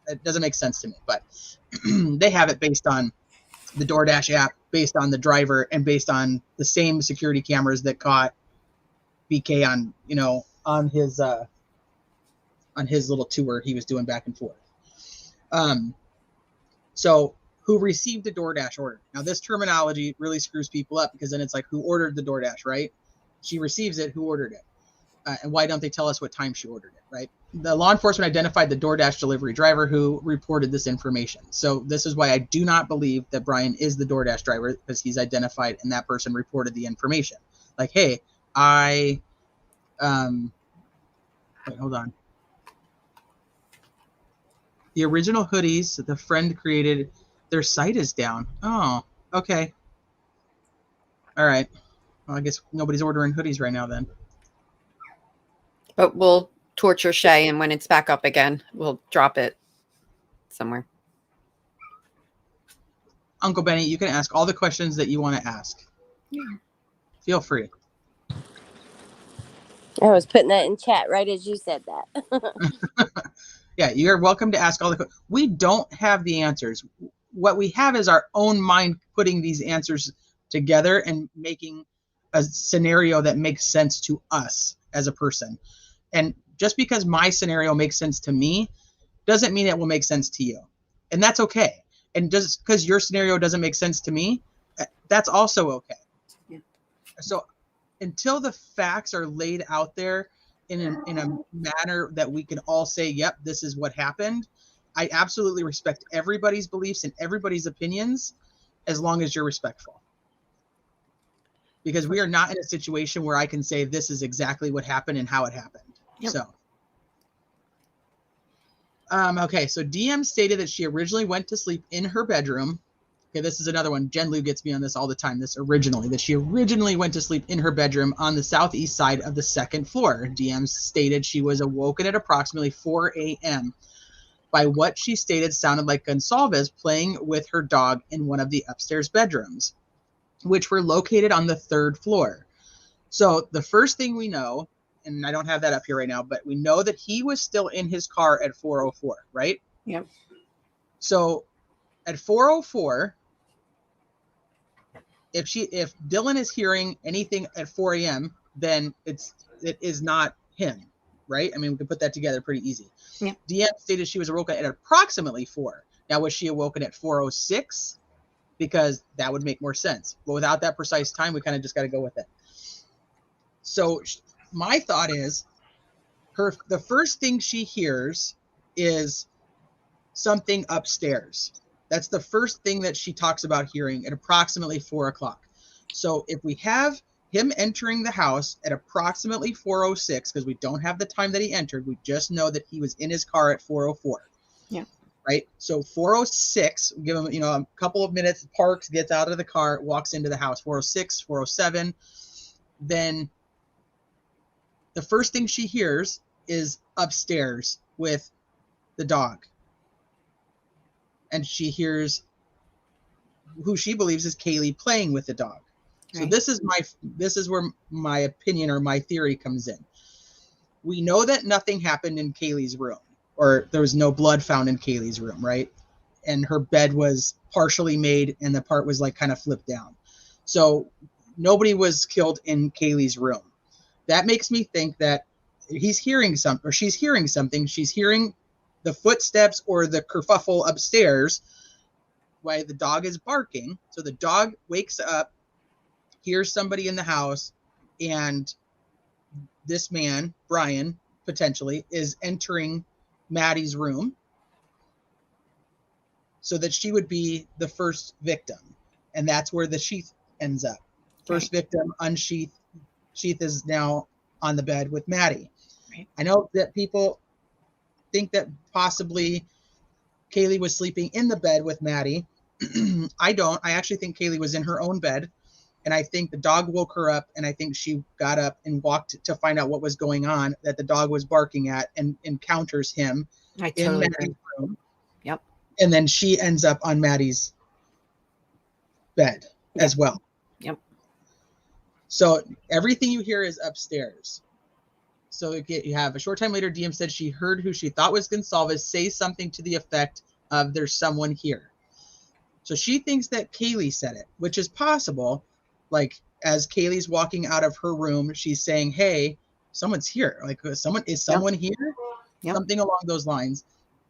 it doesn't make sense to me. But they have it based on the DoorDash app, based on the driver, and based on the same security cameras that caught BK on his little tour he was doing back and forth. So who received the DoorDash order? Now, this terminology really screws people up, because then it's like, who ordered the DoorDash, right? She receives it, who ordered it? And why don't they tell us what time she ordered it, right? The law enforcement identified the DoorDash delivery driver who reported this information. So this is why I do not believe that Brian is the DoorDash driver, because he's identified and that person reported the information. Like, hey, wait, hold on. The original hoodies that the friend created Their site is down. Oh, okay. All right. Well, I guess nobody's ordering hoodies right now then. But we'll torture Shay, and when it's back up again, we'll drop it somewhere. Uncle Benny, you can ask all the questions that you want to ask. Yeah. Feel free. I was putting that in chat right as you said that. Yeah, you're welcome to ask all the questions. We don't have the answers. What we have is our own mind putting these answers together and making a scenario that makes sense to us as a person. And just because my scenario makes sense to me doesn't mean it will make sense to you. And that's okay. And just because your scenario doesn't make sense to me, that's also okay. Yeah. So until the facts are laid out there in a manner that we can all say, yep, this is what happened, I absolutely respect everybody's beliefs and everybody's opinions as long as you're respectful. Because we are not in a situation where I can say this is exactly what happened and how it happened. Yep. So, okay, so DM stated that she originally went to sleep in her bedroom. Okay, this is another one. Jen Lou gets me on this all the time. That she originally went to sleep in her bedroom on the southeast side of the second floor. DM stated she was awoken at approximately 4 a.m. by what she stated sounded like Gonsalves playing with her dog in one of the upstairs bedrooms, which were located on the third floor. So the first thing we know, and I don't have that up here right now, but we know that he was still in his car at 4:04, right? Yep. So at 4:04, if Dylan is hearing anything at 4 a.m., then it is not him, right? I mean, we can put that together pretty easy. Yeah. DM stated she was awoken at approximately 4. Now, was she awoken at 4:06? Because that would make more sense. But without that precise time, we kind of just got to go with it. So my thought is the first thing she hears is something upstairs. That's the first thing that she talks about hearing at approximately 4 o'clock. So if we have him entering the house at approximately 4:06, because we don't have the time that he entered, we just know that he was in his car at 4:04. Yeah. Right? So 4:06, give him, a couple of minutes, parks, gets out of the car, walks into the house. 4:06, 4:07. Then the first thing she hears is upstairs with the dog. And she hears who she believes is Kaylee playing with the dog. Right. So this is where my opinion or my theory comes in. We know that nothing happened in Kaylee's room, or there was no blood found in Kaylee's room, right? And her bed was partially made and the part was like kind of flipped down. So nobody was killed in Kaylee's room. That makes me think that she's hearing something. She's hearing the footsteps or the kerfuffle upstairs while the dog is barking. So the dog wakes up, hears somebody in the house, and this man, Brian, potentially, is entering Maddie's room so that she would be the first victim. And that's where the sheath ends up. First victim, unsheath. Sheath is now on the bed with Maddie. Right. I know that people think that possibly Kaylee was sleeping in the bed with Maddie. I don't. I actually think Kaylee was in her own bed. And I think the dog woke her up, and I think she got up and walked to find out what was going on that the dog was barking at, and encounters him in Maddie's room. Yep. And then she ends up on Maddie's bed as well. Yep. So everything you hear is upstairs. So you have a short time later, DM said she heard who she thought was Gonsalves say something to the effect of "there's someone here." So she thinks that Kaylee said it, which is possible. Like as Kaylee's walking out of her room, she's saying, "Hey, someone's here." Like someone here? Yep. Something along those lines.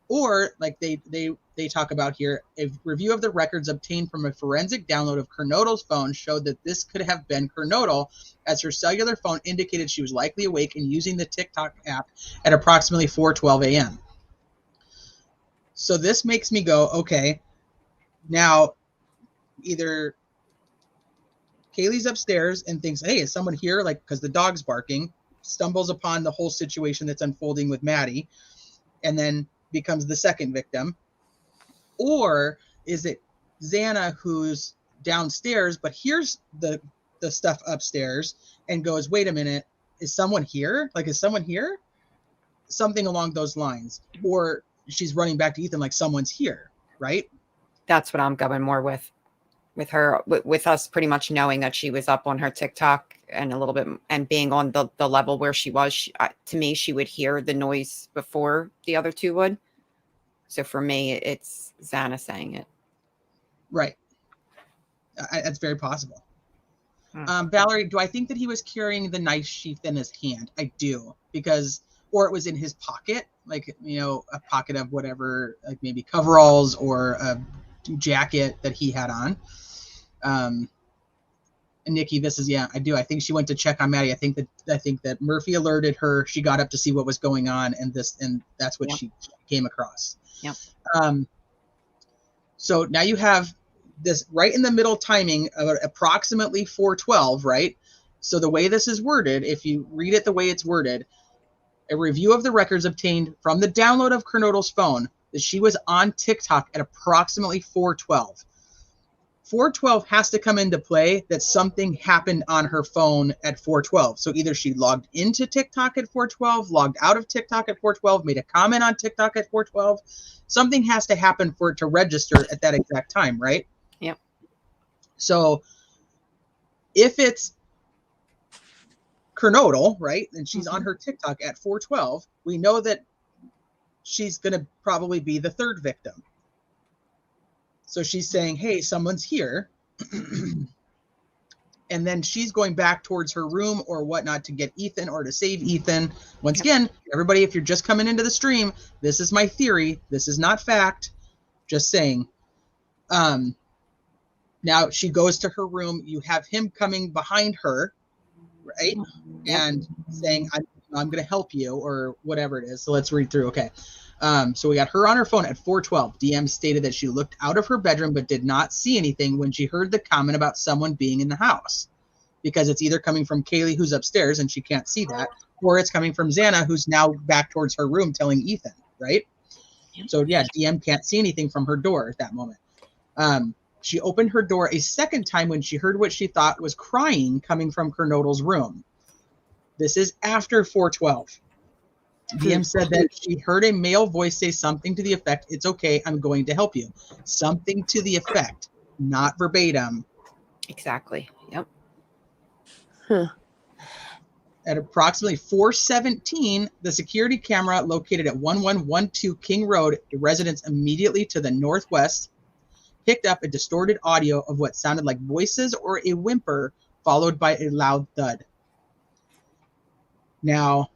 Or like they talk about here, a review of the records obtained from a forensic download of Kernodle's phone showed that this could have been Kernodle, as her cellular phone indicated she was likely awake and using the TikTok app at approximately 4:12 a.m. So this makes me go, okay, now either Kaylee's upstairs and thinks, hey, is someone here? Like, because the dog's barking, stumbles upon the whole situation that's unfolding with Maddie, and then becomes the second victim. Or is it Xana, who's downstairs, but hears the stuff upstairs and goes, wait a minute, is someone here? Like, is someone here? Something along those lines. Or she's running back to Ethan like someone's here, right? That's what I'm going more with her, with us pretty much knowing that she was up on her TikTok and a little bit, and being on the level where she was. To me, she would hear the noise before the other two would. So for me, it's Xana saying it. Right. That's very possible. Valerie, do I think that he was carrying the knife sheath in his hand? I do, because, or it was in his pocket, like, you know, a pocket of whatever, like maybe coveralls or a jacket that he had on. And Nikki, this is, yeah, I do. I think she went to check on Maddie. I think that Murphy alerted her. She got up to see what was going on, and that's what she came across. Yep. So now you have this right in the middle timing of approximately 4:12, right? So the way this is worded, if you read it the way it's worded, a review of the records obtained from the download of Kernodle's phone, that she was on TikTok at approximately 4:12. 4:12 has to come into play that something happened on her phone at 4:12. So either she logged into TikTok at 4:12, logged out of TikTok at 4:12, made a comment on TikTok at 4:12. Something has to happen for it to register at that exact time, right? Yeah. So if it's Kernodle, right, and she's on her TikTok at 4:12, we know that she's going to probably be the third victim. So she's saying, hey, someone's here. And then she's going back towards her room or whatnot to get Ethan or to save Ethan. Once again, everybody, if you're just coming into the stream, this is my theory. This is not fact. Just saying. Now she goes to her room. You have him coming behind her, right? And saying, I'm going to help you or whatever it is. So let's read through. Okay. So we got her on her phone at 4:12. DM stated that she looked out of her bedroom but did not see anything when she heard the comment about someone being in the house, because it's either coming from Kaylee, who's upstairs and she can't see that, or it's coming from Xana, who's now back towards her room telling Ethan, right? So yeah, DM can't see anything from her door at that moment. She opened her door a second time when she heard what she thought was crying coming from Kernodle's room. This is after 4:12. DM said that she heard a male voice say something to the effect, "It's okay, I'm going to help you." Something to the effect, not verbatim. Exactly. Yep. At approximately 4:17, the security camera located at 1112 King Road, a residence immediately to the northwest, picked up a distorted audio of what sounded like voices or a whimper, followed by a loud thud. Now,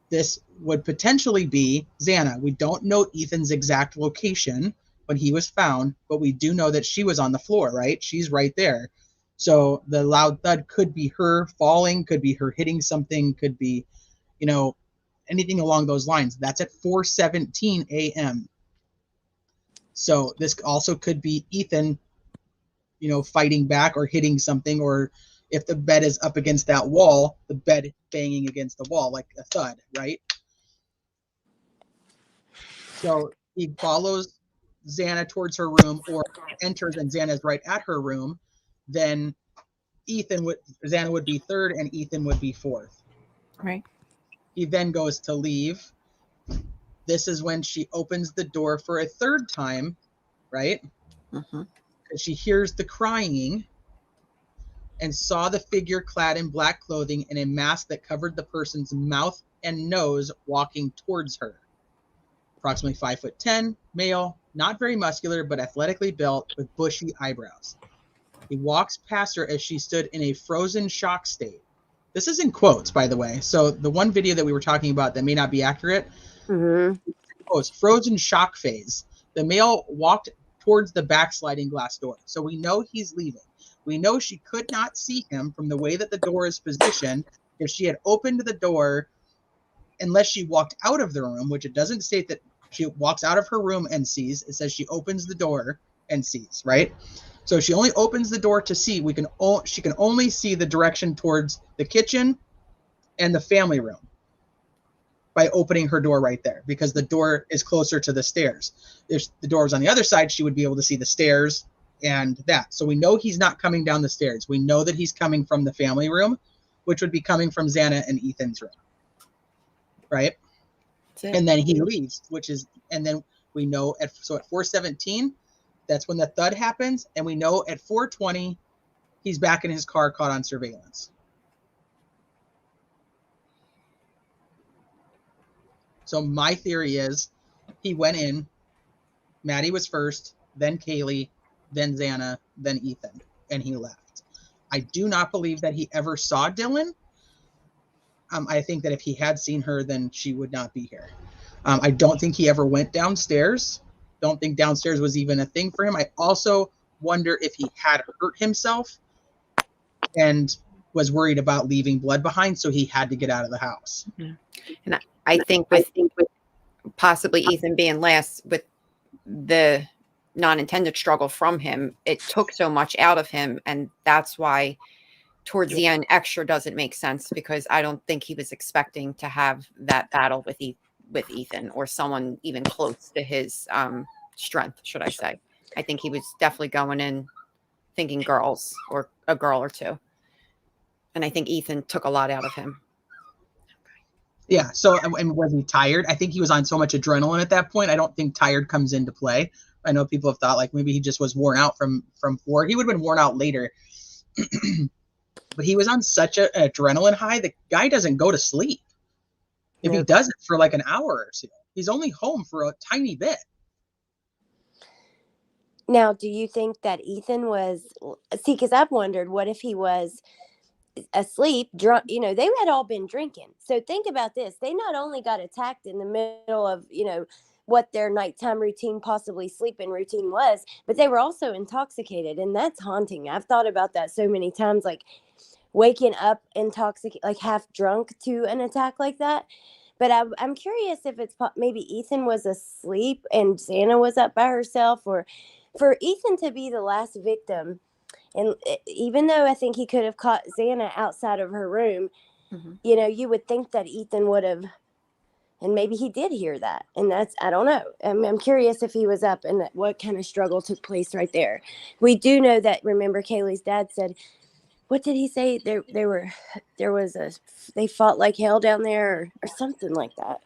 this would potentially be Xana. We don't know Ethan's exact location when he was found, but we do know that she was on the floor, right? She's right there. So the loud thud could be her falling, could be her hitting something, could be, you know, anything along those lines. That's at 4:17 a.m. So this also could be Ethan, you know, fighting back or hitting something, or if the bed is up against that wall, the bed banging against the wall like a thud, right? So he follows Xana towards her room or enters and Xana's right at her room. Then Xana would be third and Ethan would be fourth. Right. He then goes to leave. This is when she opens the door for a third time, right? Mm-hmm. She hears the crying and saw the figure clad in black clothing and a mask that covered the person's mouth and nose walking towards her. Approximately 5'10", male, not very muscular, but athletically built with bushy eyebrows. He walks past her as she stood in a frozen shock state. This is in quotes, by the way. So the one video that we were talking about that may not be accurate, quotes, frozen shock phase. The male walked towards the backsliding glass door. So we know he's leaving. We know she could not see him from the way that the door is positioned. If she had opened the door, unless she walked out of the room, which it doesn't state that she walks out of her room and sees. It says she opens the door and sees, right? So she only opens the door to see. She can only see the direction towards the kitchen and the family room. by opening her door right there, because the door is closer to the stairs. If the door was on the other side, she would be able to see the stairs and that. So we know he's not coming down the stairs. We know that he's coming from the family room, which would be coming from Xana and Ethan's room, right? And then he leaves, and then we know at 4:17, that's when the thud happens, and we know at 4:20 he's back in his car caught on surveillance. So my theory is he went in, Maddie was first, then Kaylee, then Xana, then Ethan, and he left. I do not believe that he ever saw Dylan. I think that if he had seen her, then she would not be here. I don't think he ever went downstairs. Don't think downstairs was even a thing for him. I also wonder if he had hurt himself and was worried about leaving blood behind, so he had to get out of the house. And I think with possibly Ethan being last, with the non-intended struggle from him, it took so much out of him, and that's why towards the end extra doesn't make sense, because I don't think he was expecting to have that battle with Ethan or someone even close to his strength, should I say. I think he was definitely going in thinking girls or a girl or two, and I think Ethan took a lot out of him. Yeah. So, and was he tired? I think he was on so much adrenaline at that point. I don't think tired comes into play. I know people have thought like maybe he just was worn out from 4. He would have been worn out later, but he was on such an adrenaline high. The guy doesn't go to sleep. If he does it for like an hour or so, he's only home for a tiny bit. Now, do you think that Ethan was, because I've wondered, what if he was asleep, drunk? They had all been drinking. So think about this. They not only got attacked in the middle of, what their nighttime routine, possibly sleeping routine was, but they were also intoxicated. And that's haunting. I've thought about that so many times, like waking up intoxicated, like half drunk to an attack like that. But I'm curious if it's maybe Ethan was asleep and Xana was up by herself, or for Ethan to be the last victim. And even though I think he could have caught Xana outside of her room, you would think that Ethan would have, and maybe he did hear that. And I don't know. I'm curious if he was up and what kind of struggle took place right there. We do know that, remember, Kaylee's dad said, what did he say? They fought like hell down there or something like that.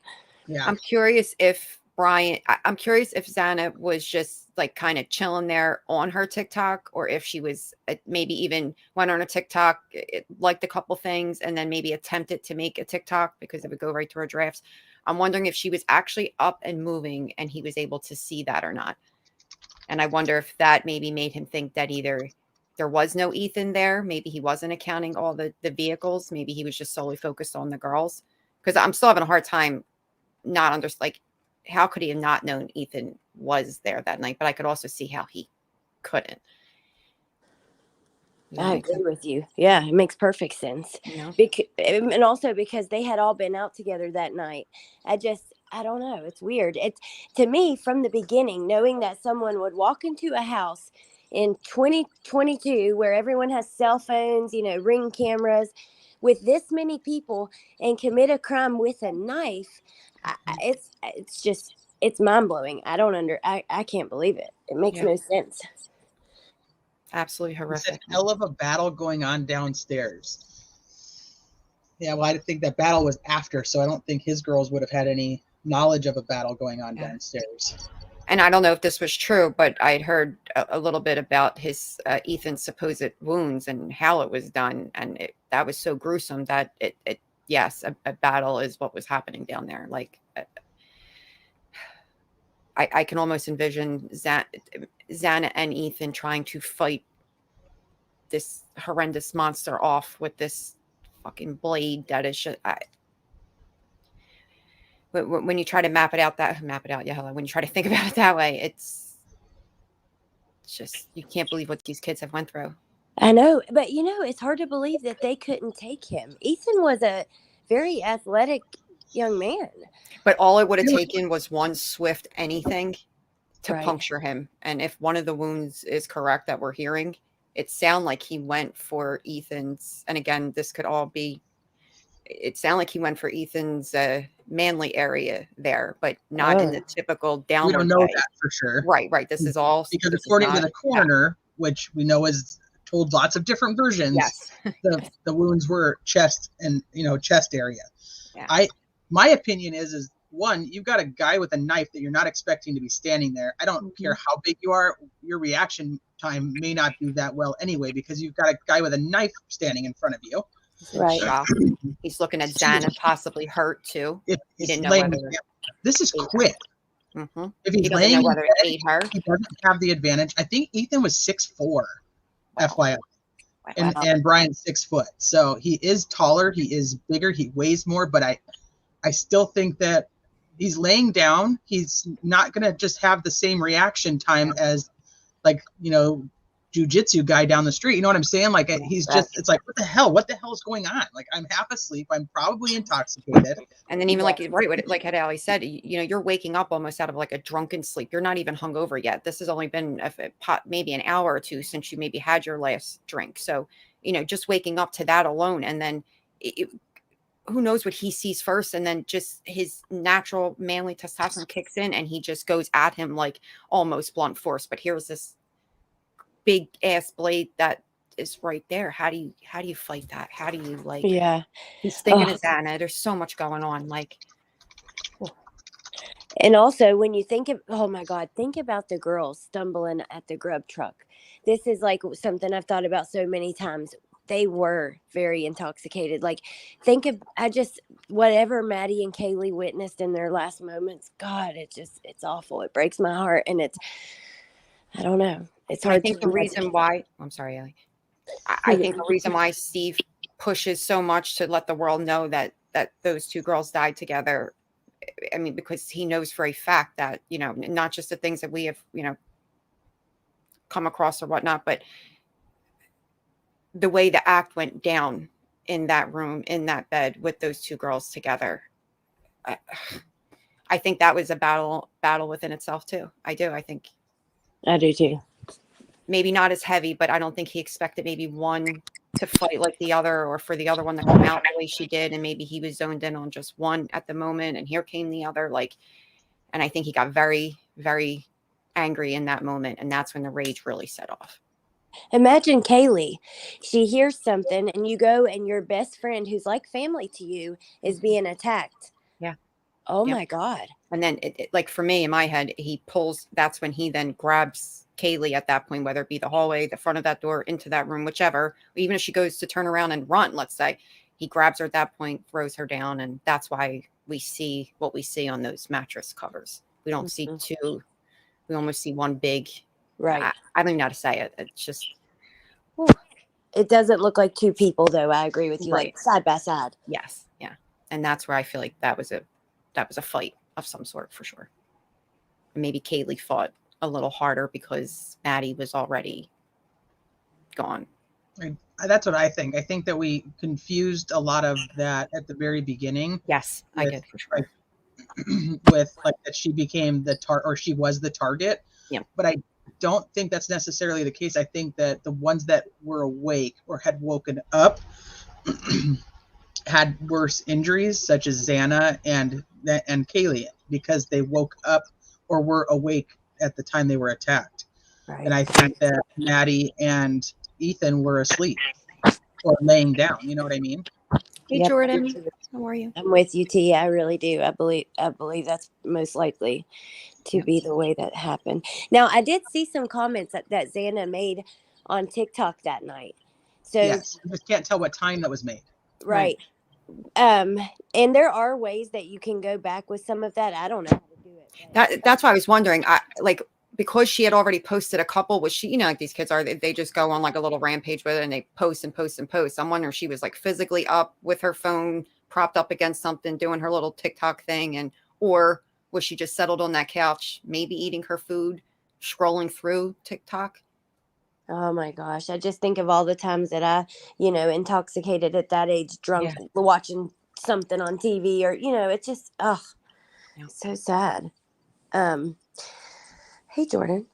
Yeah. I'm curious if Xana was just like kind of chilling there on her TikTok, or if she was maybe even went on a TikTok, liked a couple things, and then maybe attempted to make a TikTok because it would go right to her drafts. I'm wondering if she was actually up and moving and he was able to see that or not. And I wonder if that maybe made him think that either there was no Ethan there, maybe he wasn't accounting all the vehicles, maybe he was just solely focused on the girls. Because I'm still having a hard time not how could he have not known Ethan was there that night? But I could also see how he couldn't. I agree with you. Yeah, it makes perfect sense. And also because they had all been out together that night. I don't know. It's weird. It's, to me, from the beginning, knowing that someone would walk into a house in 2022 where everyone has cell phones, Ring cameras, with this many people and commit a crime with a knife, it's mind blowing. I can't believe it. It makes no sense. Absolutely horrific. It's a hell of a battle going on downstairs. Yeah, well, I think that battle was after, so I don't think his girls would have had any knowledge of a battle going on downstairs. And I don't know if this was true, but I had heard a little bit about his Ethan's supposed wounds and how it was done, and that was so gruesome that yes, a battle is what was happening down there. Like I can almost envision Xana and Ethan trying to fight this horrendous monster off with this fucking blade that is when you try to map it out, when you try to think about it that way, it's just, you can't believe what these kids have went through. I know, but it's hard to believe that they couldn't take him. Ethan was a very athletic young man. But all it would have taken was one swift anything to Right. puncture him. And if one of the wounds is correct that we're hearing, it sounded like he went for Ethan's. And again, this could all be it sounded like he went for Ethan's manly area there, but not in the typical We downward don't know way. that for sure. Right. This is all Because this is according to not- the coroner, which we know is told lots of different versions, Yes. the wounds were chest and chest area. Yeah. My opinion is one, you've got a guy with a knife that you're not expecting to be standing there. I don't care how big you are, your reaction time may not be that well anyway, because you've got a guy with a knife standing in front of you. He's in shock. He's looking at Xana, possibly hurt too. He didn't know whether this is quick. If he's he doesn't laying know whether it dead, ate her. he doesn't have the advantage. I think Ethan was 6'4", FYI. Wow. And Brian's 6 foot. So he is taller, he is bigger, he weighs more, but I still think that he's laying down. He's not going to just have the same reaction time as jujitsu guy down the street. You know what I'm saying? Like he's just, it's like, what the hell is going on? Like I'm half asleep. I'm probably intoxicated. And then even like had Ali said, you're waking up almost out of like a drunken sleep. You're not even hungover yet. This has only been maybe an hour or two since you maybe had your last drink. So, just waking up to that alone. And then who knows what he sees first. And then just his natural manly testosterone kicks in and he just goes at him like almost blunt force. But here's this big ass blade that is right there. How do you fight that? How do you he's thinking of Xana. There's so much going on. And also when you think oh my God, think about the girls stumbling at the grub truck. This is like something I've thought about so many times. They were very intoxicated. Like whatever Maddie and Kaylee witnessed in their last moments. God, it's awful. It breaks my heart. And I don't know. It's hard. I think the reason why, I'm sorry, Ellie. I think the reason why Steve pushes so much to let the world know that those two girls died together, I mean, because he knows for a fact that, not just the things that we have, come across or whatnot, but the way the act went down in that room, in that bed with those two girls together. I think that was a battle within itself too. I do. I do too. Maybe not as heavy, but I don't think he expected maybe one to fight like the other or for the other one to come out the way she did. And maybe he was zoned in on just one at the moment. And here came the other, and I think he got very, very angry in that moment. And that's when the rage really set off. Imagine Kaylee. She hears something and you go and your best friend who's like family to you is being attacked. Yeah. Oh my God. And then like for me in my head, that's when he then grabs Kaylee at that point, whether it be the hallway, the front of that door, into that room, whichever, even if she goes to turn around and run, let's say, he grabs her at that point, throws her down. And that's why we see what we see on those mattress covers. We don't see two. We almost see one big. Right. I don't even know how to say it. It's just. Whew. It doesn't look like two people, though. I agree with you. Right. Like side by side. Yes. Yeah. And that's where I feel like that was a fight of some sort for sure. And maybe Kaylee fought a little harder because Maddie was already gone. That's what I think. I think that we confused a lot of that at the very beginning. Yes, I did for sure. With that she became or she was the target. Yeah. But I don't think that's necessarily the case. I think that the ones that were awake or had woken up had worse injuries, such as Xana and Kaylee, because they woke up or were awake at the time they were attacked. Right. And I think that Maddie and Ethan were asleep or laying down. You know what I mean? Hey, Jordan, how are you? I'm with you, T. I really do. I believe that's most likely to be the way that happened. Now, I did see some comments that Xana made on TikTok that night. So yes, you just can't tell what time that was made. Right. And there are ways that you can go back with some of that. I don't know how to do it. That's why I was wondering. Because she had already posted a couple, was she, like these kids are, they just go on like a little rampage with it and they post and post and post. I'm wondering if she was like physically up with her phone propped up against something, doing her little TikTok thing, or was she just settled on that couch, maybe eating her food, scrolling through TikTok? Oh my gosh. I just think of all the times that I, intoxicated at that age, drunk, watching something on TV or, it's just, so sad. Hey, Jordan.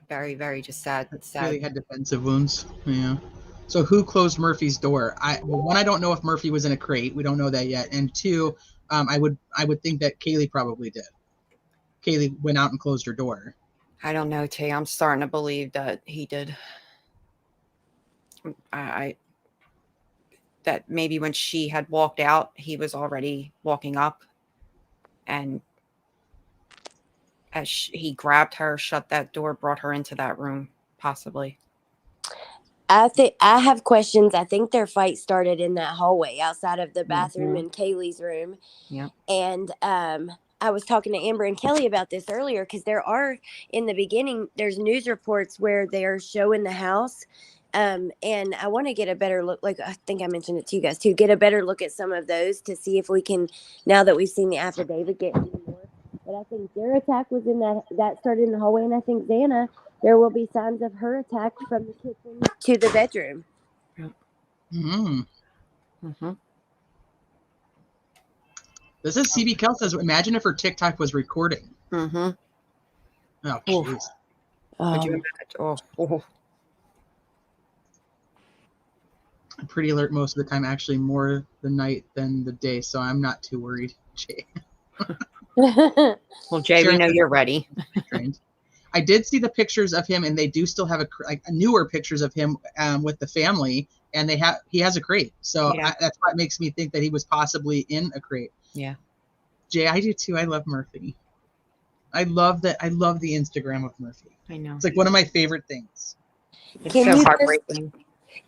Very, very just sad. Really had defensive wounds. Yeah. So who closed Murphy's door? One, I don't know if Murphy was in a crate. We don't know that yet. And two, I would think that Kaylee probably did. Kaylee went out and closed her door. I don't know, Tay. I'm starting to believe that he did. That maybe when she had walked out, he was already walking up, and as he grabbed her, shut that door, brought her into that room, possibly. I have questions. I think their fight started in that hallway outside of the bathroom in Kaylee's room. Yeah. And I was talking to Amber and Kelly about this earlier because there are, in the beginning, there's news reports where they're showing the house. And I want to get a better look, like I think I mentioned it to you guys too, get a better look at some of those to see if we can, now that we've seen the affidavit, get any more. But I think their attack was in that started in the hallway. And I think Xana, there will be signs of her attack from the kitchen to the bedroom. Mm-hmm. Mm-hmm. This is CB Kel says, imagine if her TikTok was recording. Mm-hmm. Oh, jeez. Could you imagine? Oh. I'm pretty alert most of the time, actually more the night than the day, so I'm not too worried, Jay. Well, Jay, we know you're ready. I did see the pictures of him, and they do still have a newer pictures of him with the family, and he has a crate. So Yeah. that's what makes me think that he was possibly in a crate. Yeah. Jay, I do too. I love Murphy. I love that. I love the Instagram of Murphy. I know. It's like one of my favorite things. It's Can so you heartbreaking.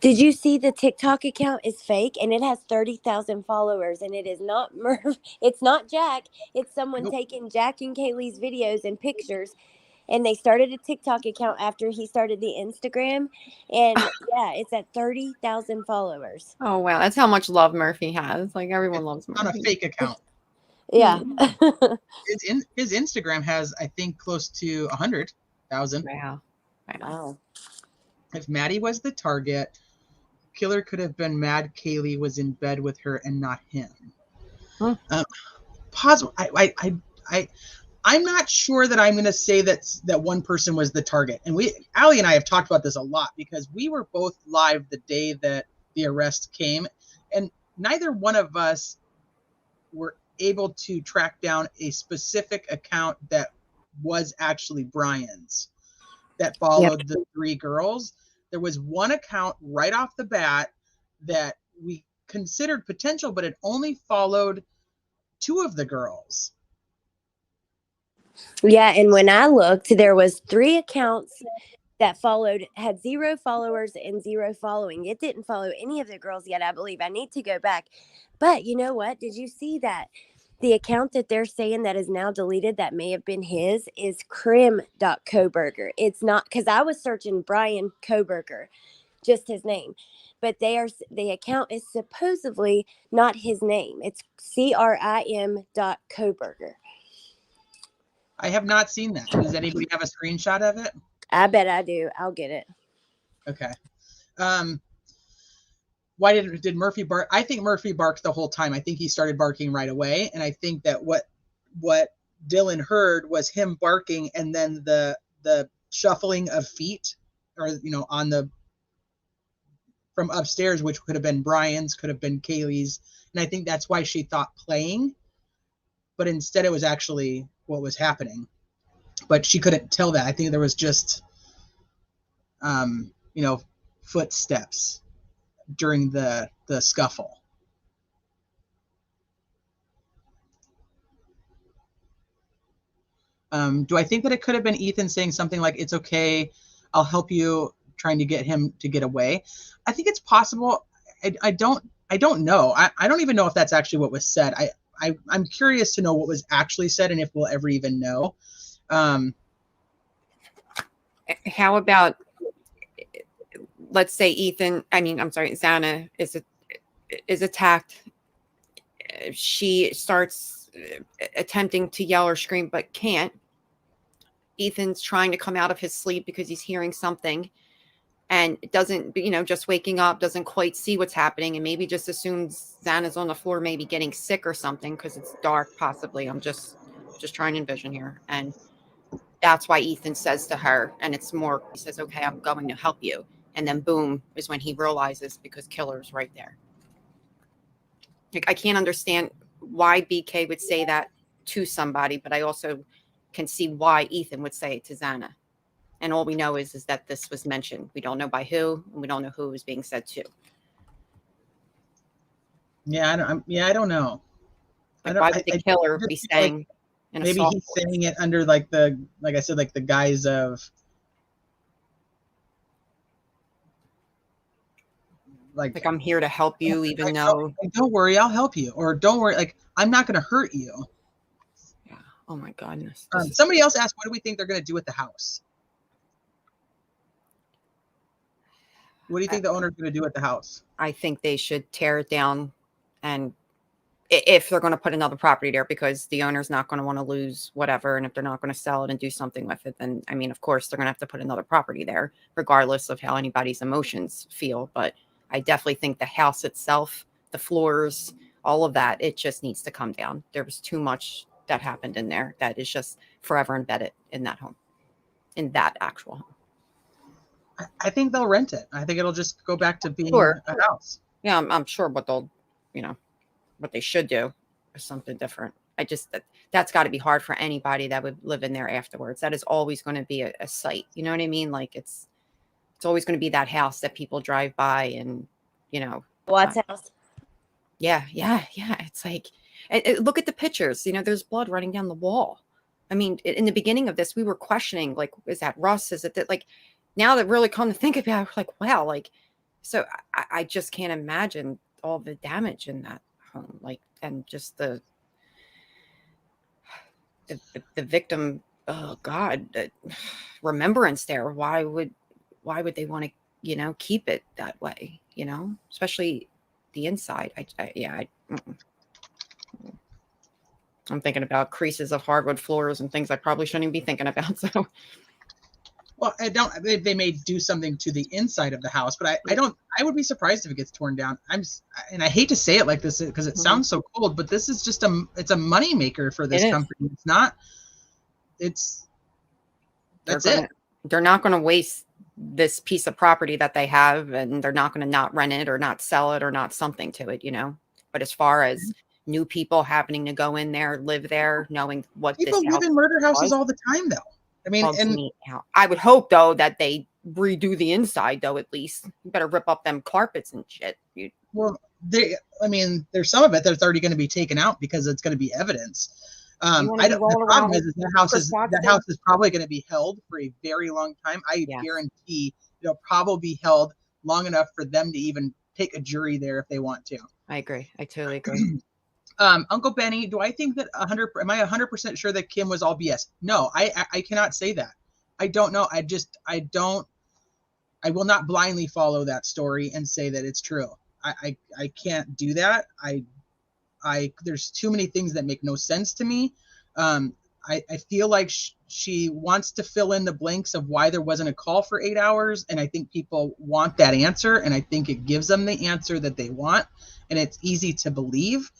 Did you see the TikTok account is fake and it has 30,000 followers and it is not Murph. It's not Jack. It's someone taking Jack and Kaylee's videos and pictures. And they started a TikTok account after he started the Instagram. And yeah, it's at 30,000 followers. Oh, wow. That's how much love Murphy has. Like, everyone loves Murphy. On a fake account. Yeah. His Instagram has, I think, close to 100,000. Wow. If Maddie was the target, killer could have been mad Kaylee was in bed with her and not him. Huh. I'm not sure that I'm going to say that one person was the target. And Allie and I have talked about this a lot because we were both live the day that the arrest came, and neither one of us were able to track down a specific account that was actually Brian's that followed the three girls. There was one account right off the bat that we considered potential, but it only followed two of the girls. Yeah, and when I looked, there was 3 accounts that had 0 followers and 0 following. It didn't follow any of the girls yet, I believe. I need to go back. But you know what? Did you see that the account that they're saying that is now deleted that may have been his is crim.coburger. It's not, because I was searching Brian Coburger, just his name. But the account is supposedly not his name. It's CRIM.Coburger. I have not seen that. Does anybody have a screenshot of it? I bet I do. I'll get it. Okay. Why did Murphy bark? I think Murphy barked the whole time. I think he started barking right away. And I think that what Dylan heard was him barking and then the shuffling of feet or, from upstairs, which could have been Brian's, could have been Kaylee's. And I think that's why she thought playing, but instead it was actually what was happening. But she couldn't tell that. I think there was just, footsteps during the scuffle. Do I think that it could have been Ethan saying something like, "It's okay, I'll help you," trying to get him to get away? I think it's possible. I don't know. I don't even know if that's actually what was said. I'm curious to know what was actually said and if we'll ever even know. How about, let's say Xana is attacked. She starts attempting to yell or scream, but can't. Ethan's trying to come out of his sleep because he's hearing something and it doesn't, just waking up, doesn't quite see what's happening, and maybe just assumes Xana's on the floor, maybe getting sick or something because it's dark, possibly. I'm just trying to envision here. And that's why Ethan says to her, and it's more, he says, "Okay, I'm going to help you." And then boom is when he realizes, because killer's right there. Like, I can't understand why BK would say that to somebody, but I also can see why Ethan would say it to Xana. And all we know is that this was mentioned. We don't know by who, and we don't know who it was being said to. Yeah, I don't know. Like, why would the killer be saying? Like, maybe he's saying it under like I said, like the guise of like I'm here to help you, even though. Don't worry, I'll help you, or don't worry, like I'm not going to hurt you. Yeah. Oh my goodness. Somebody else asked, what do we think they're going to do with the house? What do you think the owner's going to do with the house? I think they should tear it down, and if they're going to put another property there, because the owner's not going to want to lose whatever. And if they're not going to sell it and do something with it, then, I mean, of course, they're going to have to put another property there, regardless of how anybody's emotions feel. But I definitely think the house itself, the floors, all of that, it just needs to come down. There was too much that happened in there that is just forever embedded in that home, in that actual home. I think they'll rent it. I think it'll just go back to being a house. Yeah, I'm sure what they'll, what they should do is something different. That's got to be hard for anybody that would live in there afterwards. That is always going to be a site. You know what I mean? Like it's always going to be that house that people drive by and, Watts house. Yeah. It's like, look at the pictures. There's blood running down the wall. I mean, in the beginning of this, we were questioning, like, is that Russ? Is it that, like, now that really come to think about it, we're like, wow, like, so I just can't imagine all the damage in that home, like, and just the victim, oh God, the remembrance there. Why would they want to, keep it that way, especially the inside. I'm thinking about creases of hardwood floors and things I probably shouldn't be thinking about. So. Well, they may do something to the inside of the house, but I would be surprised if it gets torn down. And I hate to say it like this because it sounds so cold, but this is just it's a money maker for this company. It's not, that's it. They're not going to waste this piece of property that they have, and they're not going to not rent it or not sell it or not something to it, but as far as new people happening to go in there, live there, knowing what people live in murder houses all the time though. I mean, I would hope though that they redo the inside though. At least you better rip up them carpets and shit. There's some of it that's already going to be taken out because it's going to be evidence. The problem is that house is probably going to be held for a very long time. I guarantee it'll probably be held long enough for them to even take a jury there if they want to. I agree. I totally agree. Uncle Benny, do I think that am I 100% sure that Kim was all BS? No, I cannot say that. I don't know. I will not blindly follow that story and say that it's true. I can't do that. There's too many things that make no sense to me. I feel like she wants to fill in the blanks of why there wasn't a call for 8 hours. And I think people want that answer. And I think it gives them the answer that they want. And it's easy to believe.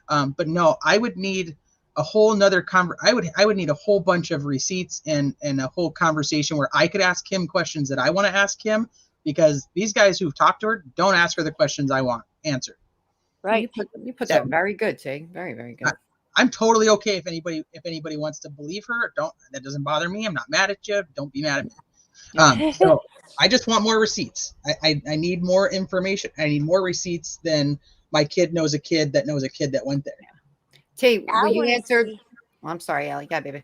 But no, I would need a whole nother I would need a whole bunch of receipts and a whole conversation where I could ask him questions that I want to ask him, because these guys who've talked to her don't ask her the questions I want answered. Right. You put that very good, Tig. Very, very good. I'm totally okay if anybody wants to believe her. That doesn't bother me. I'm not mad at you. Don't be mad at me. So I just want more receipts. I need more information. I need more receipts than my kid knows a kid that knows a kid that went there. Tay, will you answer? Oh, I'm sorry, Allie. Yeah, baby.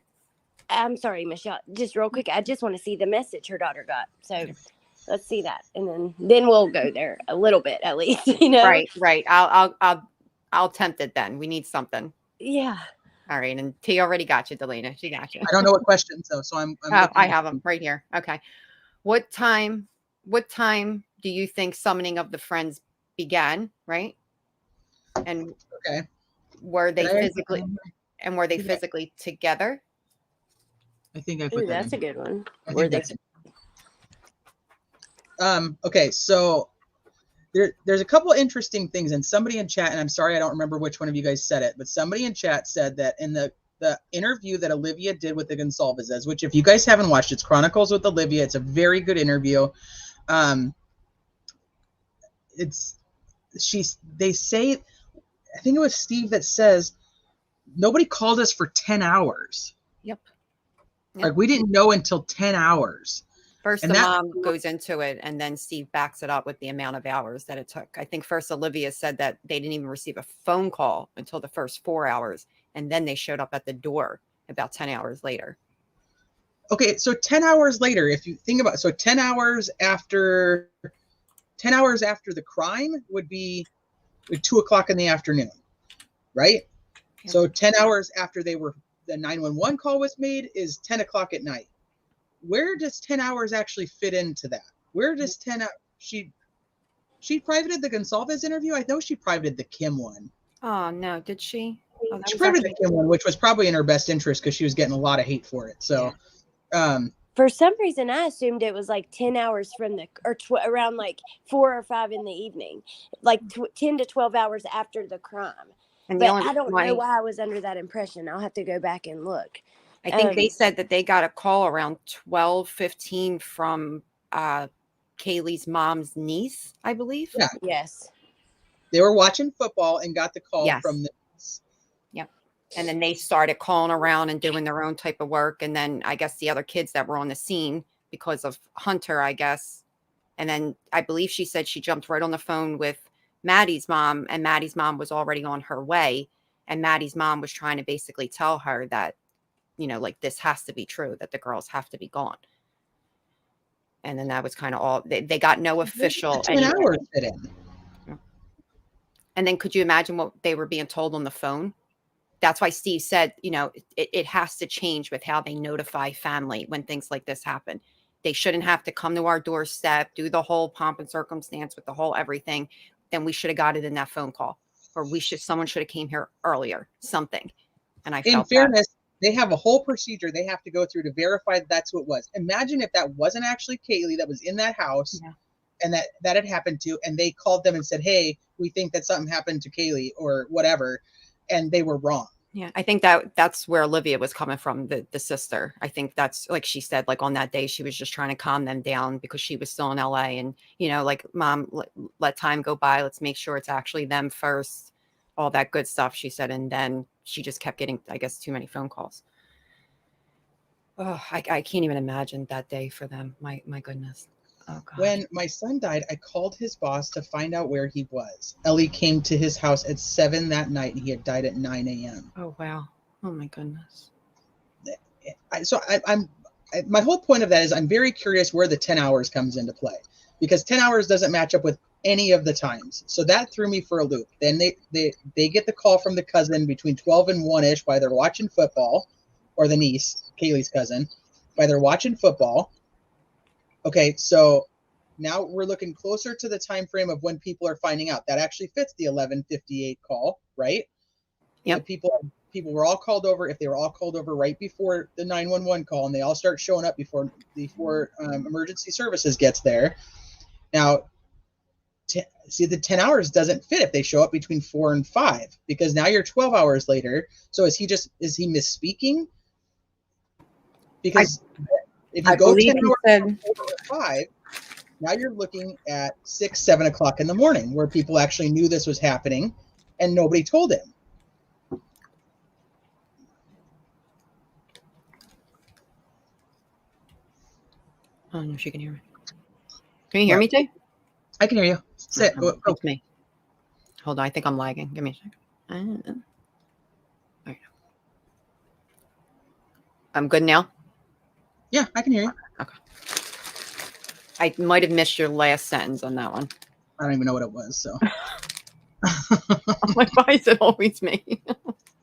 I'm sorry, Michelle. Just real quick, I just want to see the message her daughter got. So let's see that, and then we'll go there a little bit at least. Right. I'll tempt it then. We need something. Yeah. All right, and T already got you, Delana. She got you. I don't know what questions though, so I'm I have them right here. Okay. What time do you think summoning of the friends began? Right. And were they physically together? I think I put that. That's a good one. Okay, so there's a couple interesting things, and somebody in chat, and I'm sorry I don't remember which one of you guys said it, but somebody in chat said that in the interview that Olivia did with the Gonsalveses, which if you guys haven't watched, it's Chronicles with Olivia. It's a very good interview. they say, I think it was Steve that says, nobody called us for 10 hours. Yep. Like we didn't know until 10 hours. First, And the that- mom goes into it, and then Steve backs it up with the amount of hours that it took. I think first Olivia said that they didn't even receive a phone call until the first 4 hours, and then they showed up at the door about 10 hours later. Okay, so 10 hours later, if you think about it, so 10 hours after the crime would be 2 o'clock in the afternoon, right? Yeah. So 10 hours after the 911 call was made is 10 o'clock at night. Where does 10 hours actually fit into that? Where does 10 hours? She privated the Gonsalves interview. I know she privated the Kim one. Oh no, did she? Oh, She privated the Kim one, which was probably in her best interest because she was getting a lot of hate for it. So, For some reason, I assumed it was like 10 hours from around like 4 or 5 in the evening, like 10 to 12 hours after the crime. And But I don't know why I was under that impression. I'll have to go back and look. I think they said that they got a call around 12:15 from Kaylee's mom's niece, I believe. Yeah. Yes. They were watching football and got the call from the. Yep. And then they started calling around and doing their own type of work. And then I guess the other kids that were on the scene because of Hunter, I guess. And then I believe she said she jumped right on the phone with Maddie's mom, and Maddie's mom was already on her way. And Maddie's mom was trying to basically tell her that, you know, like this has to be true, that the girls have to be gone. And then that was kind of all. They got no official. 10 hours fit in. And then could you imagine what they were being told on the phone? That's why Steve said, you know, it has to change with how they notify family when things like this happen. They shouldn't have to come to our doorstep, do the whole pomp and circumstance with the whole everything. Then we should have got it in that phone call, or someone should have came here earlier, something. And I felt in fairness, they have a whole procedure they have to go through to verify that's who it was. Imagine if that wasn't actually Kaylee that was in that house and that had happened to, and they called them and said, hey, we think that something happened to Kaylee or whatever, and they were wrong. Yeah, I think that's where Olivia was coming from, the sister. I think that's, like she said, like on that day, she was just trying to calm them down because she was still in LA. And, you know, like, Mom, let time go by. Let's make sure it's actually them first. All that good stuff, she said. And then she just kept getting, I guess, too many phone calls. Oh, I can't even imagine that day for them. My goodness. Oh, God. When my son died, I called his boss to find out where he was. Ellie came to his house at 7 that night, and he had died at 9 a.m. Oh, wow. Oh, my goodness. My whole point of that is I'm very curious where the 10 hours comes into play, because 10 hours doesn't match up with any of the times. So that threw me for a loop. Then they get the call from the cousin between 12 and 1-ish while they're watching football, or the niece, Kaylee's cousin, while they're watching football. Okay, so now we're looking closer to the time frame of when people are finding out. That actually fits the 11:58 call, right? Yeah. People were all called over. If they were all called over right before the 911 call, and they all start showing up before emergency services gets there. Now, see, the 10 hours doesn't fit if they show up between 4 and 5, because now you're 12 hours later. So is he misspeaking? Because if you go 10 hours before 4 or 5, now you're looking at 6, 7 o'clock in the morning, where people actually knew this was happening and nobody told him. I don't know if she can hear me. Can you hear me, Jay? I can hear you. Sit. It's me. Hold on. I think I'm lagging. Give me a second. There you go. I'm good now? Yeah, I can hear you. Okay. I might have missed your last sentence on that one. I don't even know what it was. So. Why is it always me?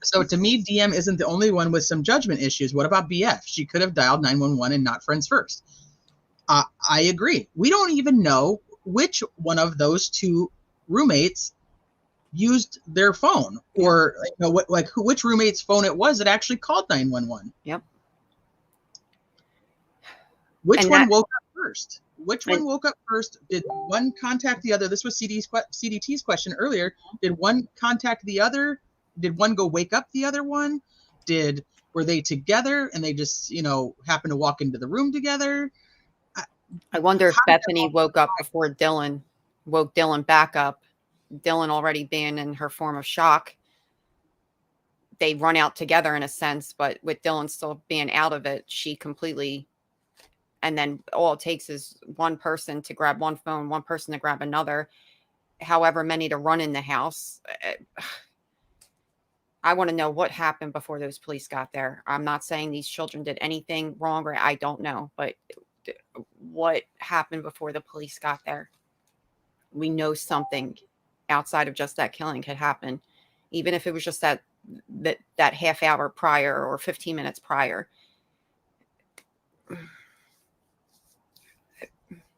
So to me, DM isn't the only one with some judgment issues. What about BF? She could have dialed 911 and not friends first. I agree. We don't even know which one of those two roommates used their phone, or which roommate's phone it was that actually called 911. Yep. Which one woke up first? Which one woke up first? Did one contact the other? This was CDT's question earlier. Did one contact the other? Did one go wake up the other one? Were they together and they just, happened to walk into the room together? I wonder if Bethany woke up before Dylan woke Dylan back up. Dylan already being in her form of shock. They run out together in a sense, but with Dylan still being out of it, she completely, and then all it takes is one person to grab one phone, one person to grab another, however many to run in the house. I want to know what happened before those police got there. I'm not saying these children did anything wrong, or I don't know, but what happened before the police got there? We know something outside of just that killing had happened, even if it was just that half hour prior or 15 minutes prior.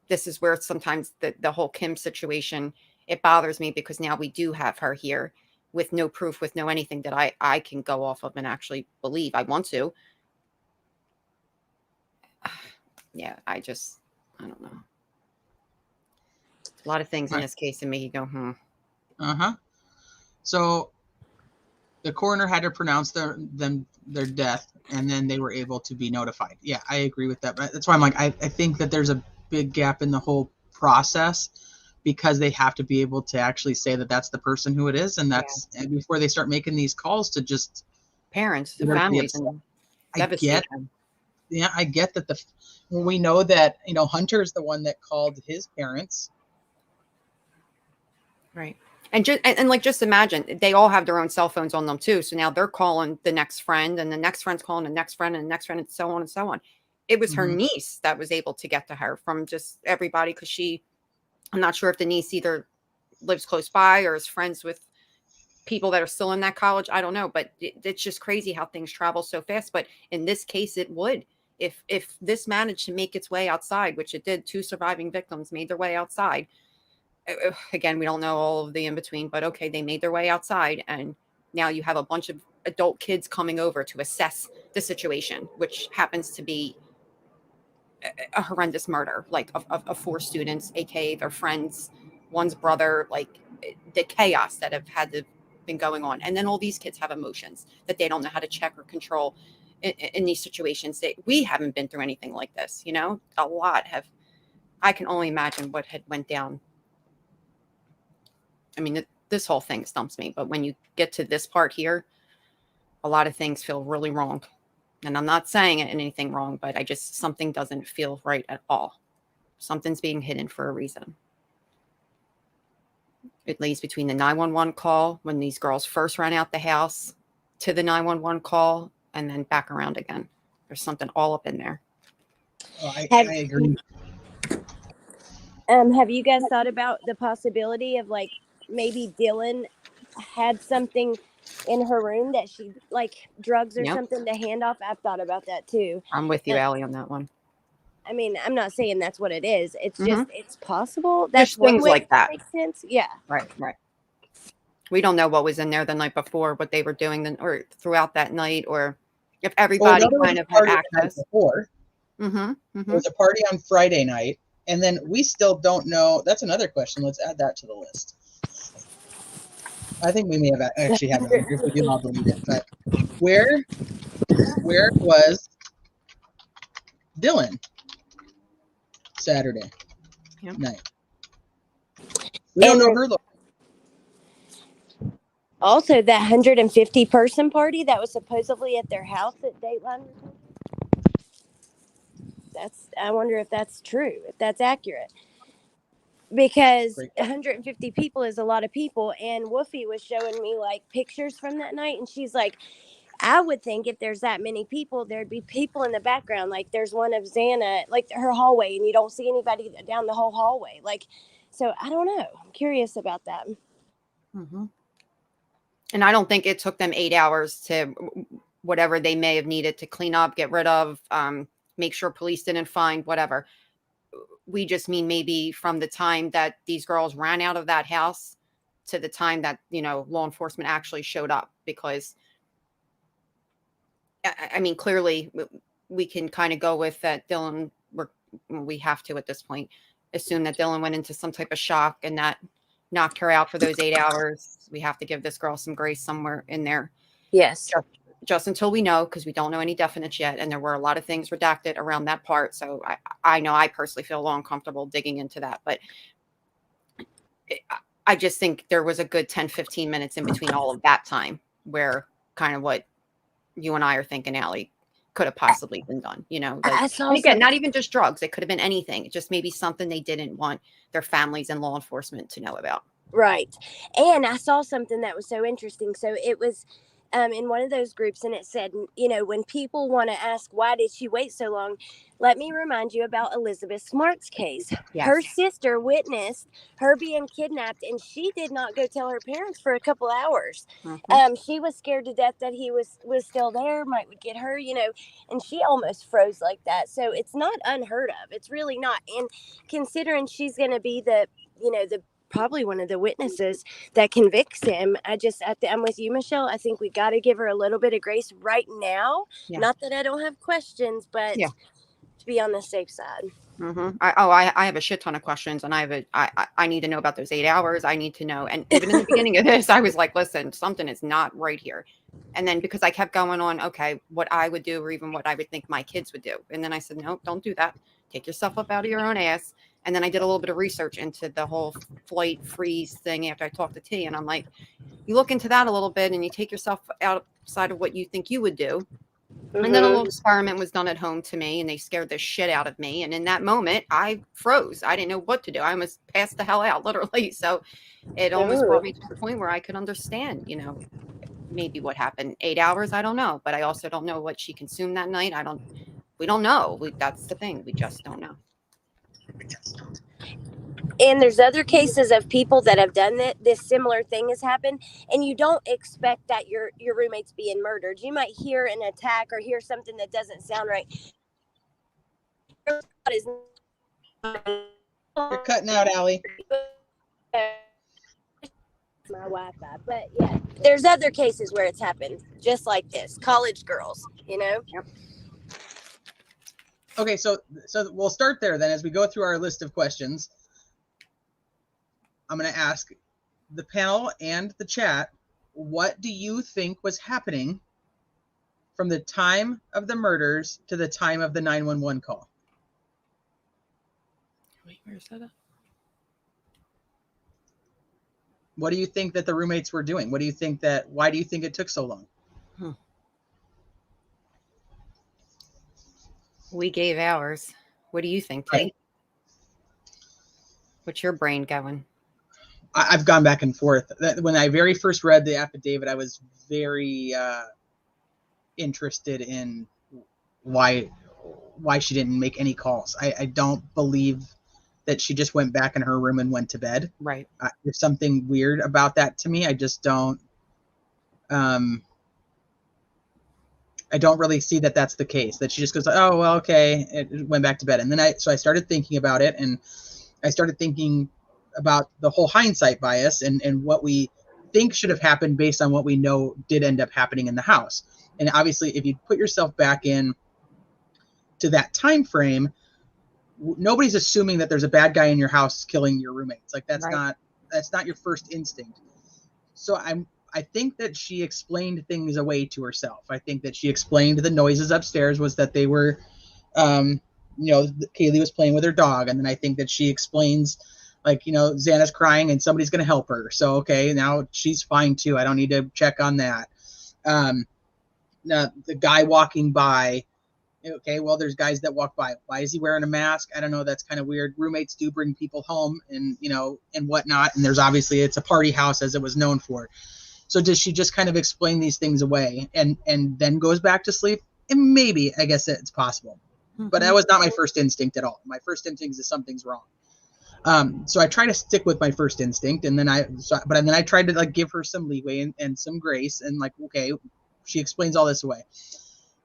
This is where sometimes the whole Kim situation, it bothers me, because now we do have her here with no proof, with no anything that I can go off of and actually believe. I want to. Yeah, I don't know. A lot of things in this case that make you go, So the coroner had to pronounce their death, and then they were able to be notified. Yeah, I agree with that. But that's why I'm like, I think that there's a big gap in the whole process, because they have to be able to actually say that that's the person who it is, and that's and before they start making these calls to just parents, the families, and devastation. I get that we know that Hunter is the one that called his parents, right? And just imagine, they all have their own cell phones on them too. So now they're calling the next friend, and the next friend's calling the next friend, and the next friend, and so on and so on. It was her niece that was able to get to her from just everybody, because I'm not sure if the niece either lives close by or is friends with people that are still in that college. I don't know, but it's just crazy how things travel so fast. But in this case, it would. If this managed to make its way outside, which it did, 2 surviving victims made their way outside. Again, we don't know all of the in-between, but okay, they made their way outside, and now you have a bunch of adult kids coming over to assess the situation, which happens to be a horrendous murder, like of 4 students, aka their friends, one's brother, like the chaos that have been going on. And then all these kids have emotions that they don't know how to check or control in these situations. We haven't been through anything like this, a lot have. I can only imagine what had went down. I mean, this whole thing stumps me, but when you get to this part here, a lot of things feel really wrong. And I'm not saying anything wrong, but something doesn't feel right at all. Something's being hidden for a reason. It lays between the 911 call when these girls first ran out the house to the 911 call, and then back around again. There's something all up in there. Oh, I agree. Have you guys thought about the possibility of like maybe Dylan had something in her room that she like drugs or something to hand off? I've thought about that too. I'm with you, Allie, on that one. I mean, I'm not saying that's what it is. It's just, it's possible. There's things like that. Makes sense. Yeah. Right. We don't know what was in there the night before, what they were doing or throughout that night, or if everybody kind of had access. Before. There was a party on Friday night, and then we still don't know. That's another question. Let's add that to the list. I think we may have actually had it if we do not believe it. But where was Dylan Saturday night? We don't know her location. Also, that 150 person party that was supposedly at their house at Dateline. I wonder if that's true, if that's accurate. Because 150 people is a lot of people. And Woofy was showing me like pictures from that night. And she's like, I would think if there's that many people, there'd be people in the background. Like there's one of Xana, like her hallway, and you don't see anybody down the whole hallway. Like, so I don't know. I'm curious about that. And I don't think it took them 8 hours to whatever they may have needed to clean up, get rid of, make sure police didn't find whatever. We just mean maybe from the time that these girls ran out of that house to the time that, law enforcement actually showed up. Because, I mean, clearly we can kind of go with that Dylan, we have to at this point assume that Dylan went into some type of shock and that knocked her out for those 8 hours. We have to give this girl some grace somewhere in there. Yes. Just until we know, because we don't know any definites yet. And there were a lot of things redacted around that part. So I know I personally feel a little uncomfortable digging into that. But I just think there was a good 10, 15 minutes in between all of that time where kind of what you and I are thinking, Allie, could have possibly been done, you know, like, I saw and again, some- not even just drugs. It could have been anything. It just maybe something they didn't want their families and law enforcement to know about. Right. And I saw something that was so interesting. So it was in one of those groups, and it said, you know, when people want to ask, why did she wait so long? Let me remind you about Elizabeth Smart's case. Yes. Her sister witnessed her being kidnapped, and she did not go tell her parents for a couple hours. She was scared to death that he was still there, might get her, you know, and she almost froze like that. So it's not unheard of. It's really not. And considering she's going to be the, you know, the probably one of the witnesses that convicts him. I'm with you, Michelle. I think we got to give her a little bit of grace right now. Yeah. Not that I don't have questions, but to be on the safe side. I have a shit ton of questions, and I need to know about those 8 hours. I need to know. And even in the beginning of this, I was like, listen, something is not right here. And then because I kept going on, okay, what I would do, or even what I would think my kids would do. And then I said, no, don't do that. Take yourself up out of your own ass. And then I did a little bit of research into the whole flight freeze thing after I talked to T. And I'm like, you look into that a little bit and you take yourself outside of what you think you would do. And then a little experiment was done at home to me, and they scared the shit out of me. And in that moment, I froze. I didn't know what to do. I almost passed the hell out, literally. So it almost brought me to the point where I could understand, you know, maybe what happened. 8 hours, I don't know. But I also don't know what she consumed that night. We don't know. That's the thing. We just don't know. And there's other cases of people that have done this similar thing has happened, and you don't expect that your roommate's being murdered. You might hear an attack or hear something that doesn't sound right. You're cutting out, Allie. My Wi-Fi, but yeah, there's other cases where it's happened just like this. College girls, you know. Yep. Okay, so we'll start there then. As we go through our list of questions, I'm going to ask the panel and the chat, what do you think was happening from the time of the murders to the time of the 911 call? Wait, where's that? What do you think that the roommates were doing? Why do you think it took so long? We gave ours. What do you think, Tate? Right. What's your brain going? I've gone back and forth. When I very first read the affidavit, I was very interested in why she didn't make any calls. I don't believe that she just went back in her room and went to bed. Right. There's something weird about that to me. I just don't. I don't really see that that's the case. That she just goes, oh well, okay, it went back to bed. And then I started thinking about it, and I started thinking about the whole hindsight bias and what we think should have happened based on what we know did end up happening in the house. And obviously, if you put yourself back in to that time frame, nobody's assuming that there's a bad guy in your house killing your roommates. Like that's Right. not your first instinct. So I think that she explained things away to herself. I think that she explained the noises upstairs was that they were, Kaylee was playing with her dog. And then I think that she explains, like, Xana's crying and somebody's going to help her. So, okay, now she's fine too. I don't need to check on that. Now the guy walking by, okay, well, there's guys that walk by. Why is he wearing a mask? I don't know. That's kind of weird. Roommates do bring people home and whatnot. And there's obviously, it's a party house as it was known for. So does she just kind of explain these things away and then goes back to sleep? And maybe, I guess it's possible. Mm-hmm. But that was not my first instinct at all. My first instinct is something's wrong. So I try to stick with my first instinct, and then I tried to give her some leeway and some grace, and okay, she explains all this away.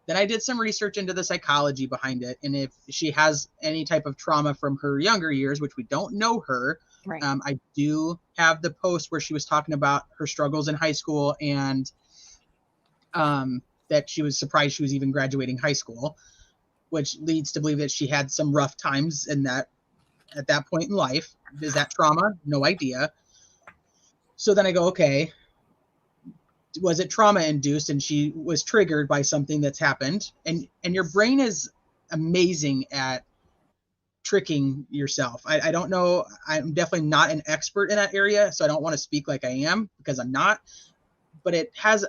Then I did some research into the psychology behind it, and if she has any type of trauma from her younger years, which we don't know her. Right. I do have the post where she was talking about her struggles in high school and that she was surprised she was even graduating high school, which leads to believe that she had some rough times at that point in life. Is that trauma? No idea. So then I go, okay, was it trauma induced and she was triggered by something that's happened? And your brain is amazing at tricking yourself. I don't know. I'm definitely not an expert in that area, so I don't want to speak like I am, because I'm not. But it has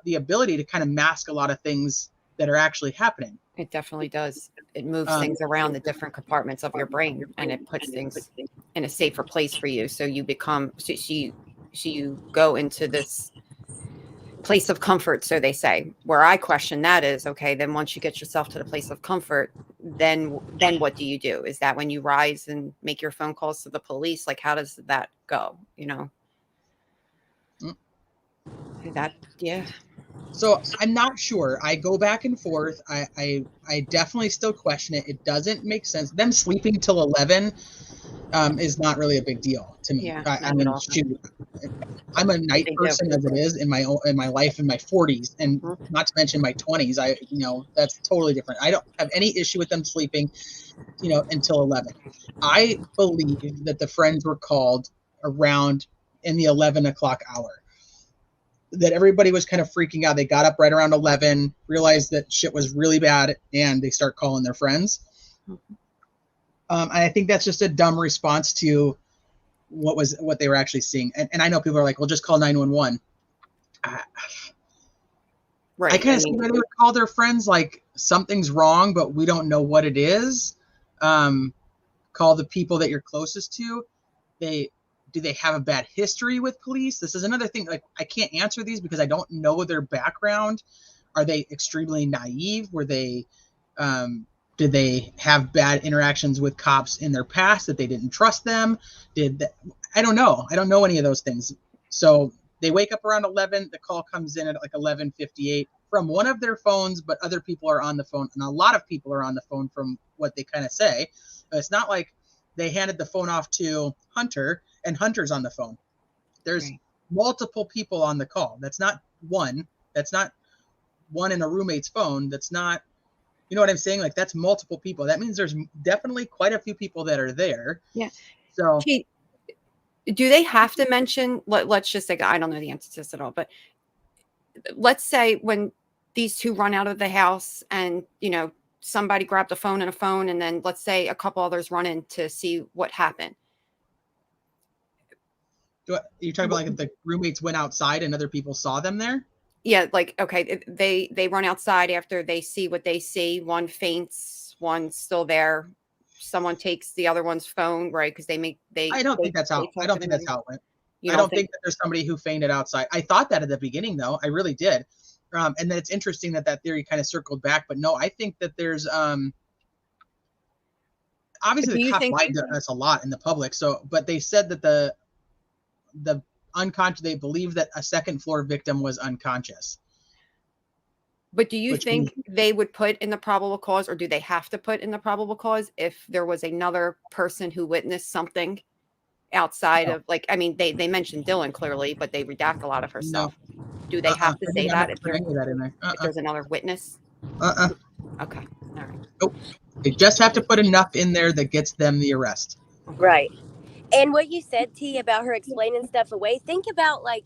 the ability to kind of mask a lot of things that are actually happening. It definitely does. It moves things around the different compartments of your brain, and it puts things in a safer place for you. So you become, so you go into this place of comfort, so they say. Where I question that is, okay, then once you get yourself to the place of comfort, then what do you do? Is that when you rise and make your phone calls to the police? Like, how does that go? You know, that, yeah. So I'm not sure. I go back and forth. I definitely still question it. It doesn't make sense. Them sleeping till 11 is not really a big deal to me. Yeah, I mean, shoot, I'm a night person as it is in my life in my 40s, and not to mention my 20s. That's totally different. I don't have any issue with them sleeping, until 11. I believe that the friends were called around in the 11 o'clock hour. That everybody was kind of freaking out. They got up right around 11, realized that shit was really bad, and they start calling their friends. And I think that's just a dumb response to what they were actually seeing. And I know people are like, well, just call 911. Right. I kind of see why they would call their friends, like something's wrong, but we don't know what it is. Call the people that you're closest to. Do they have a bad history with police? This is another thing. Like, I can't answer these because I don't know their background. Are they extremely naive? Were they, did they have bad interactions with cops in their past that they didn't trust them? I don't know. I don't know any of those things. So they wake up around 11. The call comes in at like 11:58 from one of their phones, but other people are on the phone. And a lot of people are on the phone from what they kind of say. It's not like they handed the phone off to Hunter and Hunter's on the phone. There's multiple people on the call. That's not one. That's not one in a roommate's phone. That's not, you know what I'm saying? Like, that's multiple people. That means there's definitely quite a few people that are there. Yeah. So do they have to mention, let's just say, I don't know the answer to this at all, but let's say when these two run out of the house and, somebody grabbed a phone, and then let's say a couple others run in to see what happened. You're talking about like if the roommates went outside and other people saw them there? Yeah, like, okay, they run outside after they see what they see. One faints, one's still there. Someone takes the other one's phone, right? Because I don't think that's how it went. I don't think that there's somebody who fainted outside. I thought that at the beginning, though. I really did. And then it's interesting that theory kind of circled back. But no, I think that there's obviously the cops lied to us a lot in the public. So, but they said that the unconscious, they believe that a second floor victim was unconscious. But do you think they would put in the probable cause, or do they have to put in the probable cause if there was another person who witnessed something outside of, like, I mean, they mentioned Dylan clearly, but they redact a lot of her stuff. Do they have to say that if there's another witness? Okay. All right. Nope. They just have to put enough in there that gets them the arrest. Right. And what you said, T, about her explaining stuff away, think about, like,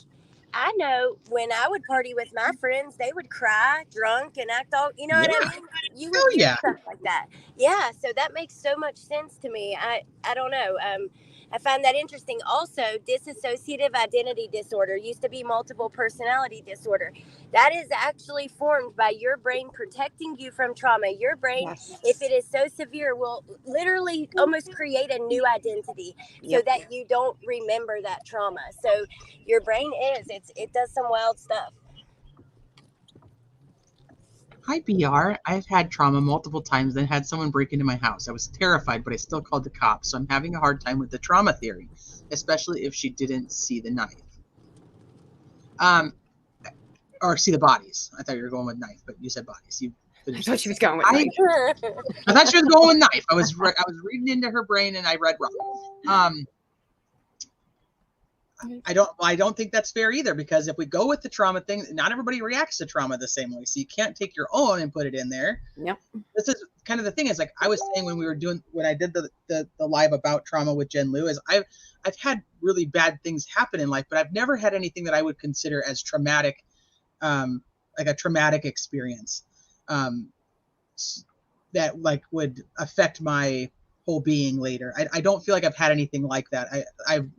I know when I would party with my friends, they would cry drunk and act all, you know what I mean? You would hear stuff like that. Yeah, so that makes so much sense to me. I don't know. I find that interesting. Also, dissociative identity disorder used to be multiple personality disorder. That is actually formed by your brain protecting you from trauma. Your brain, if it is so severe, will literally almost create a new identity so that you don't remember that trauma. So your brain it does some wild stuff. Hi, BR. I've had trauma multiple times and had someone break into my house. I was terrified, but I still called the cops. So I'm having a hard time with the trauma theory, especially if she didn't see the knife. Or see the bodies. I thought you were going with knife, but you said bodies. I thought she was going with knife. I thought she was going with knife. I was reading into her brain and I read wrong. I don't think that's fair either, because if we go with the trauma thing, not everybody reacts to trauma the same way. So you can't take your own and put it in there. Yep. This is kind of the thing, is like I was saying when I did the live about trauma with Jen Lou, is I've had really bad things happen in life, but I've never had anything that I would consider as traumatic, like a traumatic experience, that like would affect my whole being later. I don't feel like I've had anything like that.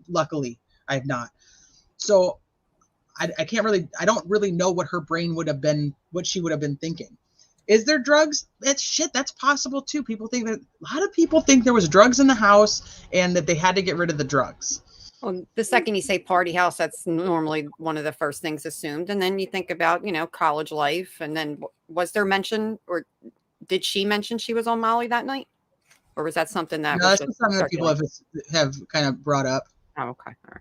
Luckily I have not. So I don't really know what her brain would have been, what she would have been thinking. Is there drugs? That's possible too. A lot of people think there was drugs in the house and that they had to get rid of the drugs. Well, the second you say party house, that's normally one of the first things assumed. And then you think about, college life. And then was there mention, or did she mention she was on Molly that night? Or was that something that No, that's something that people have kind of brought up. Oh, okay. All right.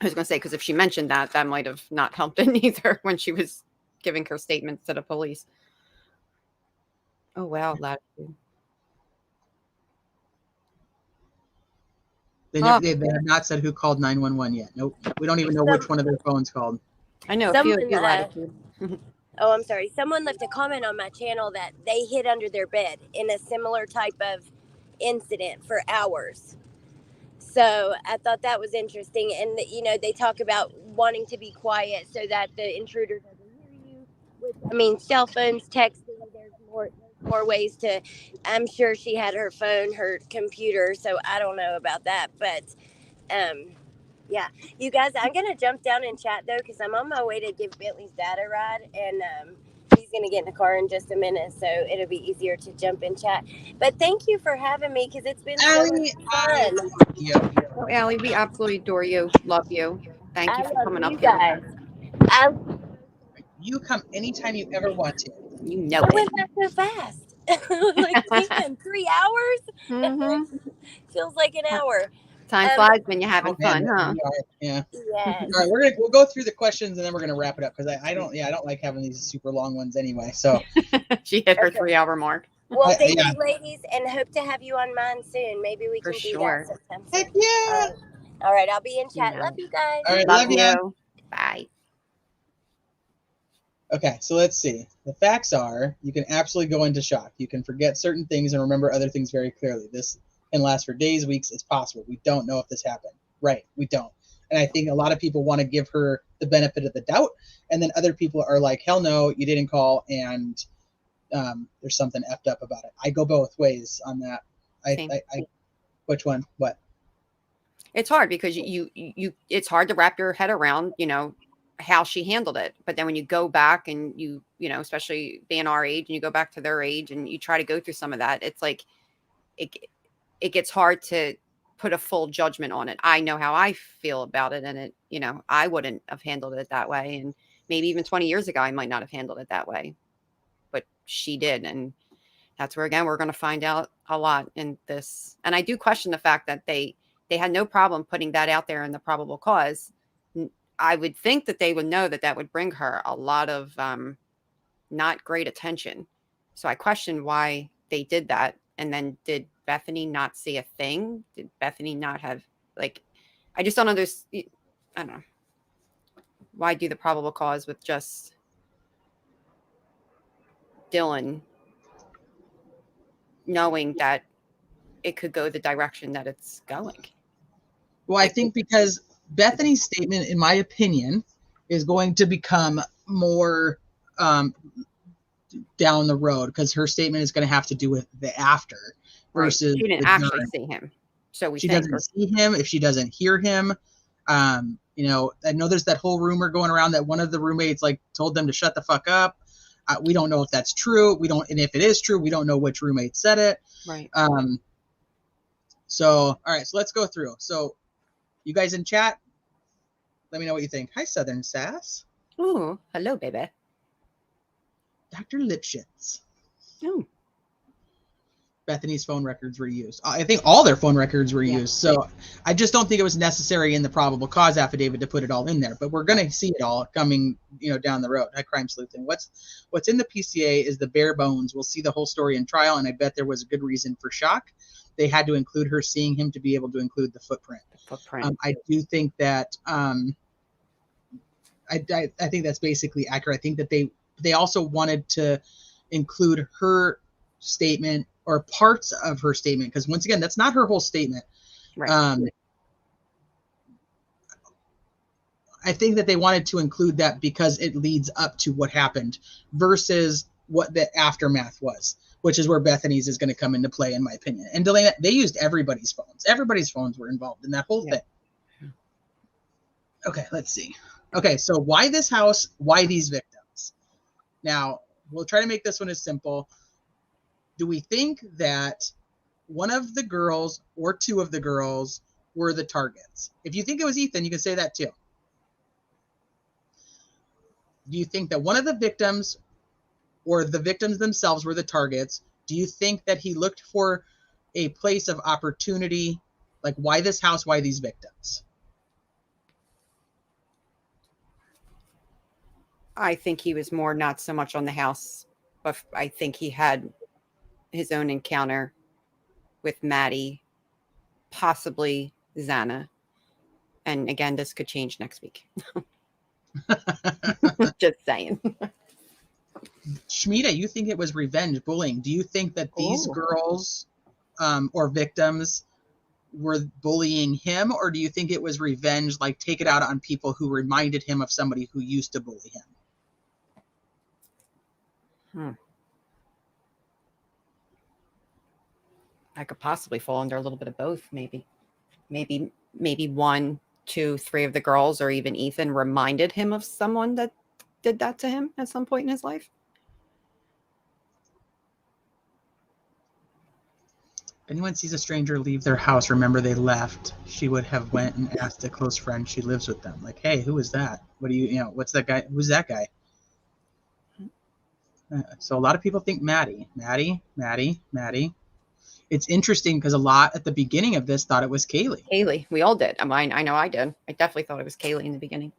I was going to say, because if she mentioned that might have not helped it either when she was giving her statements to the police. Oh, wow. They have not said who called 911 yet. Nope. We don't even know which one of their phones called. I know. I'm sorry. Someone left a comment on my channel that they hid under their bed in a similar type of incident for hours. So I thought that was interesting. And, they talk about wanting to be quiet so that the intruder doesn't hear you. Cell phones, texting, there's more ways to, I'm sure she had her phone, her computer. So I don't know about that. But, yeah, you guys, I'm going to jump down and chat, though, because I'm on my way to give Bentley's dad a ride. And he's going to get in the car in just a minute. So it'll be easier to jump in chat. But thank you for having me, because it's been so fun. Oh, Allie, we absolutely adore you. Love you. Thank you for coming up here. You come anytime you ever want to. You know it. Went back so fast. Damn, 3 hours? Mm-hmm. Feels like an hour. Time flies when you're having fun, huh? Yeah. Yes. All right, we'll go through the questions and then we're gonna wrap it up, because I don't like having these super long ones anyway. So she hit her 3-hour mark. Well, thank you, ladies, and hope to have you on mine soon. Maybe we can do that sometime. Heck yeah! All right, I'll be in chat. Love you guys. All right, love you. Bye. Okay, so let's see. The facts are, you can absolutely go into shock. You can forget certain things and remember other things very clearly. This can last for days, weeks. It's possible. We don't know if this happened. Right, we don't. And I think a lot of people want to give her the benefit of the doubt, and then other people are like, hell no, you didn't call, and there's something effed up about it. I go both ways on that. Which one? What? It's hard because you it's hard to wrap your head around, how she handled it. But then when you go back and you especially being our age, and you go back to their age and you try to go through some of that, it's like it gets hard to put a full judgment on it. I know how I feel about it, and it, I wouldn't have handled it that way. And maybe even 20 years ago, I might not have handled it that way, but she did. And that's where, again, we're going to find out a lot in this. And I do question the fact that they had no problem putting that out there in the probable cause. I would think that they would know that would bring her a lot of not great attention. So I question why they did that. And then did Bethany not see a thing? Did Bethany not have, I just don't understand. I don't know. Why do the probable cause with just Dylan, knowing that it could go the direction that it's going? Well, I think because Bethany's statement, in my opinion, is going to become more down the road, because her statement is going to have to do with the after versus she didn't actually see him. So she doesn't see him. If she doesn't hear him, I know there's that whole rumor going around that one of the roommates told them to shut the fuck up. We don't know if that's true. And if it is true, we don't know which roommate said it. Right. So, all right, so let's go through. So you guys in chat, let me know what you think. Hi, Southern Sass. Ooh, hello, baby. Dr. Lipschitz. Ooh. Bethany's phone records were used. I think all their phone records were used. So I just don't think it was necessary in the probable cause affidavit to put it all in there. But we're going to see it all coming, down the road. Hi, Crime Sleuthing. What's in the PCA is the bare bones. We'll see the whole story in trial, and I bet there was a good reason for shock. They had to include her seeing him to be able to include the footprint. I do think that I think that's basically accurate. I think that they also wanted to include her statement or parts of her statement, because once again, that's not her whole statement. Right. I think that they wanted to include that because it leads up to what happened versus what the aftermath was. which is where Bethany's is going to come into play, in my opinion. And Delana, they used everybody's phones. Everybody's phones were involved in that whole thing. Okay, let's see. Okay, so why this house? Why these victims? Now, we'll try to make this one as simple. Do we think that one of the girls or two of the girls were the targets? If you think it was Ethan, you can say that too. Do you think that one of the victims or the victims themselves were the targets? Do you think that he looked for a place of opportunity? Like, why this house? Why these victims? I think he was more not so much on the house, but I think he had his own encounter with Maddie, possibly Xana. And again, this could change next week. Just saying. Shmita, you think it was revenge bullying? Do you think that these girls or victims were bullying him, or do you think it was revenge, like take it out on people who reminded him of somebody who used to bully him? I could possibly fall under a little bit of both, maybe. Maybe 1, 2, 3 of the girls, or even Ethan, reminded him of someone that did that to him at some point in his life. If anyone sees a stranger leave their house, remember they left. She would have went and asked a close friend she lives with them. Like, hey, who is that? What do you know, what's that guy? Who's that guy? So a lot of people think Maddie. It's interesting because a lot at the beginning of this thought it was Kaylee. Kaylee. We all did. I know I did. I definitely thought it was Kaylee in the beginning.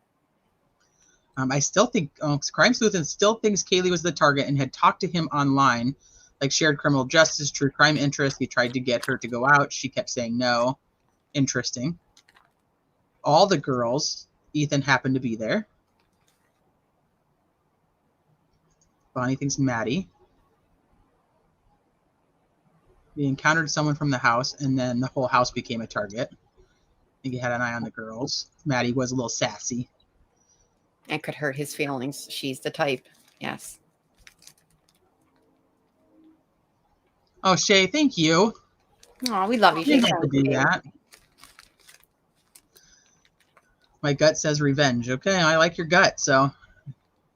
I still think Crime Sleuth still thinks Kaylee was the target and had talked to him online, like shared criminal justice, true crime interest. He tried to get her to go out. She kept saying no. Interesting. All the girls, Ethan happened to be there. Bonnie thinks Maddie. We encountered someone from the house, and then the whole house became a target. I think he had an eye on the girls. Maddie was a little sassy. And could hurt his feelings. She's the type. Yes. Oh, Shay, thank you. Oh, we love you. You didn't have to do that. My gut says revenge. Okay, I like your gut. So I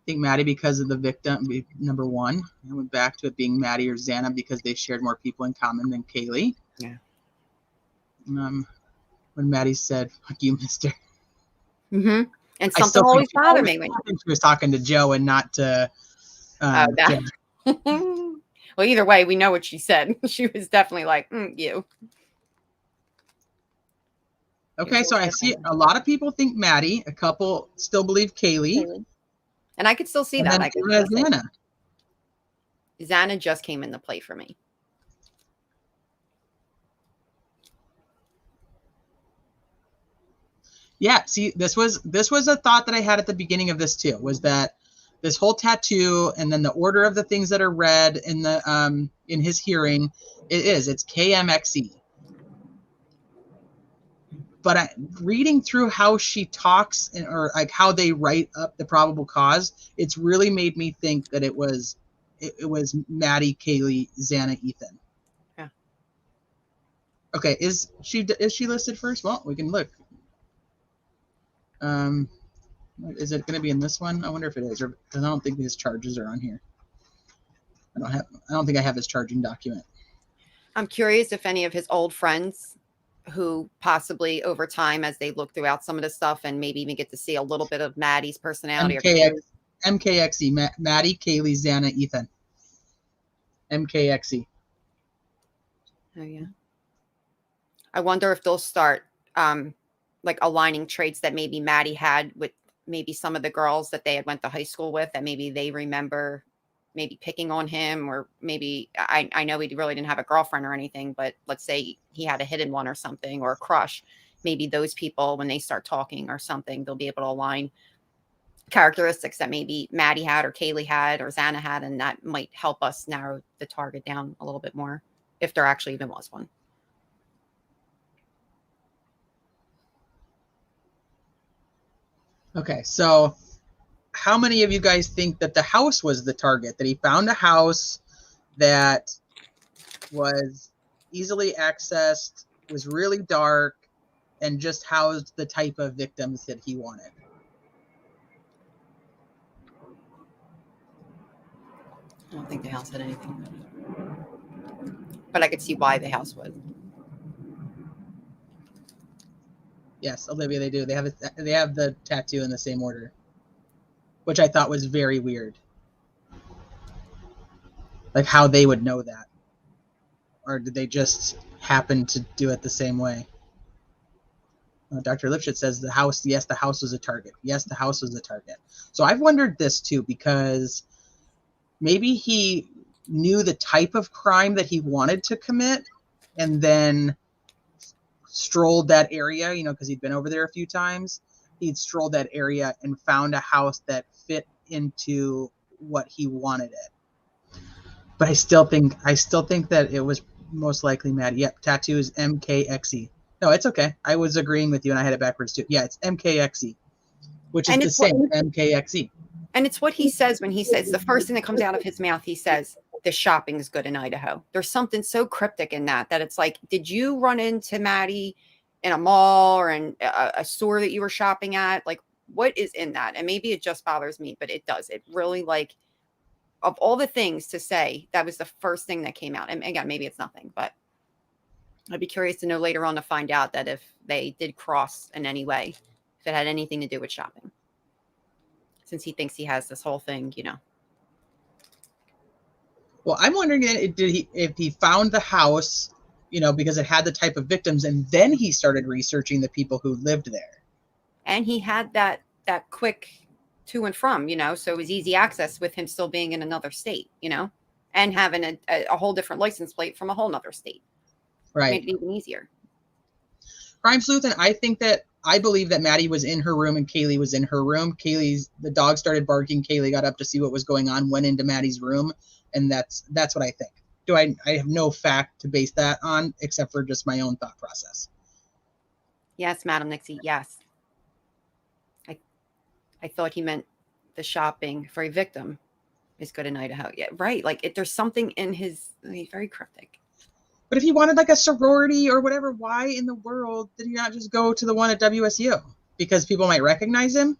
think Maddie because of the victim, number 1. I went back to it being Maddie or Xana because they shared more people in common than Kaylee. Yeah. When Maddie said, fuck you, mister. Mm-hmm. And something always bothered me. I think she was talking to Joe and not to Well, either way, we know what she said. She was definitely like, you. Okay, so I see a lot of people think Maddie. A couple still believe Kaylee. And I could still see that. Xana. Xana just came into play for me. Yeah, see, this was a thought that I had at the beginning of this too, was that this whole tattoo and then the order of the things that are read in the in his hearing, it's KMXE. But reading through how she talks or like how they write up the probable cause, it's really made me think that it was Maddie, Kaylee, Xana, Ethan. Yeah. Okay, is she listed first? Well, we can look. Is it going to be in this one? I wonder if it is, or because I don't think his charges are on here. I don't think I have his charging document. I'm curious if any of his old friends who possibly over time, as they look throughout some of the stuff and maybe even get to see a little bit of Maddie's personality. MKXE, Maddie, Kaylee, Xana, Ethan. MKXE. Oh, yeah. I wonder if they'll start like aligning traits that maybe Maddie had with maybe some of the girls that they had went to high school with, that maybe they remember maybe picking on him, or maybe I know he really didn't have a girlfriend or anything, but let's say he had a hidden one or something, or a crush. Maybe those people, when they start talking or something, they'll be able to align characteristics that maybe Maddie had or Kaylee had or Xana had, and that might help us narrow the target down a little bit more, if there actually even was one. Okay, so how many of you guys think that the house was the target, that he found a house that was easily accessed, was really dark, and just housed the type of victims that he wanted. I don't think the house had anything. But I could see why the house would. Yes, Olivia, they do. They have the tattoo in the same order, which I thought was very weird. Like how they would know that. Or did they just happen to do it the same way? Dr. Lipschitz says the house, yes, the house was a target. Yes, the house was a target. So I've wondered this too, because maybe he knew the type of crime that he wanted to commit and then strolled that area, you know, because he'd been over there a few times. He'd strolled that area and found a house that fit into what he wanted it. But I still think that it was most likely Maddie. Yep, tattoo is MKXE. No, it's okay. I was agreeing with you and I had it backwards too. Yeah, it's MKXE, which is the same, MKXE. And it's what he says when he says, the first thing that comes out of his mouth, he says, the shopping is good in Idaho. There's something so cryptic in that it's like, did you run into Maddie in a mall or in a store that you were shopping at? Like, what is in that? And maybe it just bothers me, but it does. It really, like, of all the things to say, that was the first thing that came out. And again, maybe it's nothing, but I'd be curious to know later on to find out that if they did cross in any way, if it had anything to do with shopping. Since he thinks he has this whole thing, you know. Well, I'm wondering if he found the house, you know, because it had the type of victims, and then he started researching the people who lived there. And he had that quick to and from, you know, so it was easy access with him still being in another state, you know, and having a whole different license plate from a whole nother state. Right. Made it even easier. Crime Sleuth, and I believe that Maddie was in her room and Kaylee was in her room. The dog started barking. Kaylee got up to see what was going on, went into Maddie's room, and that's what I think. I have no fact to base that on except for just my own thought process. Yes, Madam Nixie, yes. I thought he meant the shopping for a victim is good in Idaho. Yeah, right. Like there's something in he's very cryptic. But if he wanted like a sorority or whatever, why in the world did he not just go to the one at WSU? Because people might recognize him?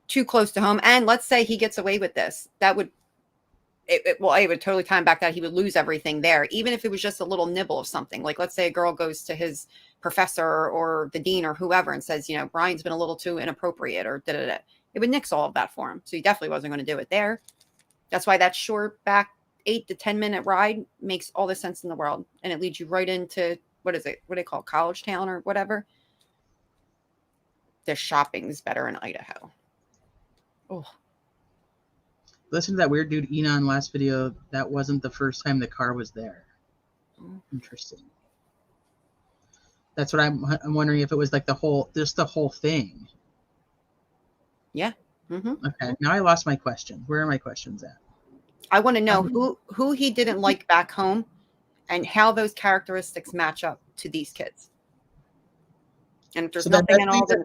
Too close to home. And let's say he gets away with this. That would, it would totally time back that he would lose everything there. Even if it was just a little nibble of something. Like let's say a girl goes to his professor or the dean or whoever and says, you know, Brian's been a little too inappropriate or da-da-da. It would nix all of that for him. So he definitely wasn't going to do it there. That's why that short back 8 to 10 minute ride makes all the sense in the world. And it leads you right into, what is it? What do they call it? College Town or whatever. The shopping's better in Idaho. Oh. Listen to that weird dude Enon last video. That wasn't the first time the car was there. Interesting. That's what I'm wondering if it was like the whole thing. Yeah. Mm-hmm. Okay. Now I lost my question. Where are my questions at? I want to know who he didn't like back home and how those characteristics match up to these kids. And if there's nothing in all that,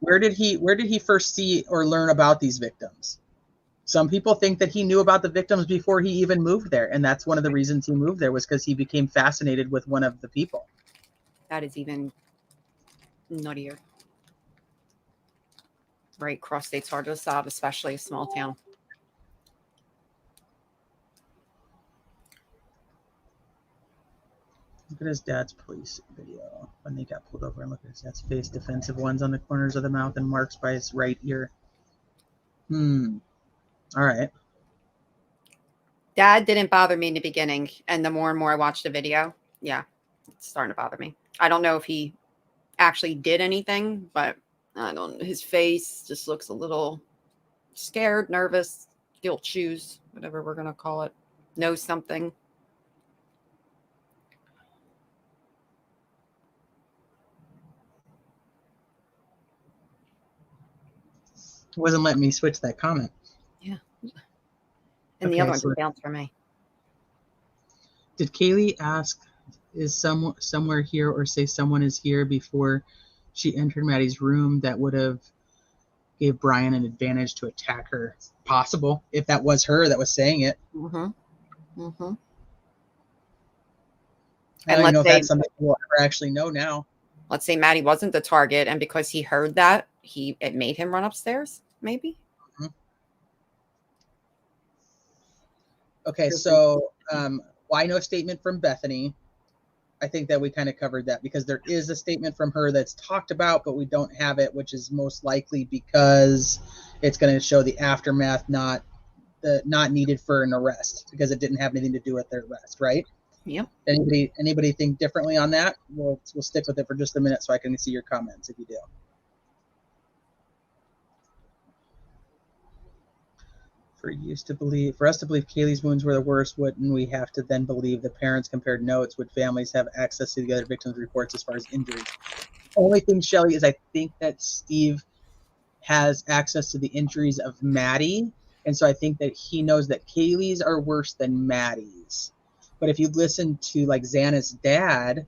where did he first see or learn about these victims? Some people think that he knew about the victims before he even moved there, and that's one of the reasons he moved there was because he became fascinated with one of the people. That is even nuttier. Right, cross state's hard to solve, especially a small town. Look at his dad's police video when they got pulled over, and look at his dad's face, defensive ones on the corners of the mouth and marks by his right ear. All right. Dad didn't bother me in the beginning, and the more and more I watched the video, yeah, it's starting to bother me. I don't know if he actually did anything, but I don't know. His face just looks a little scared, nervous, guilt shoes, whatever we're going to call it, knows something. Wasn't letting me switch that comment. Yeah. And the other one bounced for me. Did Kaylee ask, is somewhere here or say someone is here before she entered Maddie's room? That would have gave Brian an advantage to attack her. Possible, if that was her that was saying it. Mm-hmm. Mm-hmm. I And don't even know if let's say, that's something we'll ever actually know now. let's say Maddie wasn't the target, and because he heard that, it made him run upstairs, maybe. Mhm. Okay, so why no statement from Bethany? I think that we kind of covered that because there is a statement from her that's talked about, but we don't have it, which is most likely because it's going to show the aftermath, not needed for an arrest because it didn't have anything to do with their arrest, right? Yep. Anybody think differently on that? We'll stick with it for just a minute so I can see your comments if you do. For us to believe Kaylee's wounds were the worst, wouldn't we have to then believe the parents compared notes? Would families have access to the other victims' reports as far as injuries? The only thing, Shelly, is I think that Steve has access to the injuries of Maddie, and so I think that he knows that Kaylee's are worse than Maddie's. But if you listen to like Xana's dad,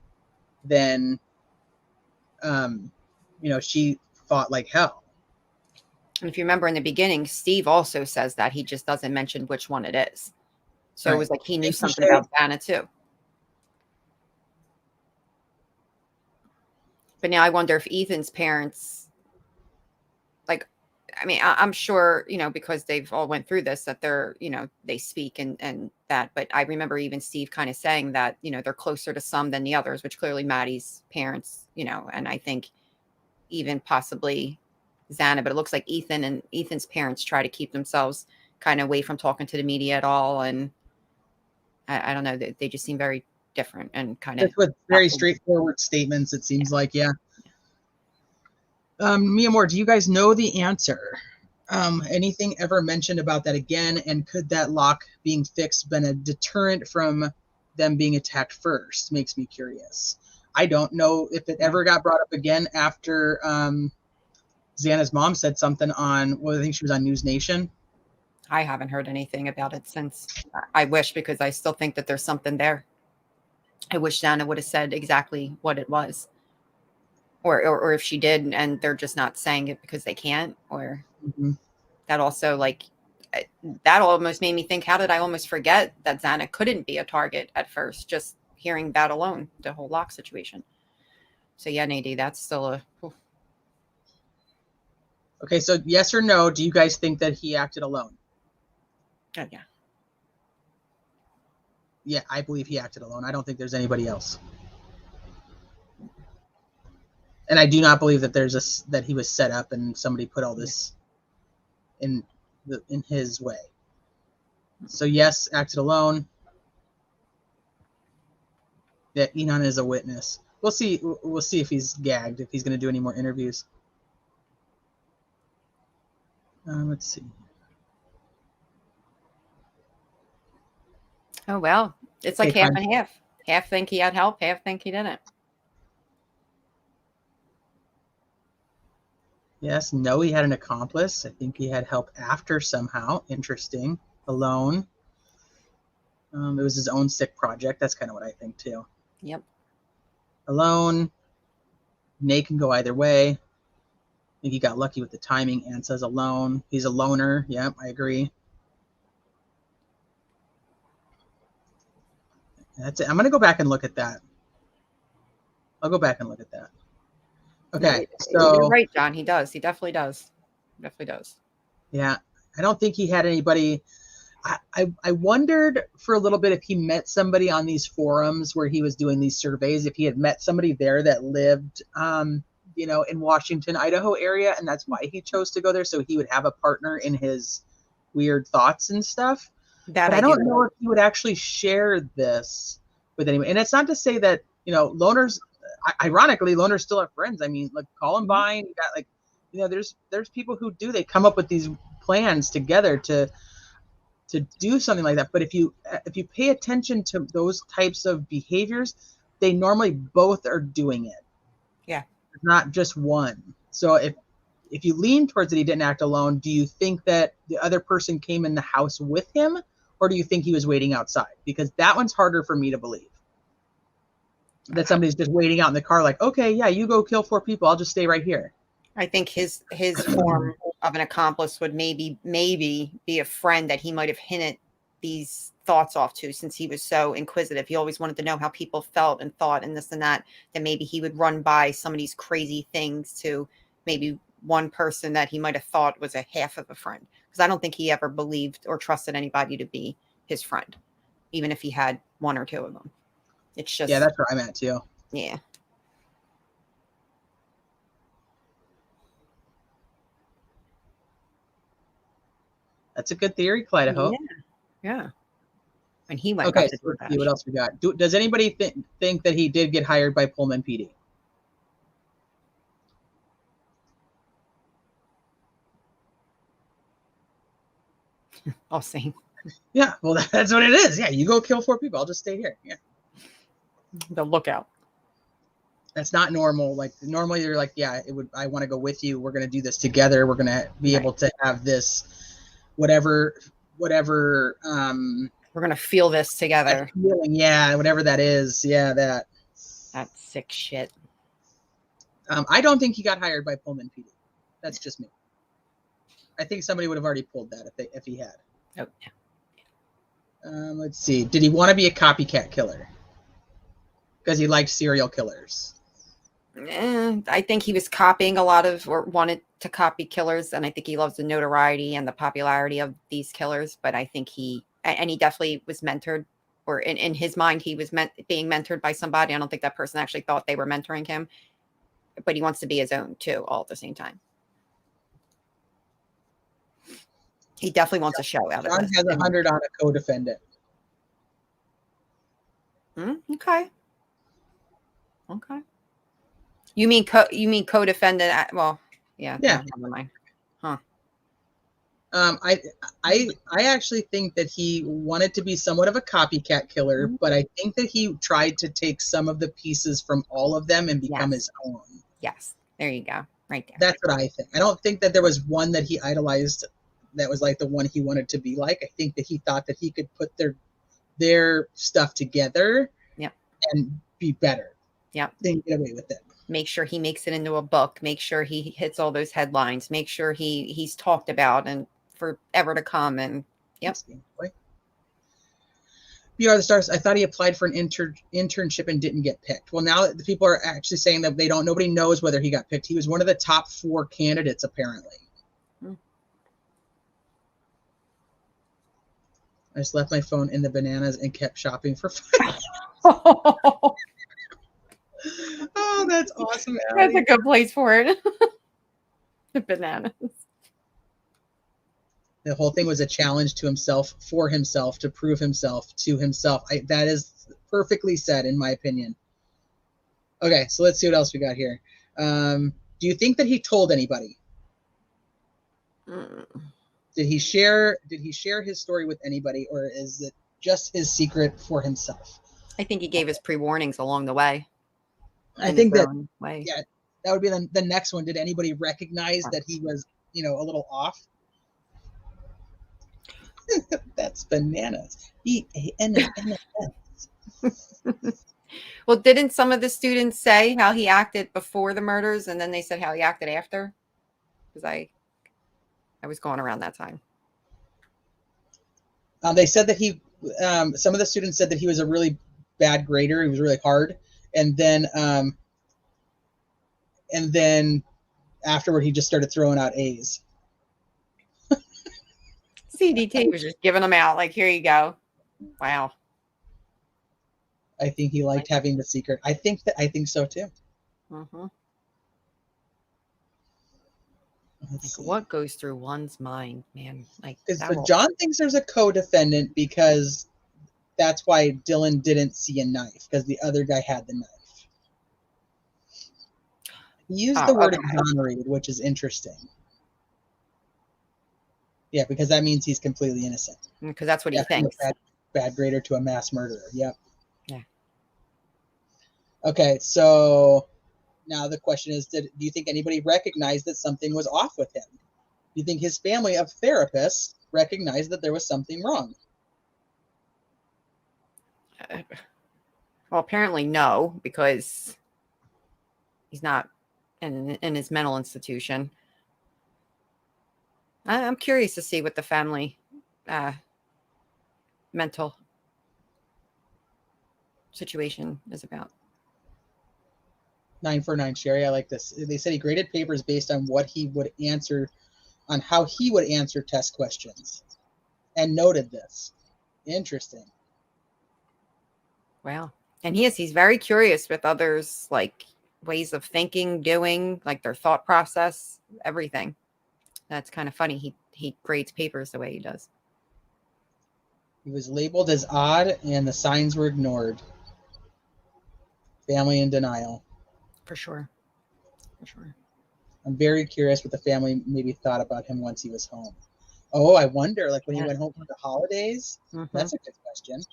then she fought like hell. And if you remember in the beginning, Steve also says that he just doesn't mention which one it is. So Right. it was like he knew something about Xana too. But now I wonder if Ethan's parents, like, I mean, I'm sure, because they've all went through this, that they're, they speak and that. But I remember even Steve kind of saying that, they're closer to some than the others, which clearly Maddie's parents, and I think even possibly Xana, but it looks like Ethan and Ethan's parents try to keep themselves kind of away from talking to the media at all. And I don't know, they just seem very different and kind of with very straightforward statements, it seems like, yeah. Mia Moore, do you guys know the answer? Anything ever mentioned about that again? And could that lock being fixed been a deterrent from them being attacked first? Makes me curious. I don't know if it ever got brought up again after Xana's mom said something on, I think she was on News Nation. I haven't heard anything about it since. I wish, because I still think that there's something there. I wish Xana would have said exactly what it was. Or if she did and they're just not saying it because they can't, or that also, like, that almost made me think, how did I almost forget that Xana couldn't be a target at first, just hearing that alone, the whole lock situation. So yeah, Nadie, that's still a... Okay, so yes or no, do you guys think that he acted alone? Oh, yeah. Yeah, I believe he acted alone. I don't think there's anybody else. And I do not believe that that he was set up and somebody put all this in his way. So yes, acted alone. Yeah, Enon is a witness. We'll see. We'll see if he's gagged, if he's going to do any more interviews. Let's see. Oh, well, it's like half and half. Half think he had help, half think he didn't. Yes, no, he had an accomplice. I think he had help after somehow. Interesting. Alone. It was his own sick project. That's kind of what I think too. Yep. Alone. Nate can go either way. I think he got lucky with the timing. Ann says alone. He's a loner. Yep, I agree. That's it. I'm going to go back and look at that. I'll go back and look at that. Okay, so you're right, John. He does. He definitely does. Definitely does. Yeah, I don't think he had anybody. I wondered for a little bit if he met somebody on these forums where he was doing these surveys, if he had met somebody there that lived, in Washington, Idaho area, and that's why he chose to go there, so he would have a partner in his weird thoughts and stuff. But I don't know if he would actually share this with anyone. And it's not to say that, loners, ironically, loners still have friends. I mean, like Columbine, you got there's people who do, they come up with these plans together to do something like that. But if you pay attention to those types of behaviors, they normally both are doing it. Yeah. Not just one. So if you lean towards that he didn't act alone, do you think that the other person came in the house with him, or do you think he was waiting outside? Because that one's harder for me to believe. That somebody's just waiting out in the car like, okay, yeah, you go kill 4 people. I'll just stay right here. I think his form of an accomplice would maybe be a friend that he might have hinted these thoughts off to, since he was so inquisitive. He always wanted to know how people felt and thought and this and that. Then maybe he would run by some of these crazy things to maybe one person that he might have thought was a half of a friend. Because I don't think he ever believed or trusted anybody to be his friend, even if he had one or two of them. It's just, Yeah, that's where I'm at too. yeah. That's a good theory, Clyde. I hope. Yeah. And he went. Okay, so let's see what else we got. Does anybody think that he did get hired by Pullman PD? I'll see. Yeah, well, that's what it is. Yeah, you go kill 4 people. I'll just stay here. Yeah, The lookout. that's not normal. Like normally, you're like, yeah, it would. I want to go with you. We're gonna do this together. We're gonna be able to have this, whatever. We're gonna feel this together. Feeling, yeah, whatever that is. Yeah, that. That's sick shit. I don't think he got hired by Pullman PD. That's just me. I think somebody would have already pulled that if he had. Oh, yeah. Let's see. Did he want to be a copycat killer? Because he liked serial killers. I think he was copying a lot of, or wanted to copy killers, and I think he loves the notoriety and the popularity of these killers. But I think he definitely was mentored, or in his mind, he was being mentored by somebody. I don't think that person actually thought they were mentoring him, but he wants to be his own too, all at the same time. He definitely wants a show out of John this. has 100 on a co-defendant. Okay. You mean co-defendant? Well, yeah. Yeah. No, never mind. Huh. I actually think that he wanted to be somewhat of a copycat killer, but I think that he tried to take some of the pieces from all of them and become his own. Yes. There you go. Right there. That's what I think. I don't think that there was one that he idolized that was like the one he wanted to be like. I think that he thought that he could put their stuff together and be better. Yep. Then get away with it. Make sure he makes it into a book. Make sure he hits all those headlines. Make sure he's talked about and forever to come. And yep. BR the Stars, I thought he applied for an internship and didn't get picked. Well, now the people are actually saying that nobody knows whether he got picked. He was one of the top 4 candidates, apparently. I just left my phone in the bananas and kept shopping for fun. Oh, that's awesome, Allie. That's a good place for it. The bananas. The whole thing was a challenge to himself, for himself, to prove himself to himself. That is perfectly said, in my opinion. Okay, so let's see what else we got here. Do you think that he told anybody? Did he share his story with anybody, or is it just his secret for himself? I think he gave his pre-warnings along the way. I think that that would be the next one. Did anybody recognize that he was, a little off? That's bananas. Well, didn't some of the students say how he acted before the murders, and then they said how he acted after? Because I was going around that time. They said that some of the students said that he was a really bad grader. He was really hard. And then afterward, he just started throwing out A's. CDT was just giving them out. Like, here you go. Wow. I think he liked having the secret. I think so too. Mm-hmm. Like, what goes through one's mind, man? Like, so John thinks there's a co-defendant because that's why Dylan didn't see a knife, because the other guy had the knife. He used the word exonerated, which is interesting. Yeah, because that means he's completely innocent. Because that's what he thinks. Bad grader to a mass murderer. Yep. Yeah. Okay, so now the question is, do you think anybody recognized that something was off with him? Do you think his family of therapists recognized that there was something wrong? Well, apparently no, because he's not in his mental institution. I'm curious to see what the family mental situation is about. 949 Sherry, I like this. They said he graded papers based on what he would answer, on how he would answer test questions, and noted this. Interesting. Wow. And he's very curious with others, like ways of thinking, doing, like their thought process, everything. That's kind of funny. He grades papers the way he does. He was labeled as odd, and the signs were ignored. Family in denial. For sure. For sure. I'm very curious what the family maybe thought about him once he was home. Oh, I wonder, like when he went home for the holidays? Mhm. That's a good question.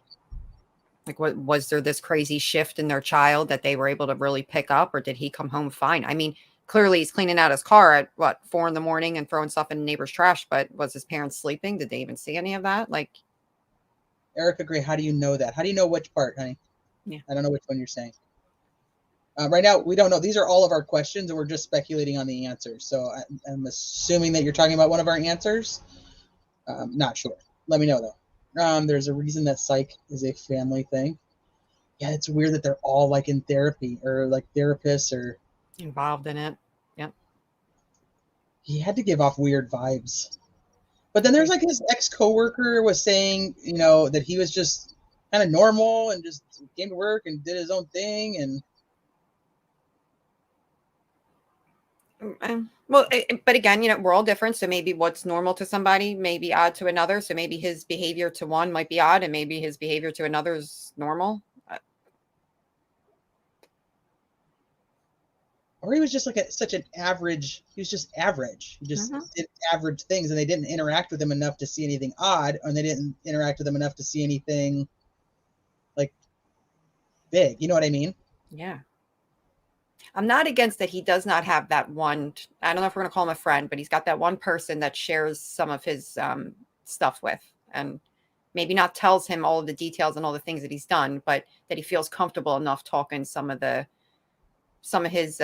Like, what was there this crazy shift in their child that they were able to really pick up, or did he come home fine? I mean, clearly he's cleaning out his car at 4 a.m. and throwing stuff in the neighbor's trash, but was his parents sleeping? Did they even see any of that? Like, Erica Gray, how do you know that? How do you know which part, honey? Yeah. I don't know which one you're saying. Right now, we don't know. These are all of our questions, and we're just speculating on the answers. So I'm assuming that you're talking about one of our answers. Not sure. Let me know, though. There's a reason that psych is a family thing. Yeah, it's weird that they're all like in therapy or like therapists or involved in it. Yep. He had to give off weird vibes. But then there's like his ex-coworker was saying, that he was just kind of normal and just came to work and did his own thing. And well, but again, we're all different. So maybe what's normal to somebody may be odd to another. So maybe his behavior to one might be odd, and maybe his behavior to another is normal. Or he was just like such an average. He was just average. He just did average things, and they didn't interact with him enough to see anything odd, and they didn't interact with him enough to see anything like big. You know what I mean? Yeah. I'm not against that. He does not have that one. I don't know if we're going to call him a friend, but he's got that one person that shares some of his stuff with, and maybe not tells him all of the details and all the things that he's done, but that he feels comfortable enough talking some of his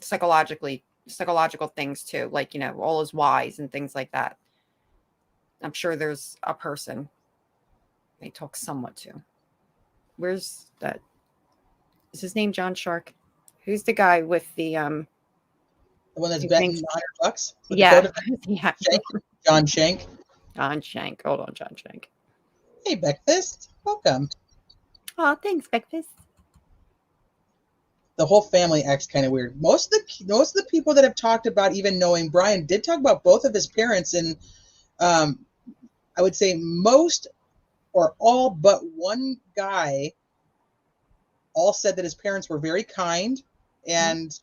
psychological things too, like, all his whys and things like that. I'm sure there's a person they talk somewhat to. Where's that? Is his name John Shark? Who's the guy with the one that's betting $100? Yeah. Yeah. John Shank. John Shank. Hold on, John Shank. Hey, Breakfast. Welcome. Oh, thanks, Breakfast. The whole family acts kind of weird. Most of the people that have talked about even knowing Brian did talk about both of his parents, and I would say most or all but one guy all said that his parents were very kind and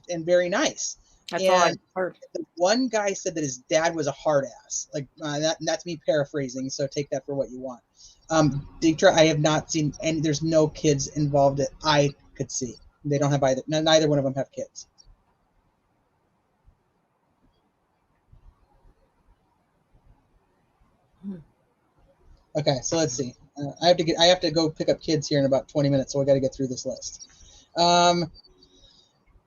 and very nice. That's all I've heard. The one guy said that his dad was a hard ass. Like that's me paraphrasing, so take that for what you want. Deetra, I have not seen any. There's no kids involved that I could see. They don't have either. Neither one of them have kids. Okay, so let's see. I have to go pick up kids here in about 20 minutes, so I got to get through this list.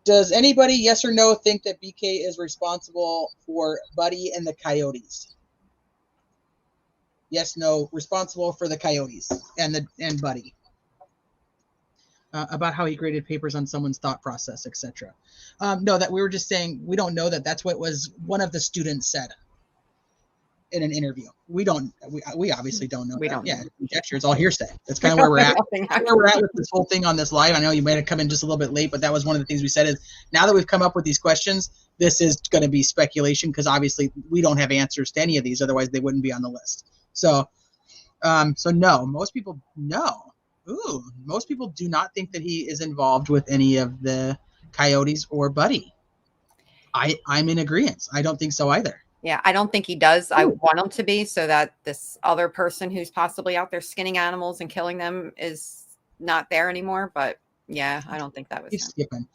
Does anybody, yes or no, think that BK is responsible for Buddy and the Coyotes? Yes, no, responsible for the Coyotes and Buddy. About how he graded papers on someone's thought process, etc. No, that we were just saying we don't know that. That's what was one of the students said in an interview. We obviously don't know. We don't. Yeah, conjecture. It's all hearsay. That's kind of where we're at. Where we're at with this whole thing on this live. I know you might have come in just a little bit late, but that was one of the things we said is now that we've come up with these questions, this is going to be speculation because obviously we don't have answers to any of these. Otherwise, they wouldn't be on the list. So no, most people no. Ooh, most people do not think that he is involved with any of the Coyotes or Buddy. I'm in agreement. I don't think so either. Yeah, I don't think he does. I want him to be so that this other person who's possibly out there skinning animals and killing them is not there anymore. But yeah, I don't think that was skipping.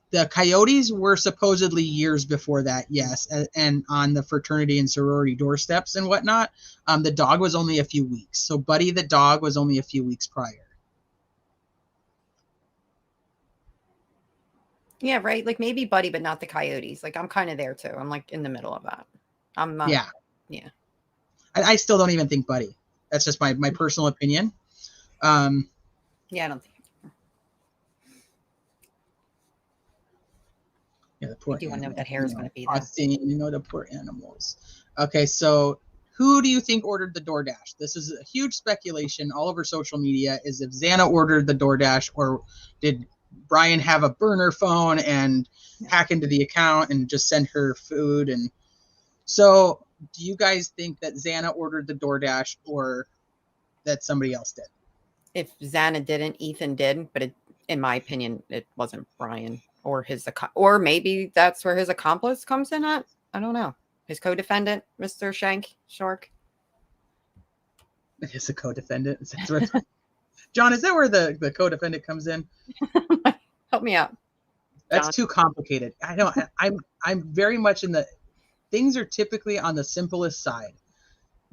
The Coyotes were supposedly years before that, yes, and on the fraternity and sorority doorsteps and whatnot. The dog was only a few weeks. So Buddy the dog was only a few weeks prior. Yeah, right. Like maybe Buddy, but not the Coyotes. Like I'm kind of there too. I'm like in the middle of that. Yeah. I still don't even think Buddy. That's just my personal opinion. Yeah, I don't think. Yeah, the poor I do want to know what that hair is going to be. The poor animals. Okay, so who do you think ordered the DoorDash? This is a huge speculation all over social media. Is if Xana ordered the DoorDash, or did Brian have a burner phone and hack into the account and just send her food? And so, do you guys think that Xana ordered the DoorDash, or that somebody else did? If Xana didn't, Ethan did, but in my opinion, it wasn't Brian or or maybe that's where his accomplice comes in at. I don't know. His co-defendant, Mr. Shark. Is a co-defendant? John, is that where the co-defendant comes in? Help me out. That's too complicated. I know. I'm very much in the. Things are typically on the simplest side.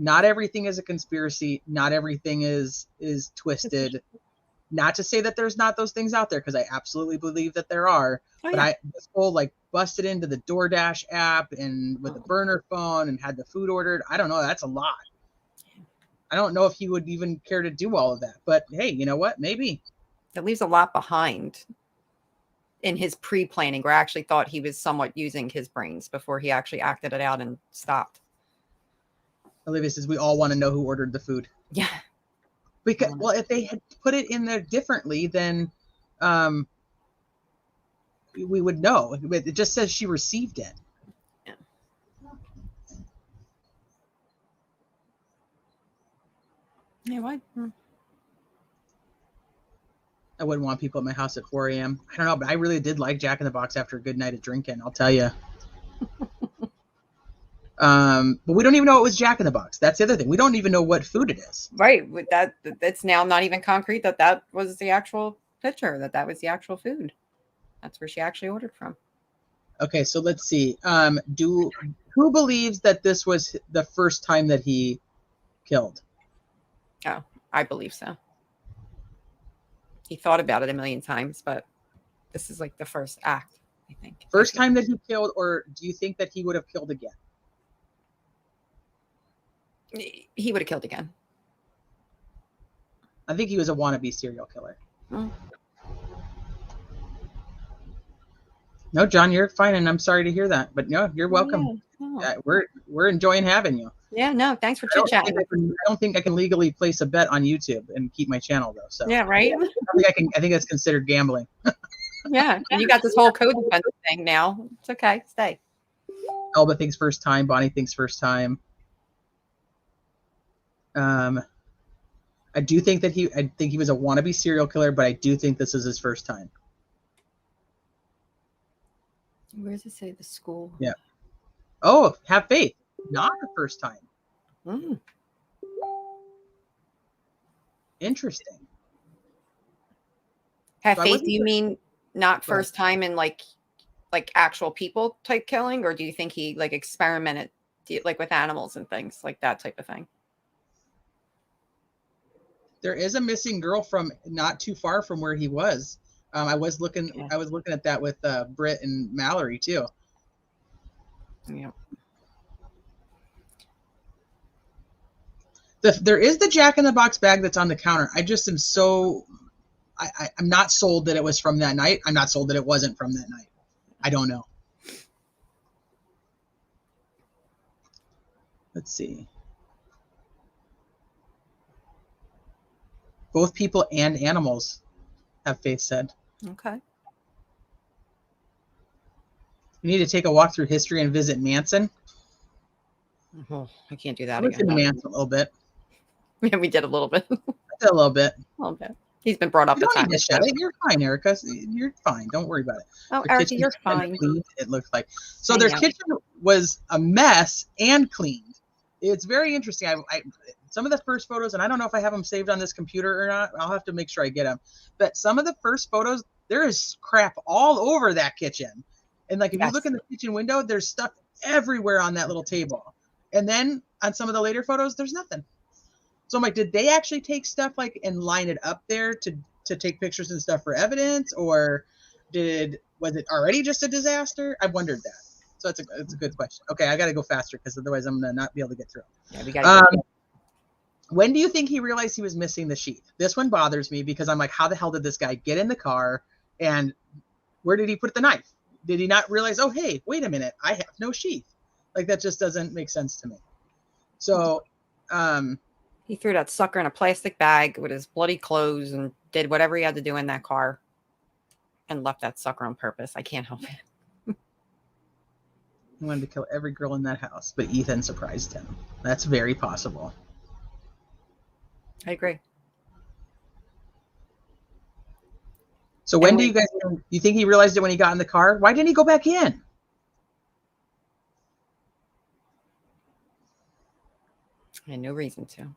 Not everything is a conspiracy. Not everything is twisted. Not to say that there's not those things out there, because I absolutely believe that there are. Oh, but yeah. this whole like busted into the DoorDash app and with a burner phone and had the food ordered. I don't know. That's a lot. I don't know if he would even care to do all of that. But hey, you know what? Maybe. It leaves a lot behind in his pre-planning, where I actually thought he was somewhat using his brains before he actually acted it out and stopped. Olivia says we all want to know who ordered the food. Yeah. Because, well, if they had put it in there differently, then we would know. It just says she received it. Yeah. Yeah, what? I wouldn't want people at my house at 4 a.m. I don't know, but I really did like Jack in the Box after a good night of drinking, I'll tell you. But we don't even know it was Jack in the Box. That's the other thing. We don't even know what food it is. Right. That's now not even concrete that was the actual picture, that was the actual food. That's where she actually ordered from. Okay, so let's see. Who believes that this was the first time that he killed? Oh, I believe so. He thought about it a million times, but this is like the first act, I think. First time that he killed, or do you think that he would have killed again? He would have killed again. I think he was a wannabe serial killer. Oh. No, John, you're fine, and I'm sorry to hear that. But no, you're welcome. Yeah. We're enjoying having you. Yeah, no, thanks for chit chatting. I don't think I can legally place a bet on YouTube and keep my channel though. So yeah, right. I think that's considered gambling. Yeah, and you got this whole codependent thing now. It's okay, stay. Elba thinks first time. Bonnie thinks first time. I do think that I think he was a wannabe serial killer, but I do think this is his first time. Where does it say the school? Yeah. Oh, have faith. Not the first time. Mm. Interesting. Have So faith, do you mean not first time in like actual people type killing, or do you think he like experimented like with animals and things like that type of thing? There is a missing girl from not too far from where he was. I was looking at that with Britt and Mallory too. Yeah. There is the Jack in the Box bag that's on the counter. I just am so I'm not sold that it was from that night. I'm not sold that it wasn't from that night. I don't know. Let's see. Both people and animals, have Faith said. Okay. We need to take a walk through history and visit Manson. Oh, I can't do that I looked again. into Manson a little bit. Yeah, we did a little bit. I did a little bit. A little bit. He's been brought up You a don't time. need to shut it. You're fine, Erica. You're fine. Don't worry about it. Oh, The Erica, kitchen's you're kind of fine. clean, it looks like. So I their know. kitchen was a mess and cleaned. It's very interesting. I some of the first photos, and I don't know if I have them saved on this computer or not. I'll have to make sure I get them. But some of the first photos, there is crap all over that kitchen. And like if you look in the kitchen window, there's stuff everywhere on that little table. And then on some of the later photos, there's nothing. So I'm like, did they actually take stuff like and line it up there to take pictures and stuff for evidence, or was it already just a disaster? I wondered that. So that's a good question. Okay, I got to go faster because otherwise I'm gonna not be able to get through. Yeah, we got to When do you think he realized he was missing the sheath? This one bothers me because I'm like, how the hell did this guy get in the car, and where did he put the knife? Did he not realize, oh, hey, wait a minute, I have no sheath? Like, that just doesn't make sense to me. So he threw that sucker in a plastic bag with his bloody clothes and did whatever he had to do in that car and left that sucker on purpose. I can't help it. he wanted to kill every girl in that house, but Ethan surprised him. That's very possible. I agree. So when do you think he realized it when he got in the car? Why didn't he go back in? I had no reason to. I'm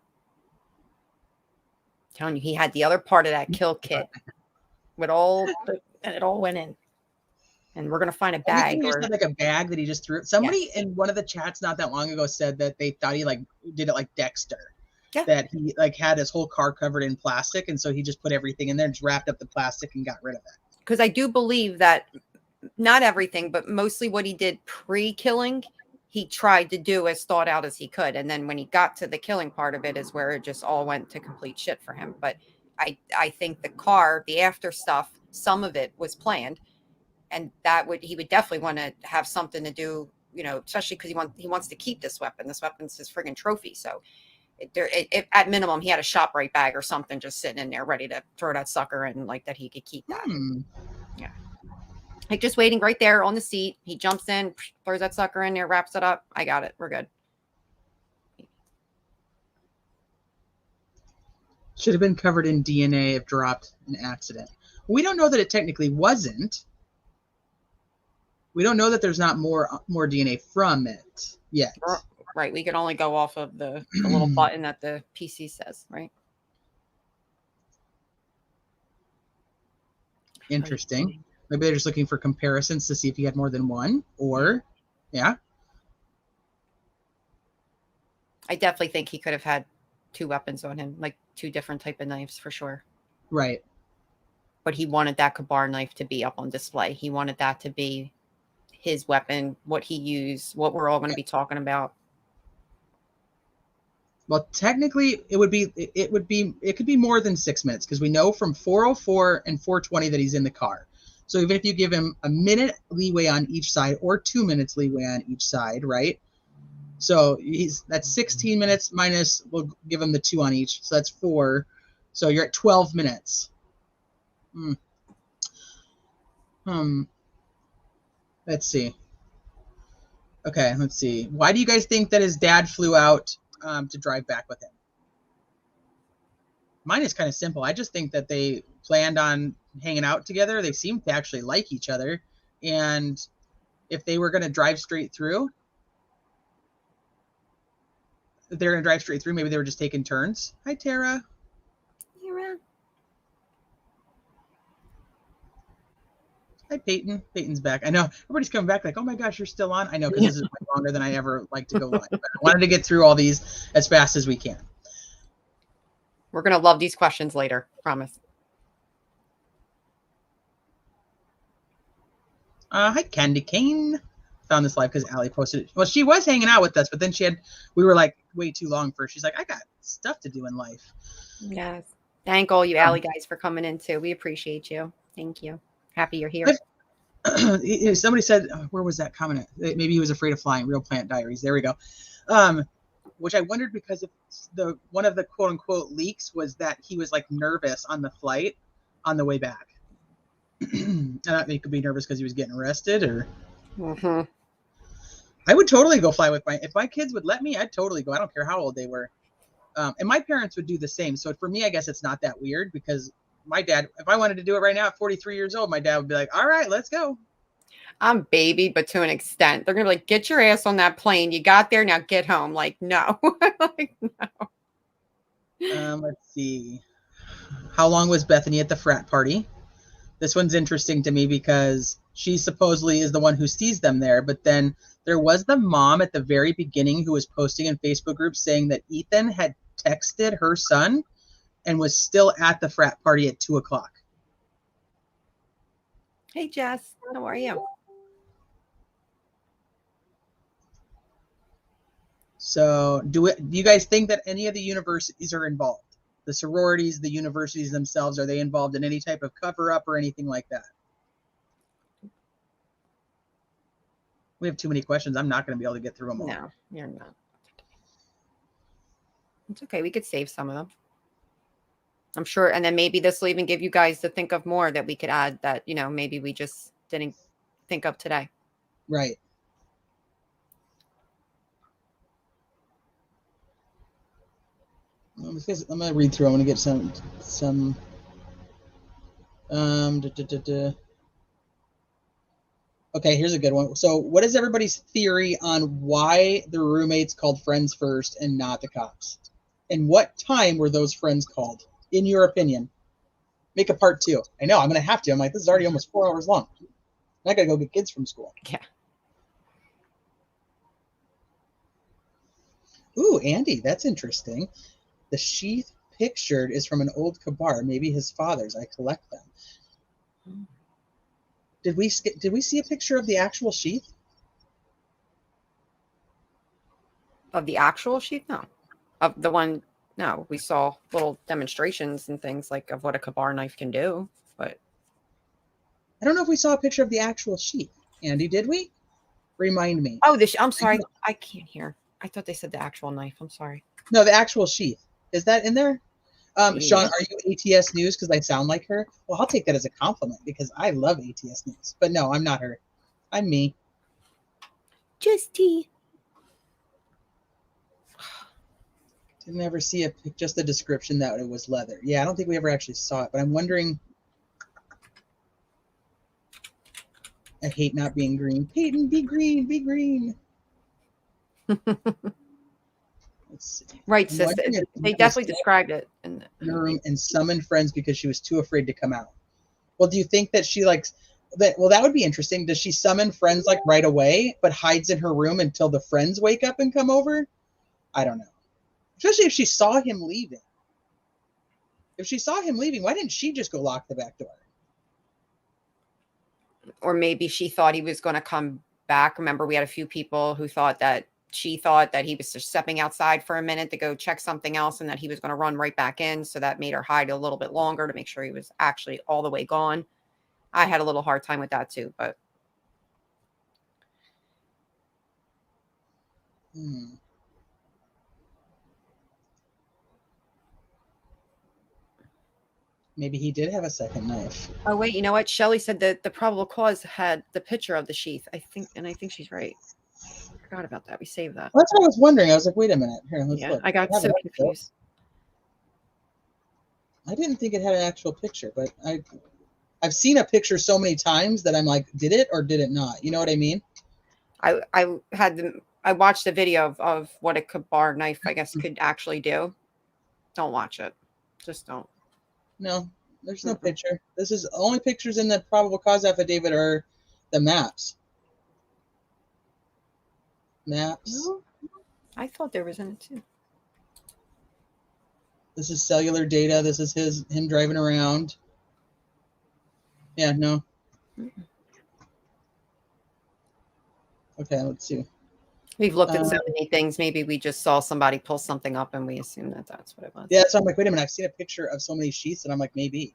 telling you, he had the other part of that kill kit with and it all went in. And we're gonna find a bag or like a bag that he just threw. Somebody in one of the chats not that long ago said that they thought he like did it like Dexter. Yeah. That he like had his whole car covered in plastic, and so he just put everything in there, just wrapped up the plastic and got rid of it. Because I do believe that not everything, but mostly what he did pre-killing, he tried to do as thought out as he could. And then when he got to the killing part of it is where it just all went to complete shit for him. But I think the car, the after stuff, some of it was planned. And he would definitely want to have something to do, you know, especially because he wants to keep this weapon. This weapon's his friggin' trophy. So at minimum, he had a ShopRite bag or something just sitting in there ready to throw that sucker in, like that he could keep that. Yeah. Like just waiting right there on the seat. He jumps in, throws that sucker in there, wraps it up. I got it. We're good. Should have been covered in DNA if dropped in accident. We don't know that it technically wasn't. We don't know that there's not more DNA from it yet. Right. We can only go off of the little button that the PC says, right? Interesting. Maybe they're just looking for comparisons to see if he had more than one, or, yeah. I definitely think he could have had 2 weapons on him, like 2 different type of knives for sure. Right. But he wanted that Kabar knife to be up on display. He wanted that to be his weapon, what he used, what we're all going to be talking about. Well, technically, it could be more than 6 minutes because we know from 4:04 and 4:20 that he's in the car. So even if you give him a minute leeway on each side or 2 minutes leeway on each side, right? So that's 16 minutes minus, we'll give him the 2 on each. So that's 4. So you're at 12 minutes. Let's see. Okay, let's see. Why do you guys think that his dad flew out to drive back with him? Mine is kind of simple. I just think that they planned on hanging out together. They seem to actually like each other. And if they were going to drive straight through, maybe they were just taking turns. Hi, Tara. Hi, Peyton. Peyton's back. I know everybody's coming back like, oh my gosh, you're still on. I know, because this is way longer than I ever like to go live. But I wanted to get through all these as fast as we can. We're going to love these questions later. Promise. Hi, Candy Cane. Found this live because Allie posted it. Well, she was hanging out with us, but then we were like way too long for her. She's like, I got stuff to do in life. Yes. Thank all you Allie guys for coming in too. We appreciate you. Thank you. Happy you're here. Somebody said, where was that comment? Maybe he was afraid of flying. Real Plant Diaries. There we go. Which I wondered because one of the quote unquote leaks was that he was like nervous on the flight on the way back. And he could be nervous because he was getting arrested or. I would totally go fly with if my kids would let me, I'd totally go. I don't care how old they were. And my parents would do the same. So for me, I guess it's not that weird because my dad, if I wanted to do it right now at 43 years old, my dad would be like, all right, let's go. I'm baby, but to an extent. They're going to be like, get your ass on that plane. You got there, now get home. Like, no. Like, no. Let's see. How long was Bethany at the frat party? This one's interesting to me because she supposedly is the one who sees them there. But then there was the mom at the very beginning who was posting in Facebook groups saying that Ethan had texted her son and was still at the frat party at 2:00. Hey, Jess. How are you? So do you guys think that any of the universities are involved? The sororities, the universities themselves, are they involved in any type of cover-up or anything like that? We have too many questions. I'm not going to be able to get through them all. No, you're not. It's okay. We could save some of them. I'm sure. And then maybe this will even give you guys to think of more that we could add that, you know, maybe we just didn't think of today. Right. I'm going to read through. I'm going to get some Okay, here's a good one. So what is everybody's theory on why the roommates called friends first and not the cops? And what time were those friends called, in your opinion? Make a part 2. I know, I'm going to have to. I'm like, this is already almost 4 hours long. I got to go get kids from school. Yeah. Ooh, Andy, that's interesting. The sheath pictured is from an old kabar, maybe his father's. I collect them. Did we see a picture of the actual sheath? Of the actual sheath? No. Of the one, no. We saw little demonstrations and things like of what a kabar knife can do, but I don't know if we saw a picture of the actual sheath. Andy, did we? Remind me. Oh, I'm sorry. I can't hear. I thought they said the actual knife. I'm sorry. No, the actual sheath. Is that in there? Yeah. Sean, are you ATS News because I sound like her? Well, I'll take that as a compliment because I love ATS News. But no, I'm not her. I'm me. Just tea. Didn't ever see just the description that it was leather. Yeah, I don't think we ever actually saw it, but I'm wondering. I hate not being green. Peyton, be green, be green. Let's see. Right, sis. They definitely described it in the room and summoned friends because she was too afraid to come out. Well, do you think that she that? Well, that would be interesting. Does she summon friends like right away, but hides in her room until the friends wake up and come over? I don't know. Especially if she saw him leaving. If she saw him leaving, why didn't she just go lock the back door? Or maybe she thought he was going to come back. Remember, we had a few people who thought that she thought that he was just stepping outside for a minute to go check something else and that he was going to run right back in. So that made her hide a little bit longer to make sure he was actually all the way gone. I had a little hard time with that too, but. Maybe he did have a second knife. Oh, wait, you know what? Shelley said that the probable cause had the picture of the sheath. I think she's right. I forgot about that. We saved that. Well, that's what I was wondering. I was like, wait a minute. Here, let's look. I got so confused. I didn't think it had an actual picture, but I've seen a picture so many times that I'm like, did it or did it not? You know what I mean? I watched a video of what a kabar knife, I guess, could actually do. Don't watch it. Just don't. No, there's no picture. This is only pictures in the probable cause affidavit are the maps. Maps. No, I thought there was in it too. This is cellular data. This is him driving around. Yeah, no. Okay, let's see. We've looked at so many things. Maybe we just saw somebody pull something up and we assume that that's what it was. Yeah, so I'm like, wait a minute. I've seen a picture of so many sheets, and I'm like, maybe.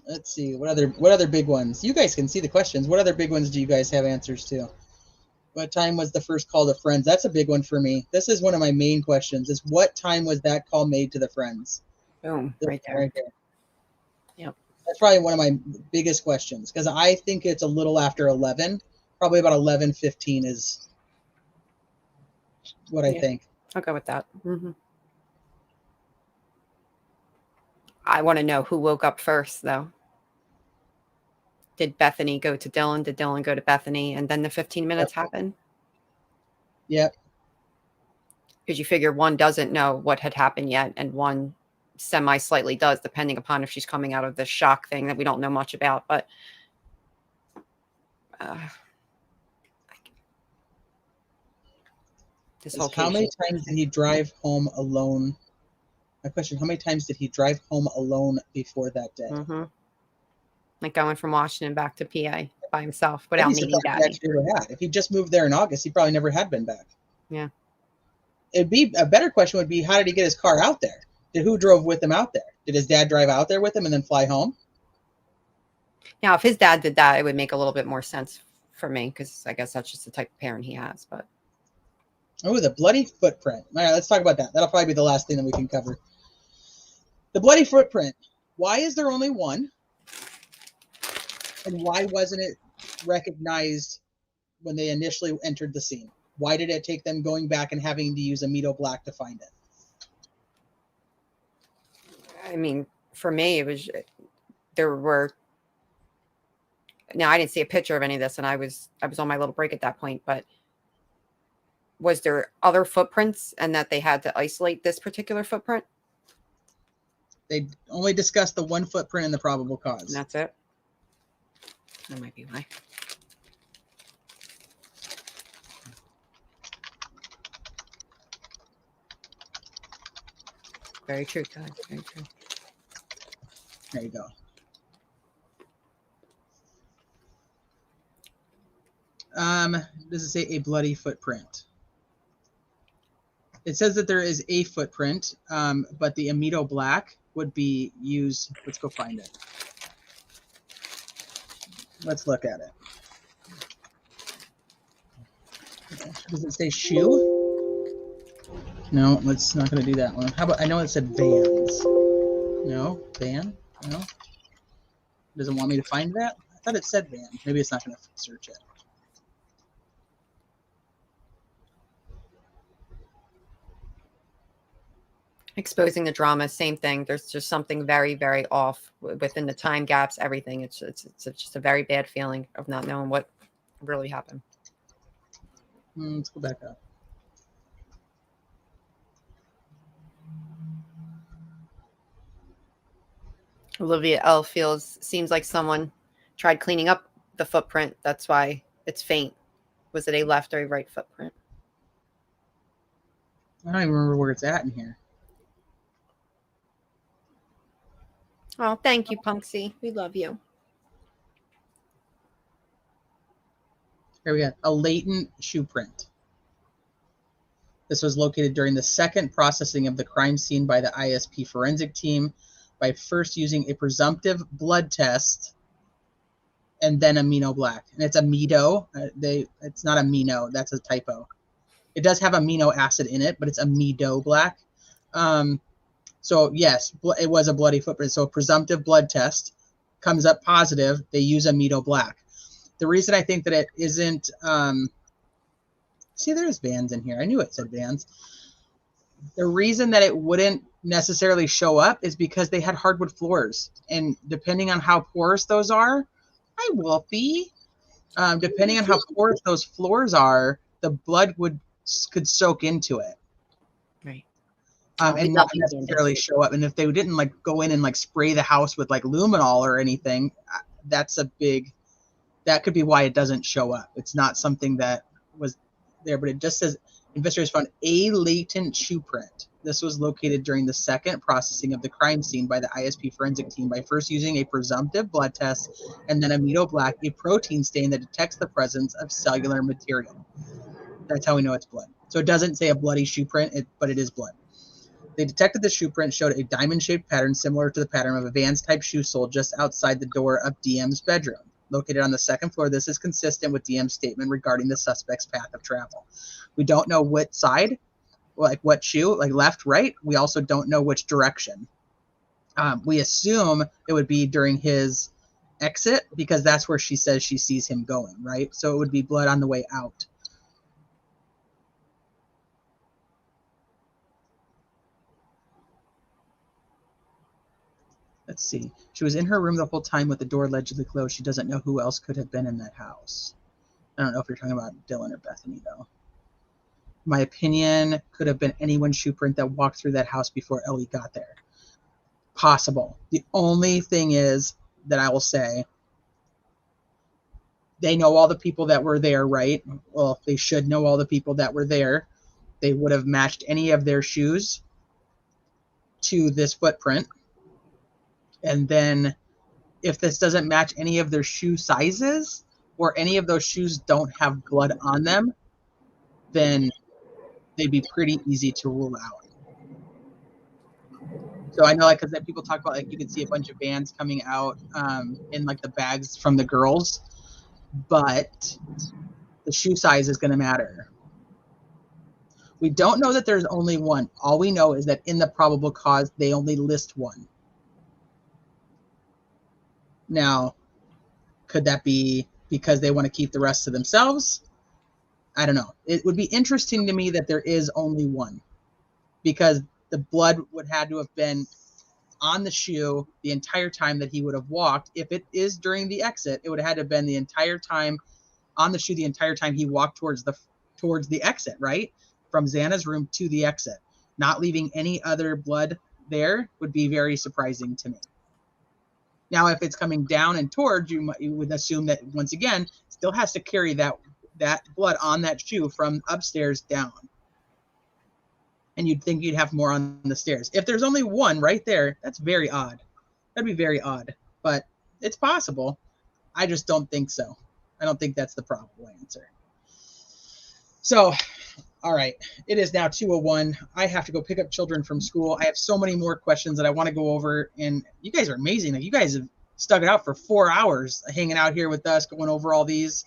Let's see. What other big ones? You guys can see the questions. What other big ones do you guys have answers to? What time was the first call to friends? That's a big one for me. This is one of my main questions. Is what time was that call made to the friends? Boom, right there. Right there. Yep. That's probably one of my biggest questions because I think it's a little after 11. Probably about 11:15 is what I think. I'll go with that. I want to know who woke up first, though. Did Bethany go to Dylan? Did Dylan go to Bethany? And then the 15 minutes happened? Yep. Because you figure one doesn't know what had happened yet, and one slightly does, depending upon if she's coming out of this shock thing that we don't know much about. But how many times did he drive home alone? My question, how many times did he drive home alone before that day? Like going from Washington back to PA. by himself I'd without be needing surprised if he daddy. actually ever had. If he just moved there in August, he probably never had been back. Yeah. It'd be a better question would be, how did he get his car out there? Who drove with him out there? Did his dad drive out there with him and then fly home? Now, if his dad did that, it would make a little bit more sense for me, because I guess that's just the type of parent he has. But Oh, the bloody footprint. All right, let's talk about that. That'll probably be the last thing that we can cover. The bloody footprint. Why is there only one? And why wasn't it recognized when they initially entered the scene? Why did it take them going back and having to use Amido Black to find it? I mean, for me, it was, there were, now I didn't see a picture of any of this, and I was on my little break at that point, but was there other footprints and that they had to isolate this particular footprint? They only discussed the one footprint and the probable cause. And that's it? That might be why. Very true, guys. Very true. There you go. Does it say a bloody footprint? It says that there is a footprint, but the Amido Black would be used. Let's go find it. Let's look at it. Does it say shoe? No, let's not going to do that one. How about, I know it said vans. No, van? No. Doesn't want me to find that? I thought it said van. Maybe it's not going to search it. Exposing the drama, same thing. There's just something very, very off within the time gaps, everything. It's just a very bad feeling of not knowing what really happened. Let's go back up. Olivia L seems like someone tried cleaning up the footprint. That's why it's faint. Was it a left or a right footprint? I don't even remember where it's at in here. Oh, thank you, Punksy. We love you. Here we go. A latent shoe print. This was located during the second processing of the crime scene by the ISP forensic team by first using a presumptive blood test and then Amino Black. And it's Amido. It's not amino. That's a typo. It does have amino acid in it, but it's Amido Black. So yes, it was a bloody footprint. So a presumptive blood test comes up positive. They use Amido Black. The reason I think that it isn't, see, there's vans in here. I knew it said vans. The reason that it wouldn't necessarily show up is because they had hardwood floors. And depending on how porous those are, hi, Wolfie. Depending on how porous those floors are, the blood could soak into it. Right. And not necessarily show up. And if they didn't like go in and like spray the house with like luminol or anything, that could be why it doesn't show up. It's not something that was there, but it just says investigators found a latent shoe print. This was located during the second processing of the crime scene by the ISP forensic team by first using a presumptive blood test and then Amido Black, a protein stain that detects the presence of cellular material. That's how we know it's blood. So it doesn't say a bloody shoe print, but it is blood. They detected the shoe print showed a diamond-shaped pattern similar to the pattern of a Vans-type shoe sole just outside the door of DM's bedroom. Located on the second floor, this is consistent with DM's statement regarding the suspect's path of travel. We don't know what side, like what shoe, like left, right. We also don't know which direction. We assume it would be during his exit because that's where she says she sees him going, right? So it would be blood on the way out. Let's see. She was in her room the whole time with the door allegedly closed. She doesn't know who else could have been in that house. I don't know if you're talking about Dylan or Bethany, though. My opinion, could have been anyone's shoe print that walked through that house before Ellie got there. Possible. The only thing is that I will say, they know all the people that were there, right? Well, they should know all the people that were there. They would have matched any of their shoes to this footprint. And then if this doesn't match any of their shoe sizes, or any of those shoes don't have blood on them, then they'd be pretty easy to rule out. So I know, like, because people talk about, like, you can see a bunch of bands coming out in like the bags from the girls, but the shoe size is going to matter. We don't know that there's only one. All we know is that in the probable cause, they only list one. Now, could that be because they want to keep the rest to themselves? I don't know. It would be interesting to me that there is only one, because the blood would have to have been on the shoe the entire time that he would have walked. If it is during the exit, it would have had to have been the entire time on the shoe, the entire time he walked towards the exit, right? From Xana's room to the exit. Not leaving any other blood there would be very surprising to me. Now, if it's coming down and towards you, you would assume that, once again, still has to carry that blood on that shoe from upstairs down. And you'd think you'd have more on the stairs. If there's only one right there, that's very odd. That'd be very odd, but it's possible. I just don't think so. I don't think that's the probable answer. So, all right, it is now 2:01. I have to go pick up children from school. I have so many more questions that I want to go over, and you guys are amazing. Like, you guys have stuck it out for 4 hours hanging out here with us, going over all these.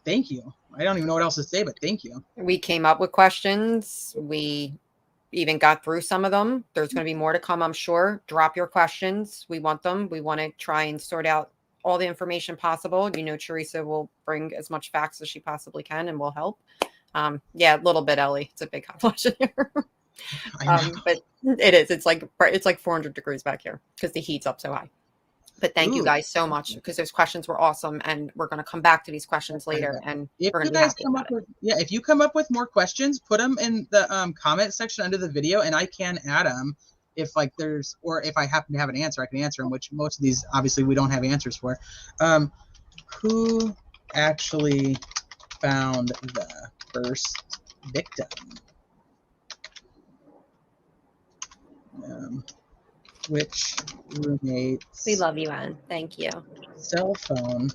Thank you. I don't even know what else to say, but thank you. We came up with questions. We even got through some of them. There's going to be more to come, I'm sure. Drop your questions. We want them. We want to try and sort out all the information possible. You know, Teresa will bring as much facts as she possibly can and will help. Yeah, a little bit, Ellie. It's a big hot flash in here. But it is. It's like 400 degrees back here because the heat's up so high. But thank you guys so much, because those questions were awesome, and we're going to come back to these questions later. And if we're you going guys come up with, if you come up with more questions, put them in the comment section under the video, and I can add them if, like, there's, or if I happen to have an answer, I can answer them. Which most of these, obviously, we don't have answers for. Who actually found the first victim? Which roommates? We love you, Anne. Thank you. Cell phone.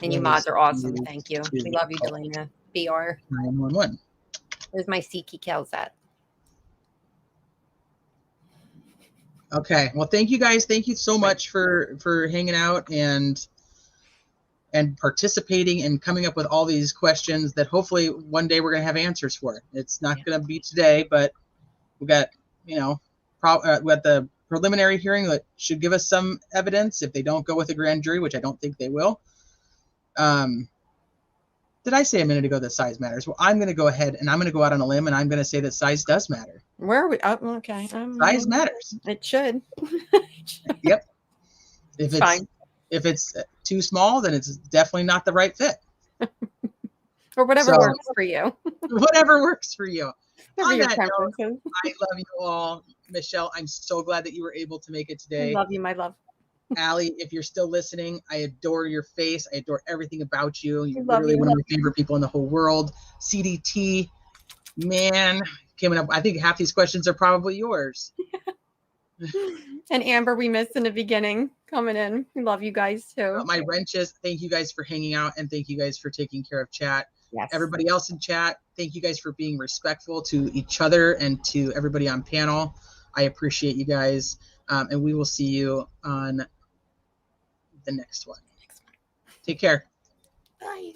And you mods are awesome. Thank you. We love you, Delana. BR. 911. Where's my Siki Kells at? Okay. Well, thank you guys. Thank you so much for hanging out and participating and coming up with all these questions that hopefully one day we're going to have answers for. It's not going to be today, but we got, we got the preliminary hearing that should give us some evidence if they don't go with a grand jury, which I don't think they will. Did I say a minute ago that size matters? Well, I'm going to go ahead and I'm going to go out on a limb, and I'm going to say that size does matter. Where are we? Oh, okay. Size matters. It should. Yep. If it's too small, then it's definitely not the right fit. Or whatever works for you. Whatever works for you. On that note, I love you all. Michelle, I'm so glad that you were able to make it today. I love you, my love. Allie, if you're still listening, I adore your face. I adore everything about you. You're literally one of my favorite people in the whole world. CDT, man, coming up. I think half these questions are probably yours. And Amber, we missed in the beginning coming in. We love you guys too. My wrenches, thank you guys for hanging out, and thank you guys for taking care of chat. Yes. Everybody else in chat, thank you guys for being respectful to each other and to everybody on panel. I appreciate you guys, and we will see you on the next one. Take care. Bye.